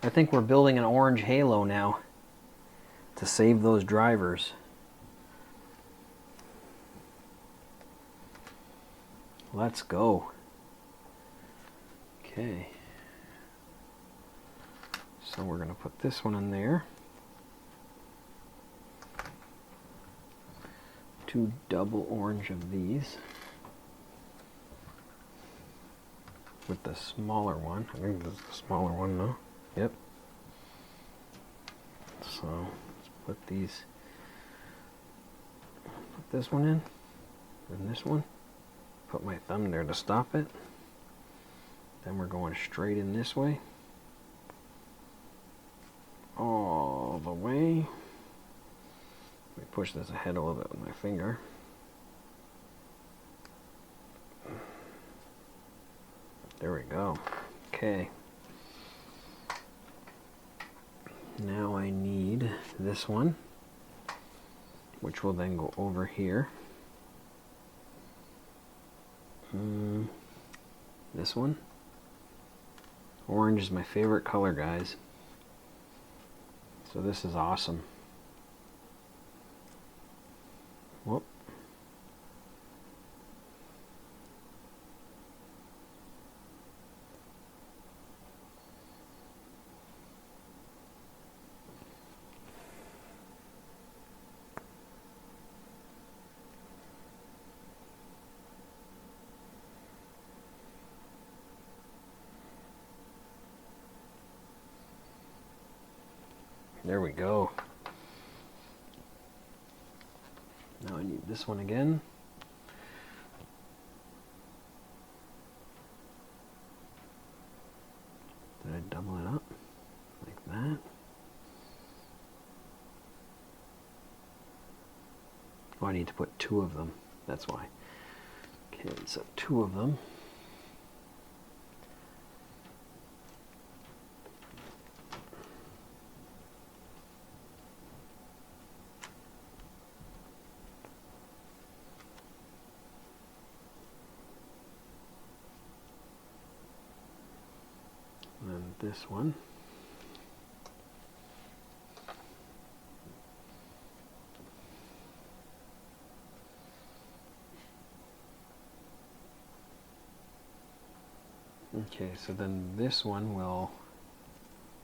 I think we're building an orange halo now to save those drivers. Let's go. Okay. So we're going to put this one in there. 2 double orange of these. With the smaller one. I think this is the smaller one, no? Yep. So let's put these. Put this one in. And this one. Put my thumb there to stop it. Then we're going straight in this way. All the way. Let me push this ahead a little bit with my finger. There we go. Okay. Now I need this one, which will then go over here. This one. Orange is my favorite color, guys. So this is awesome. Whoop. There we go. Now I need this one again. Did I double it up? Like that? Oh, I need to put 2 of them. That's why. Okay, so 2 of them. this one. Okay, so then this one will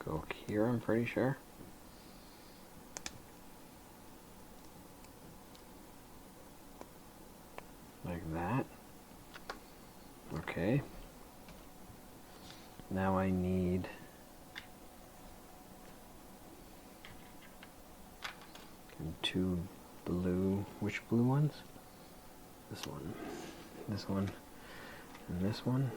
go here, I'm pretty sure. Like that. Okay. Now I need two blue, which blue ones? This one, and this one.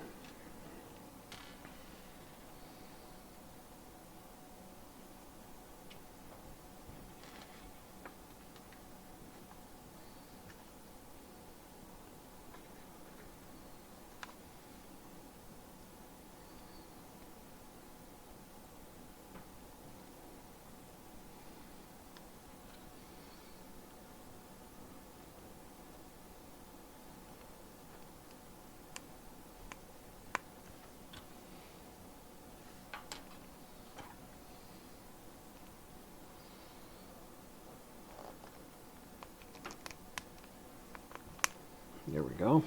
There we go.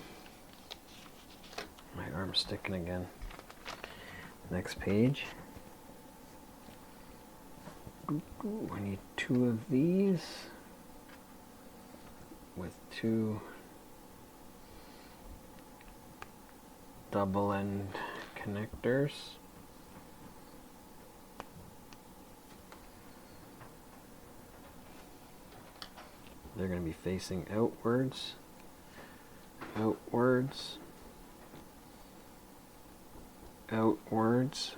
My arm's sticking again. Next page. I need two of these with two double end connectors. They're going to be facing outwards. Outwards, outwards.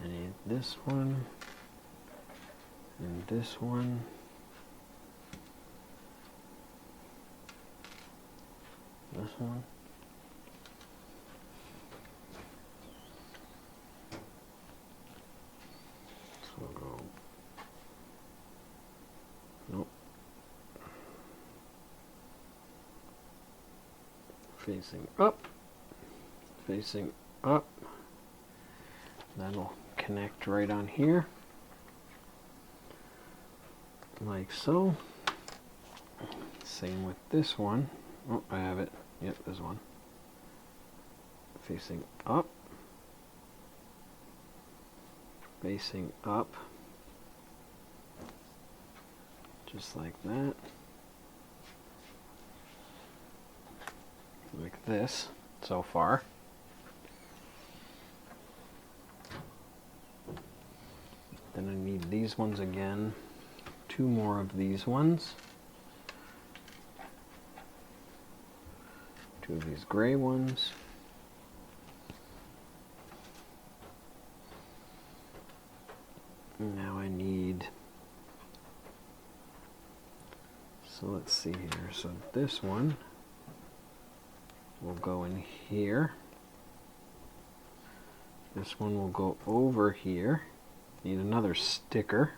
I need this one and this one. This one. We'll go, nope, facing up, that'll connect right on here, like so. Same with this one. Oh, I have it, yep, this one, facing up, facing up, just like that, like this so far. Then I need these ones again, two more of these ones, two of these gray ones. Now I need, so let's see here, so this one will go in here, this one will go over here, need another sticker,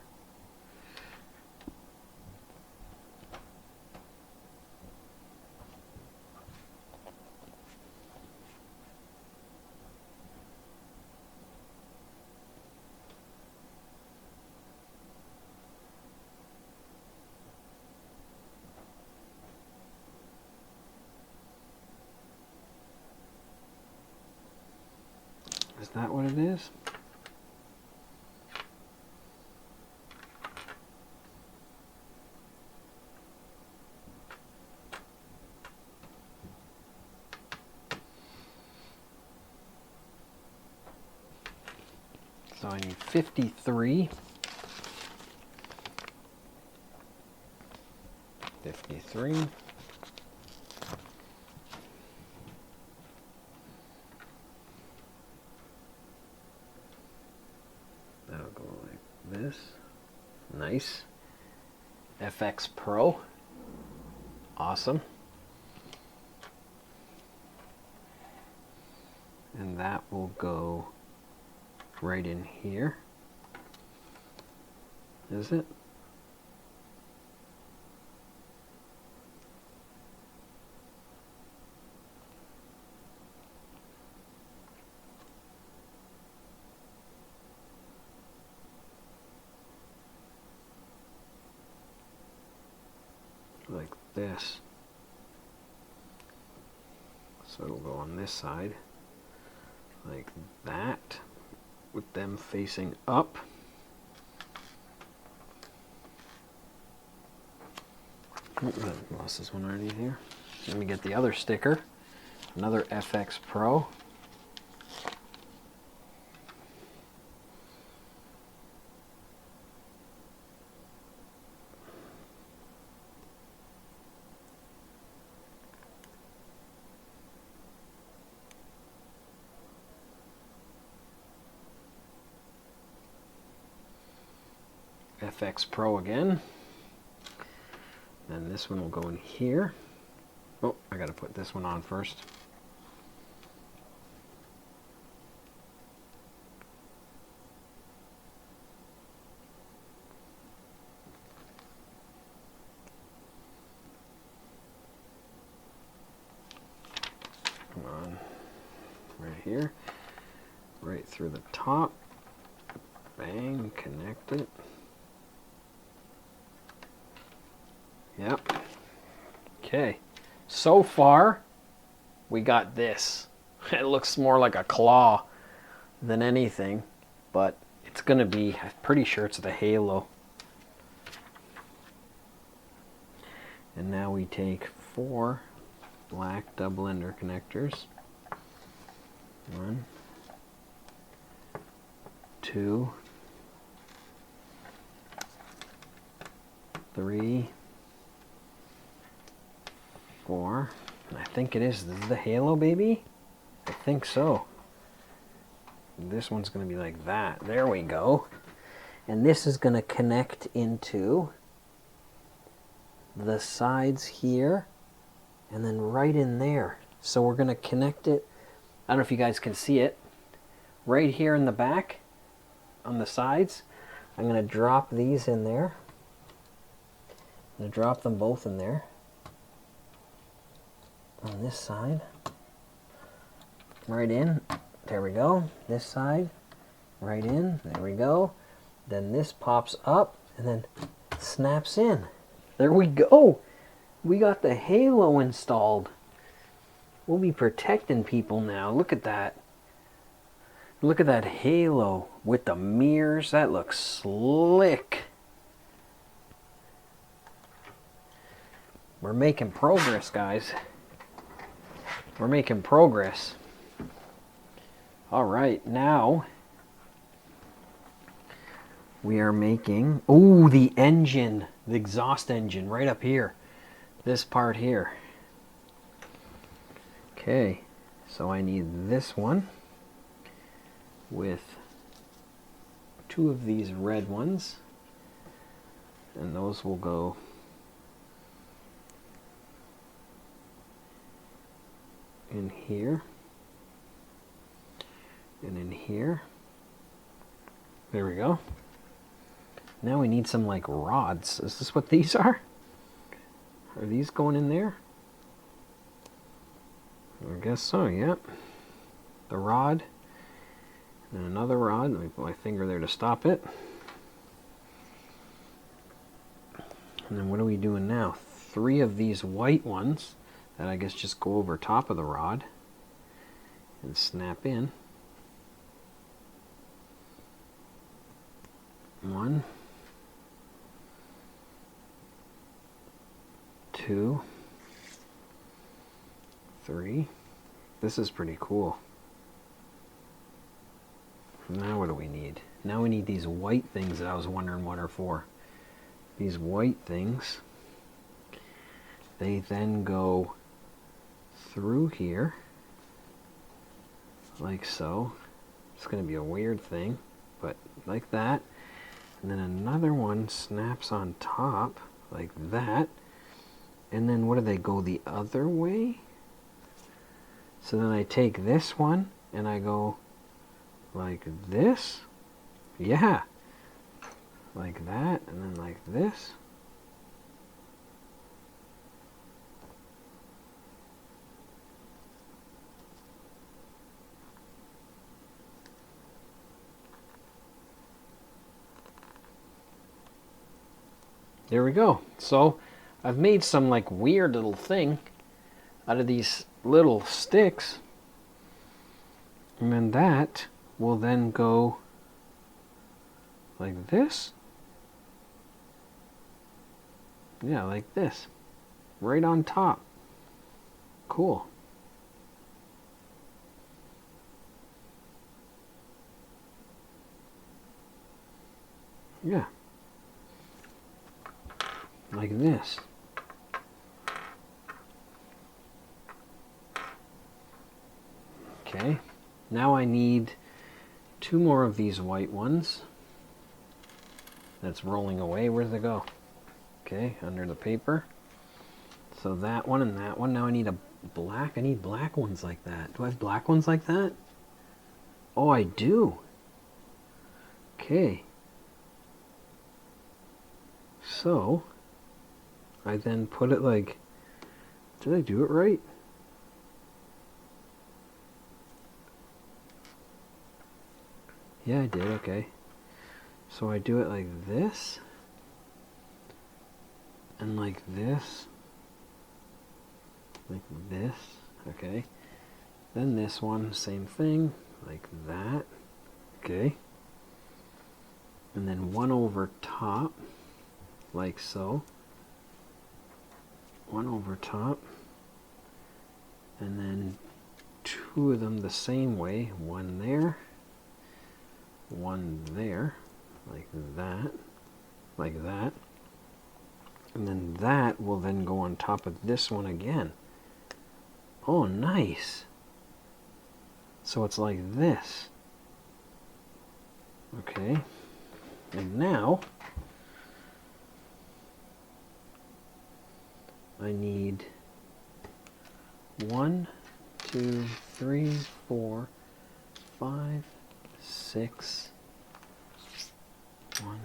is that what it is? So I need 53. 53. That'll go like this. Nice. FX Pro. Awesome. And that will go right in here. Is it? this. So it'll go on this side like that, with them facing up. Oh, I lost this one already here. Let me get the other sticker. Another FX Pro. FX Pro again. Then this one will go in here. Oh, I gotta put this one on first. Come on. Right here. Right through the top. Bang, connect it. Yep. Okay. So far, we got this. It looks more like a claw than anything, but it's going to be, I'm pretty sure it's the halo. And now we take 4 black double ender connectors. 1, 2, 3, 4. And I think it is. This is the halo, baby? I think so. This one's going to be like that. There we go. And this is going to connect into the sides here and then right in there. So we're going to connect it. I don't know if you guys can see it. Right here in the back on the sides. I'm going to drop these in there. I'm going to drop them both in there. On this side, right in, there we go. This side, right in, there we go. Then this pops up and then snaps in. There we go. We got the halo installed. We'll be protecting people now. Look at that. Look at that halo with the mirrors. That looks slick. We're making progress, guys. We're making progress. All right, now we are making, oh, the engine, the exhaust engine right up here. This part here. Okay, so I need this one with 2 of these red ones, and those will go in here and in here. There we go. Now we need some like rods. Is this what these are? Are these going in there? I guess so, yep. The rod and another rod. Let me put my finger there to stop it. And then what are we doing now? 3 of these white ones that I guess just go over top of the rod and snap in. 1, 2, 3. This is pretty cool. Now what do we need? Now we need these white things that I was wondering what are for. These white things, they then go through here, like so. It's going to be a weird thing, but like that. And then another one snaps on top, like that. And then what do they go the other way? So then I take this one and I go like this. Yeah. Like that, and then like this. There we go. So I've made some like weird little thing out of these little sticks. And then that will then go like this. Yeah, like this. Right on top. Cool. Yeah. Like this. Okay. Now I need 2 more of these white ones. That's rolling away. Where'd they go? Okay, under the paper. So that one and that one. Now I need a black. I need black ones like that. Do I have black ones like that? Oh, I do. Okay. So, I then put it like, did I do it right? Yeah, I did, okay. So I do it like this, and like this, okay. Then this one, same thing, like that, okay. And then one over top, like so. One over top, and then 2 of them the same way, one there, one there, like that, and then that will then go on top of this one again. Oh, nice. So it's like this. Okay, and now I need 1, 2, 3, 4, 5, 6, 1,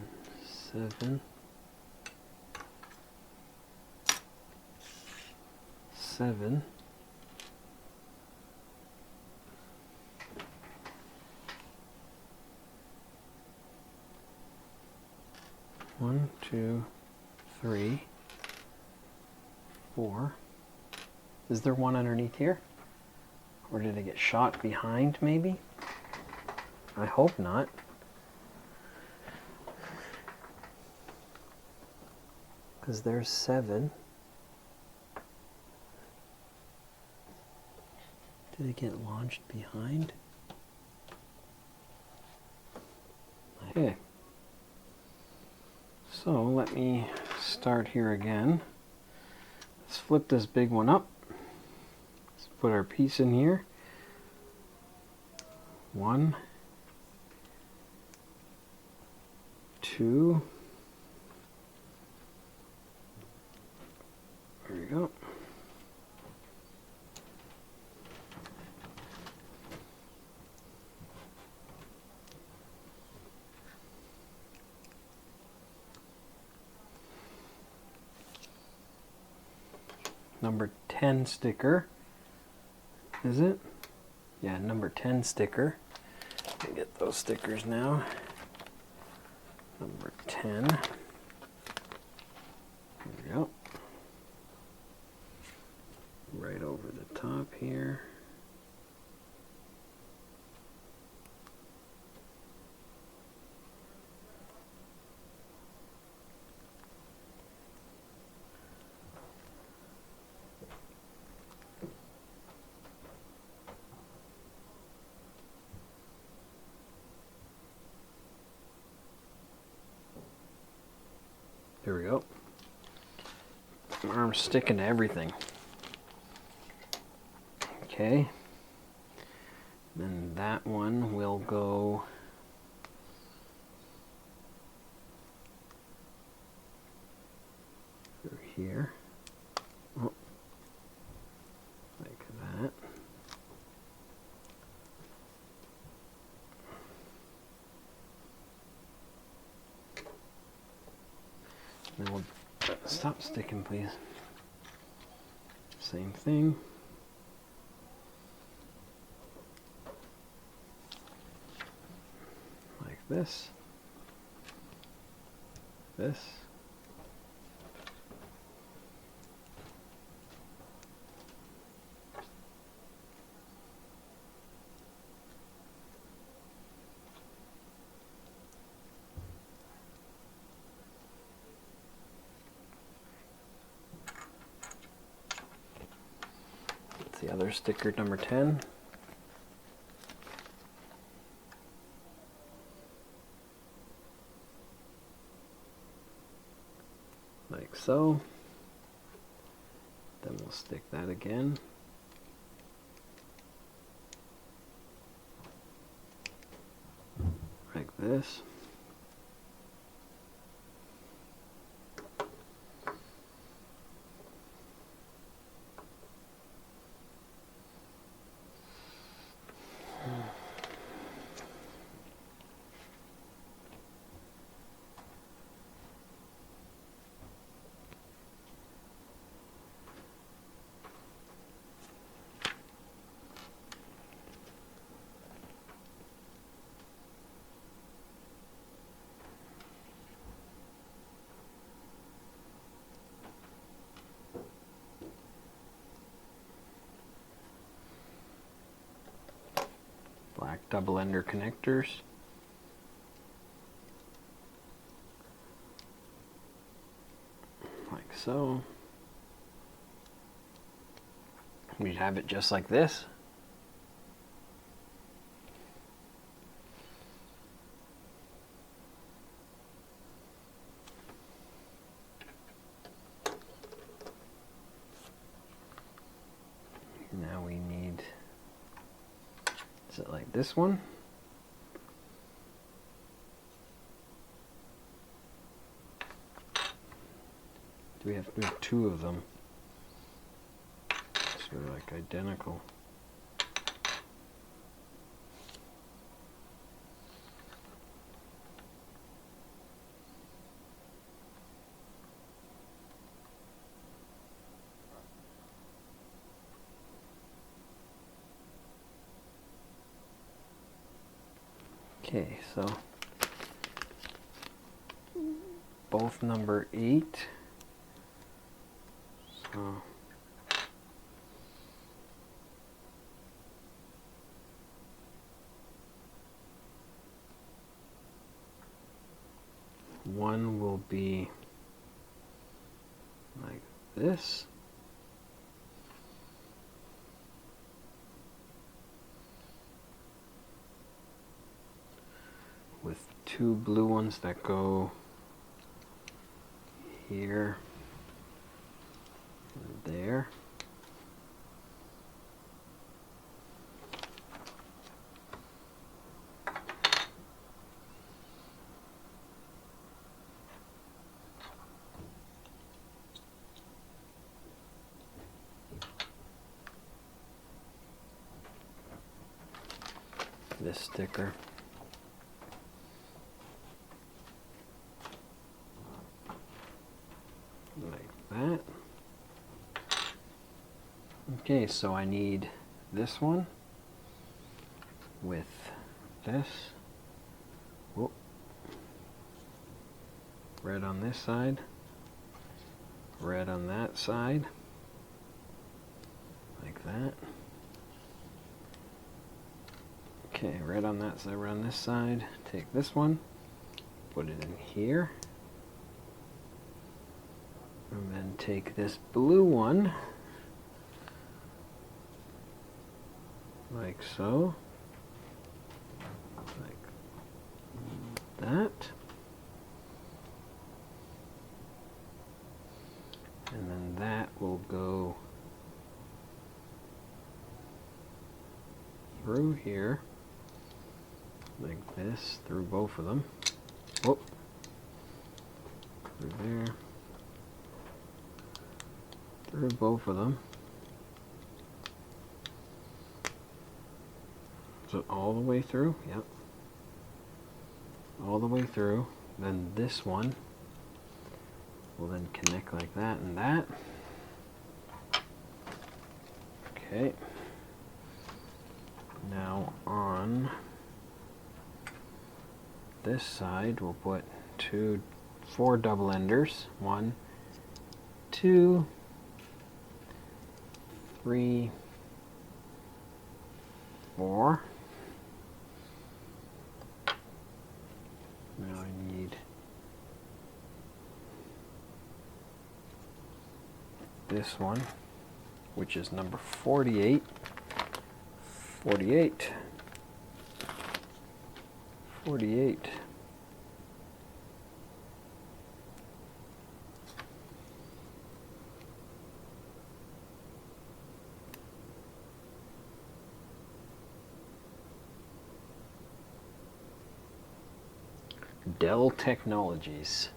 7, 7, 1, 2, 3, 4. Is there one underneath here? Or did it get shot behind maybe? I hope not. Because there's 7. Did it get launched behind? Okay. So let me start here again. Let's flip this big one up. Let's put our piece in here. 1, 2. There we go. Number 10 sticker. Is it? Yeah, number 10 sticker. Let me get those stickers now. Number 10. There we go. Right over the top here. There we go. My arm's sticking to everything. Okay. Then that one will go through here. Oh. Like that. Then we'll stop sticking, please. Same thing. Like this. This. other sticker, number 10. Like so. Then we'll stick that again. Like this. Black double ender connectors. Like so. We have it just like this. Now we need, is it like this one? Do we have to do two of them? So they're like identical. Okay, so both number 8. So one will be like this. With two blue ones that go here and there. This sticker. Like that. Okay, so I need this one with this. Whoop. Red on this side, red on that side, like that. Okay, red on that side, red on this side. Take this one, put it in here. And then take this blue one, like so, like that. And then that will go through here, like this, through both of them. Whoop. Through there. Through both of them. Is it all the way through? Yep. All the way through. Then this one will then connect like that and that. Okay. Now on this side we'll put 4 double enders. 1, 2, 3, 4. Now I need this one which is number 48. 48. 48. Dell Technologies.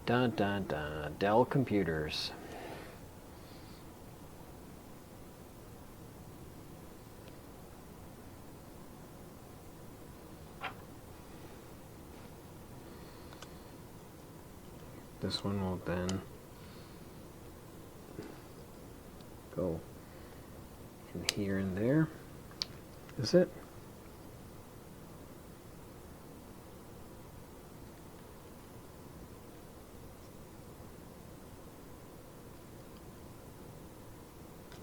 Dun dun dun. Dell Computers. This one will then go in here and there. Is it?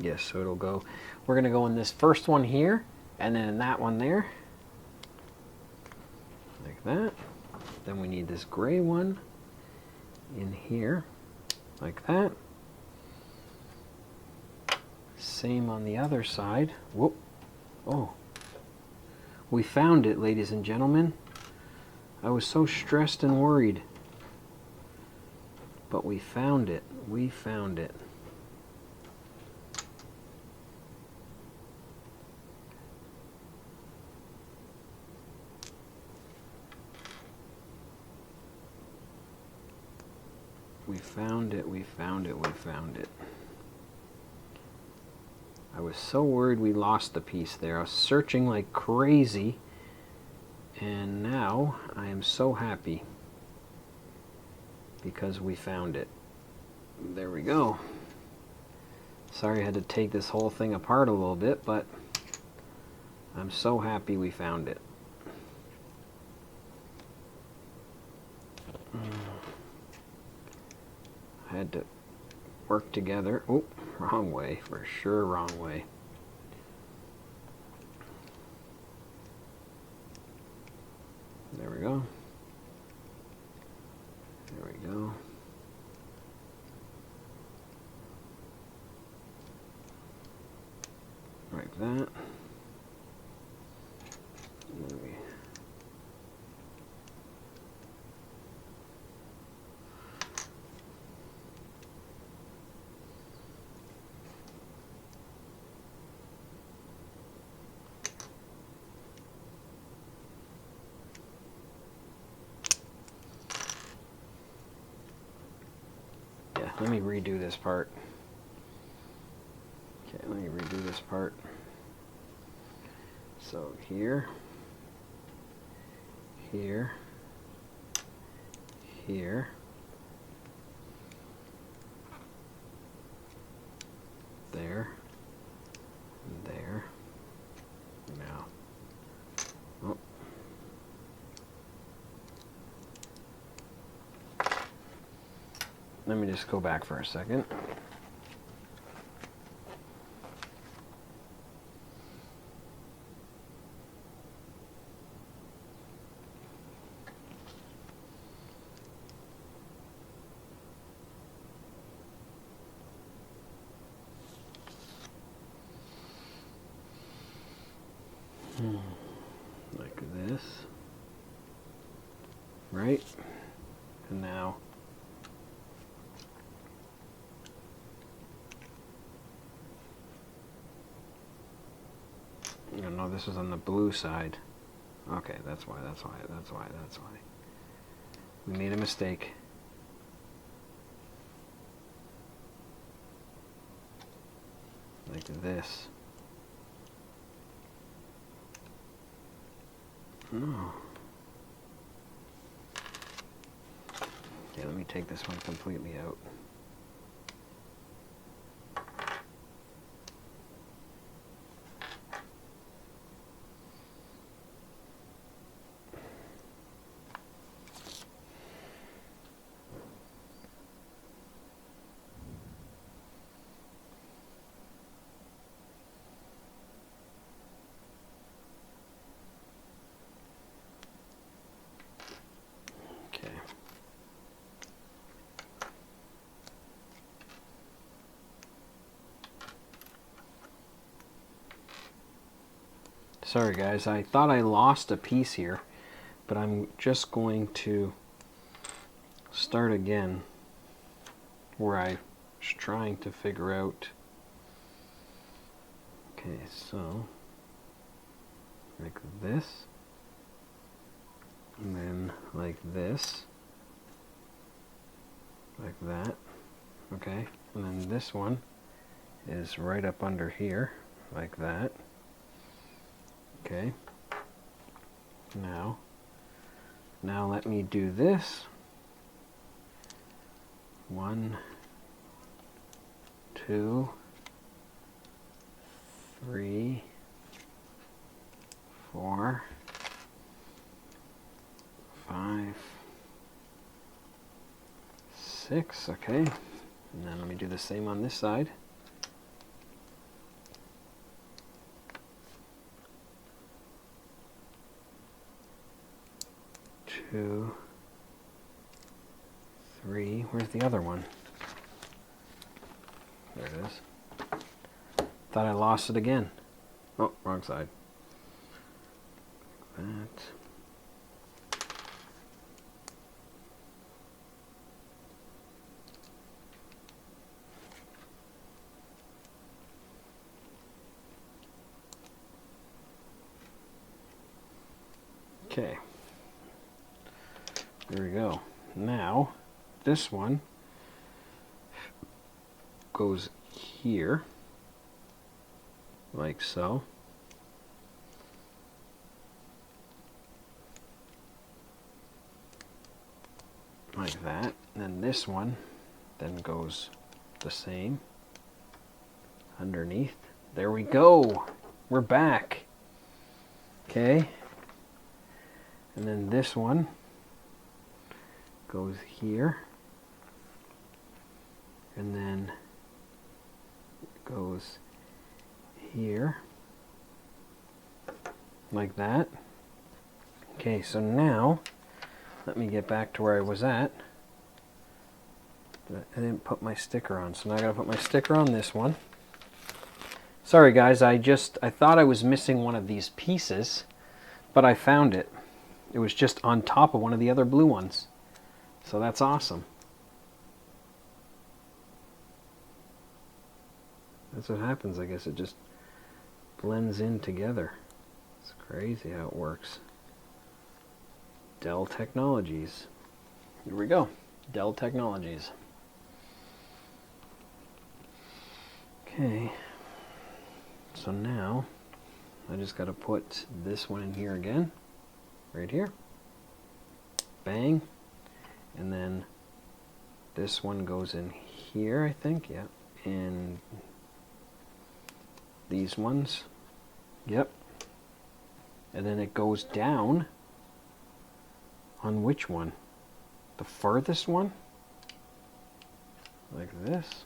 Yes, so it'll go, we're going to go in this first one here, and then in that one there, like that. Then we need this gray one in here, like that. Same on the other side. Whoop. Oh. We found it, ladies and gentlemen. I was so stressed and worried. But we found it. We found it. We found it, we found it, we found it. I was so worried we lost the piece there. I was searching like crazy, and now I am so happy because we found it. There we go. Sorry I had to take this whole thing apart a little bit, but I'm so happy we found it. Had to work together. Oh, wrong way, for sure, wrong way. There we go. There we go. Like that. Let me redo this part. Okay, let me redo this part. So here, here, here, there, and there. Now, oh. Let me just go back for a second. Like this. Right? And now no, this was on the blue side. Okay, that's why. We made a mistake. Like this. No. Okay, let me take this one completely out. Sorry guys, I thought I lost a piece here, but I'm just going to start again where I was trying to figure out. Okay, so like this, and then like this, like that, okay, and then this one is right up under here, like that, okay. Now let me do this. 1, 2, 3, 4, 5, 6, okay. And then let me do the same on this side. 2, 3, where's the other one? There it is. Thought I lost it again. Oh, wrong side. Like that. Okay. There we go. Now, this one goes here, like so. Like that. And then this one then goes the same underneath. There we go. We're back. Okay. And then this one goes here, and then it goes here, like that. Okay, so now let me get back to where I was at. I didn't put my sticker on, so now I gotta put my sticker on this one. Sorry guys, I thought I was missing one of these pieces, but I found it. It was just on top of one of the other blue ones. So that's awesome. That's what happens, I guess. It just blends in together. It's crazy how it works. Dell Technologies. Here we go. Dell Technologies. Okay. So now I just got to put this one in here again. Right here. Bang. And then this one goes in here, I think, yeah. And these ones, yep. And then it goes down on which one? The furthest one? Like this.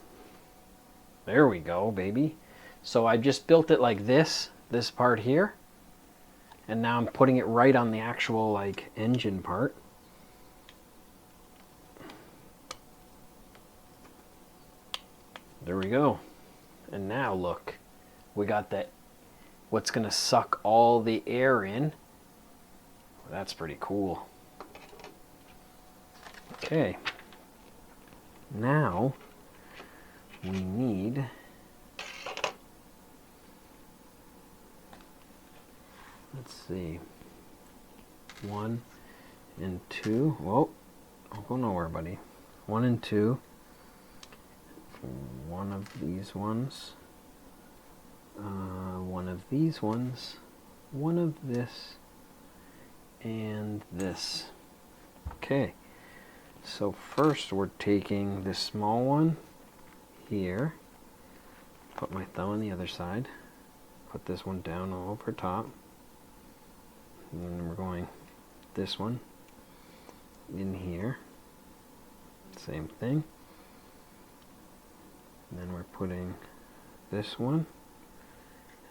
There we go, baby. So I just built it like this part here. And now I'm putting it right on the actual, like, engine part. There we go. And now look, we got that, what's gonna suck all the air in. That's pretty cool. Okay. Now we need let's see, 1 and 2. Whoa, don't go nowhere, buddy. 1 and 2. One of these ones, one of these ones, one of this, and this. Okay, so first we're taking this small one here, put my thumb on the other side, put this one down over top, and then we're going this one in here, same thing. And then we're putting this one,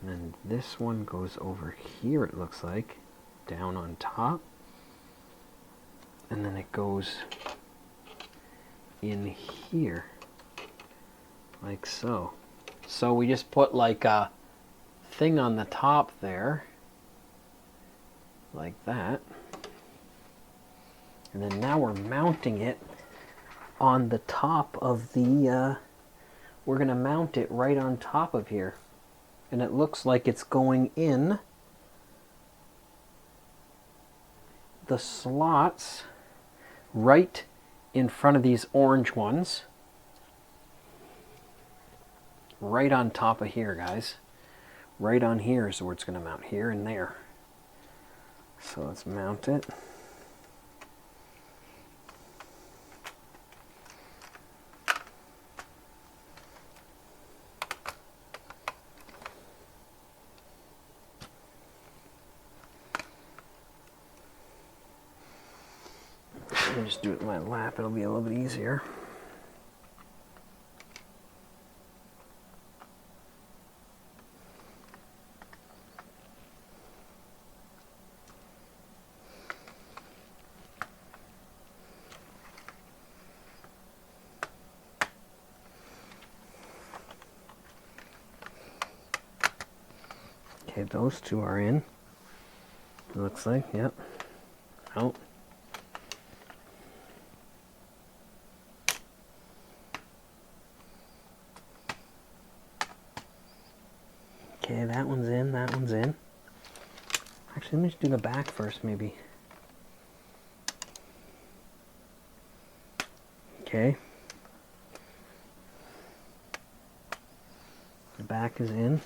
and then this one goes over here, it looks like, down on top, and then it goes in here, like so. So we just put like a thing on the top there, like that. And then now we're mounting it on the top of the, we're going to mount it right on top of here. And it looks like it's going in the slots right in front of these orange ones. Right on top of here, guys. Right on here is where it's going to mount, here and there. So let's mount it. Let me just do it in my lap, it'll be a little bit easier. Okay, those two are in. It looks like, yep. Out. Okay, that one's in, that one's in. Actually, let me just do the back first, maybe. Okay. The back is in.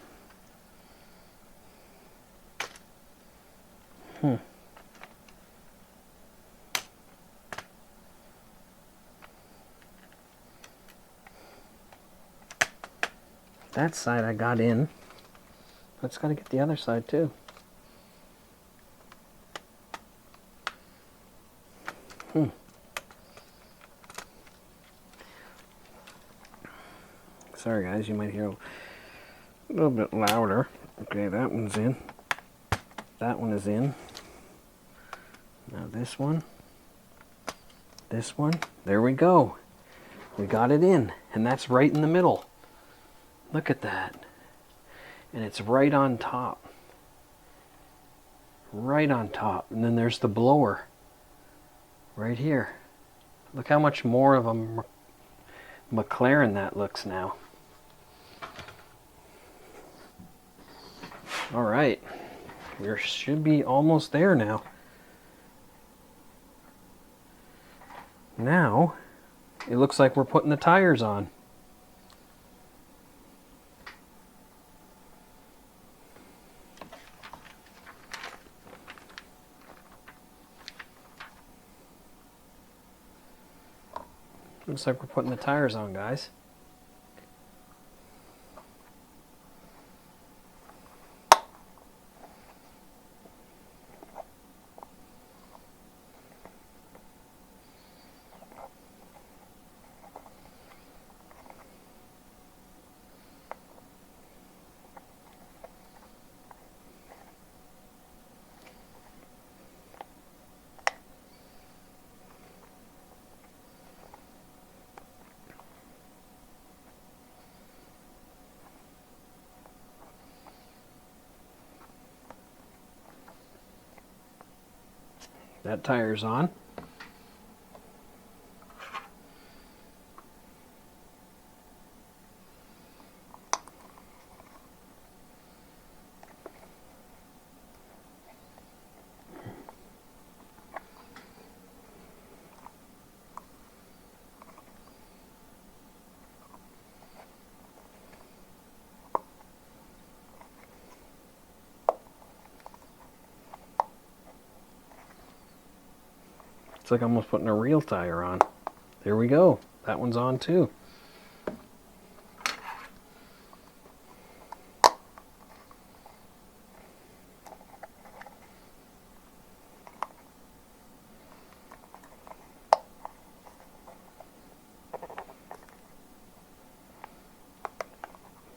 That side I got in. I just got to get the other side too. Sorry guys, you might hear a little bit louder. Okay, that one's in. That one is in. Now this one. This one. There we go. We got it in. And that's right in the middle. Look at that. And it's right on top. Right on top. And then there's the blower. Right here. Look how much more of a McLaren that looks now. All right. We should be almost there now. Now, it looks like we're putting the tires on. Looks like we're putting the tires on, guys. That tire's on. It's like almost putting a real tire on. There we go. That one's on too.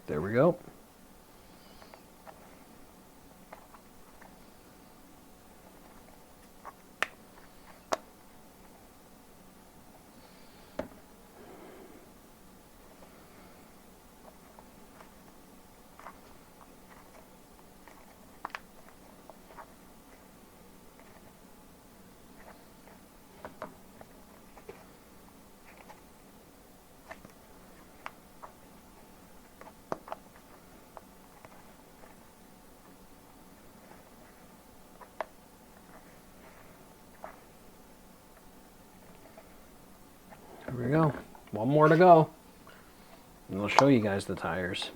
There we go. Here we go. One more to go. And I'll show you guys the tires.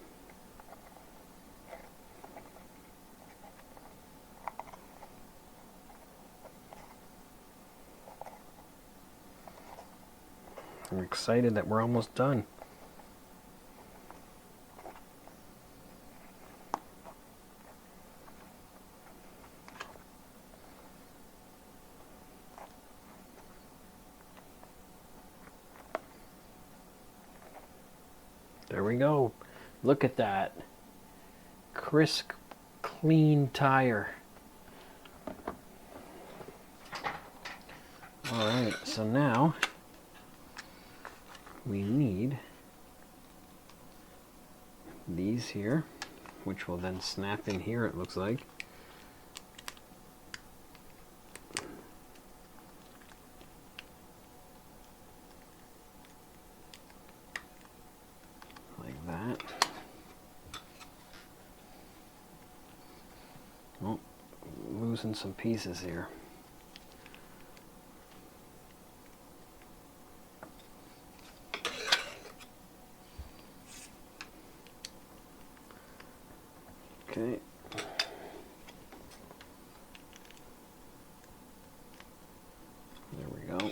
I'm excited that we're almost done. There we go. Look at that. Crisp, clean tire. Alright, so now we need these here, which will then snap in here, it looks like. Like that. Oh, losing some pieces here. Okay. There we go.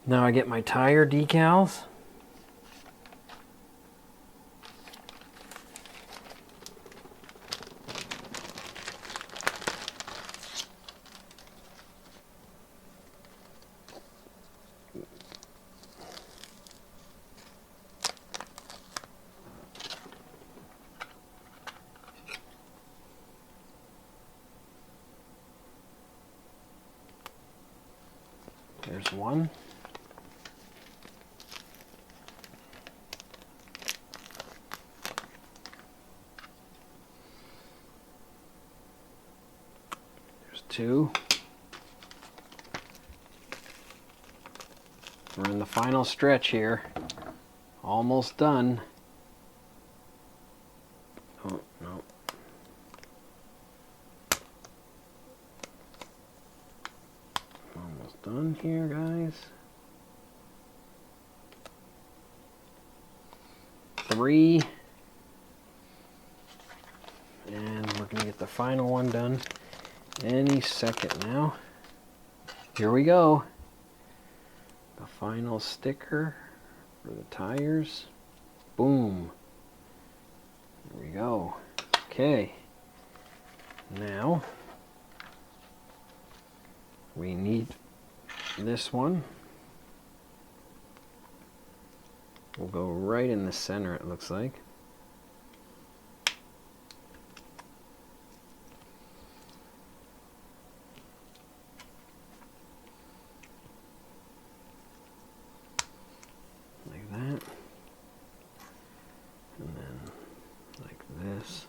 Now I get my tire decals. There's one. There's two. We're in the final stretch here. Almost done. Oh, no. Almost done here, guys. 3. And we're going to get the final one done any second now. Here we go. The final sticker for the tires. Boom. There we go. Okay. Now we need this one. We'll go right in the center, it looks like. Like that. And then like this.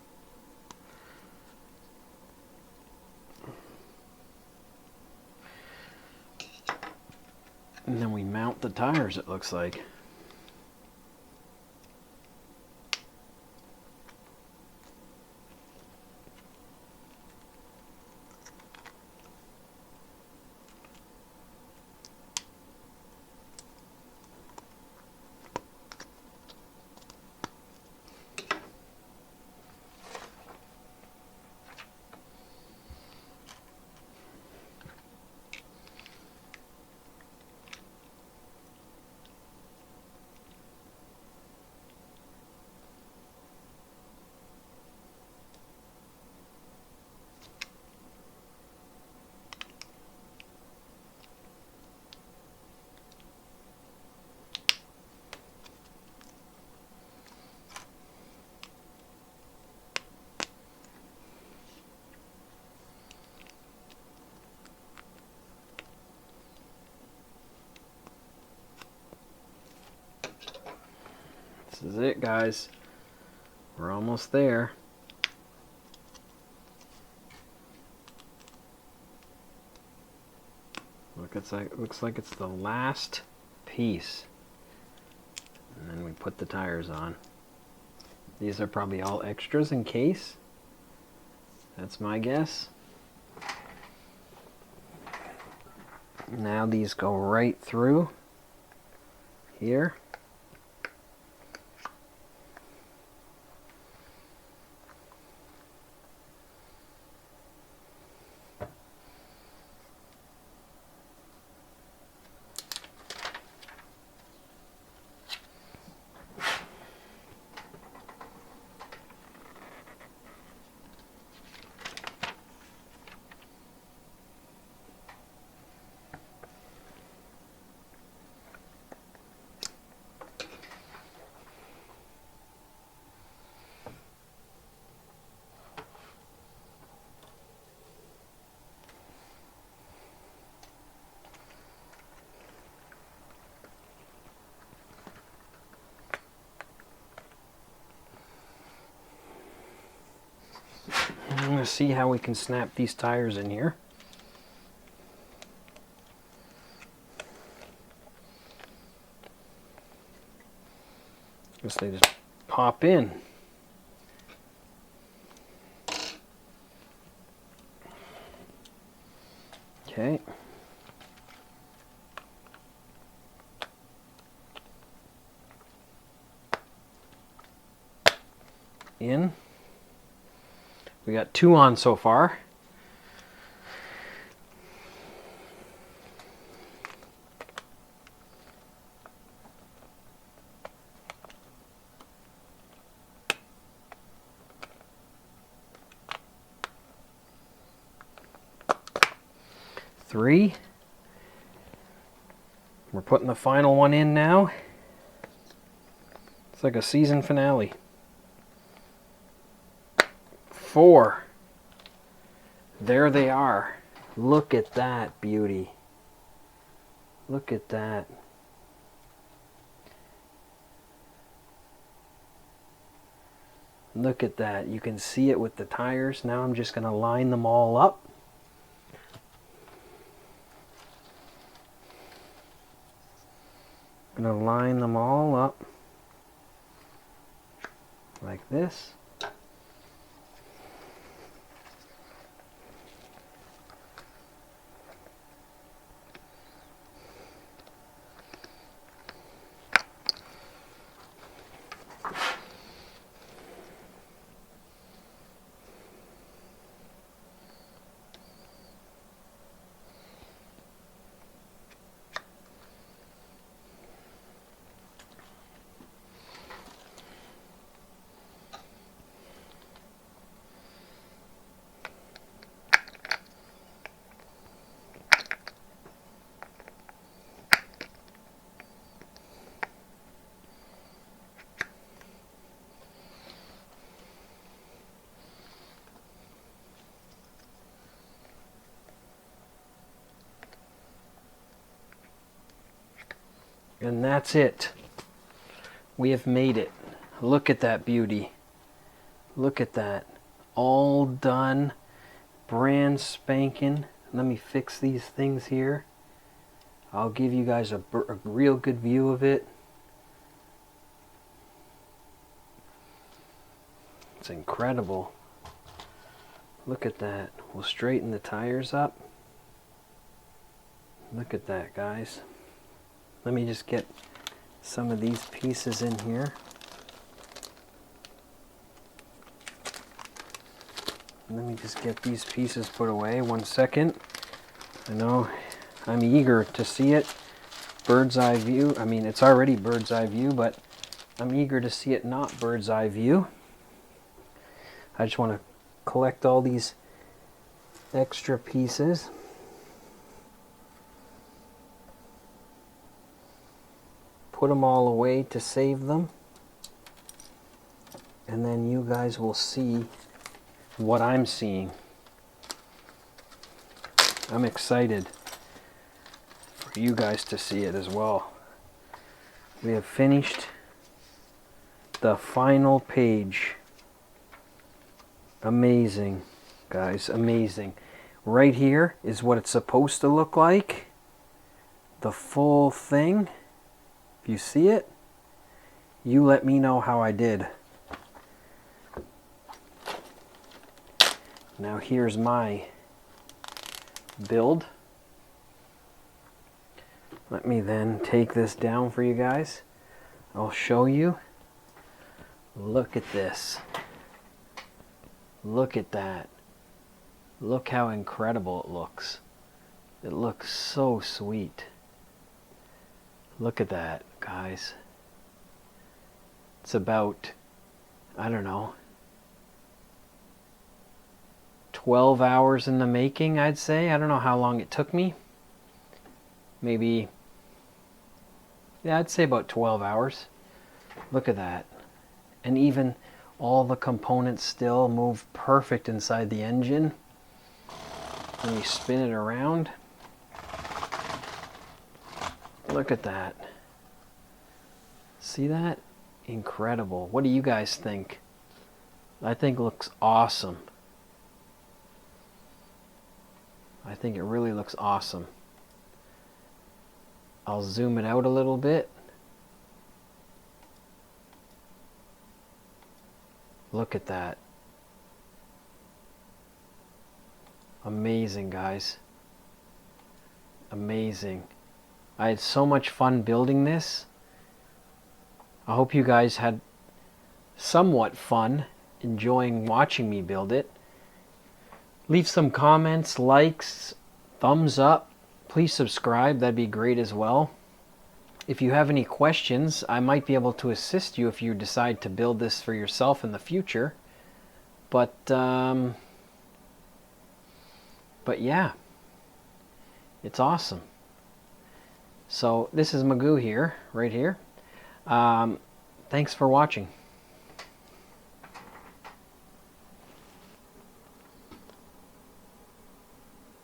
And then we mount the tires, it looks like. This is it, guys. We're almost there. Looks like it's the last piece. And then we put the tires on. These are probably all extras in case. That's my guess. Now these go right through here. I'm going to see how we can snap these tires in here. Guess they just pop in. Okay. In. We got 2 on so far. Three. We're putting the final one in now. It's like a season finale. 4. There they are. Look at that beauty. Look at that. Look at that. You can see it with the tires. Now I'm just going to line them all up. I'm going to line them all up like this. And that's it. We have made it. Look at that beauty. Look at that. All done. Brand spanking. Let me fix these things here. I'll give you guys a real good view of it. It's incredible. Look at that. We'll straighten the tires up. Look at that, guys. Let me just get some of these pieces in here. Let me just get these pieces put away. 1 second. I know I'm eager to see it. Bird's eye view. I mean, it's already bird's eye view, but I'm eager to see it not bird's eye view. I just want to collect all these extra pieces. Put them all away to save them, and then you guys will see what I'm seeing. I'm excited for you guys to see it as well. We have finished the final page. Amazing, guys, amazing. Right here is what it's supposed to look like. The full thing. If you see it, you let me know how I did. Now here's my build. Let me then take this down for you guys. I'll show you. Look at this. Look at that. Look how incredible it looks. It looks so sweet. Look at that, guys. It's about, I don't know, 12 hours in the making, I'd say. I don't know how long it took me. Maybe, yeah, I'd say about 12 hours. Look at that. And even all the components still move perfect inside the engine. When you spin it around, look at that. See that? Incredible. What do you guys think? I think it looks awesome. I think it really looks awesome. I'll zoom it out a little bit. Look at that. Amazing, guys. Amazing. I had so much fun building this. I hope you guys had somewhat fun enjoying watching me build it. Leave some comments, likes, thumbs up. Please subscribe, that'd be great as well. If you have any questions, I might be able to assist you if you decide to build this for yourself in the future. But yeah, it's awesome. So this is Magoo here, right here. Thanks for watching.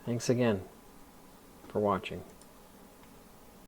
Thanks again for watching.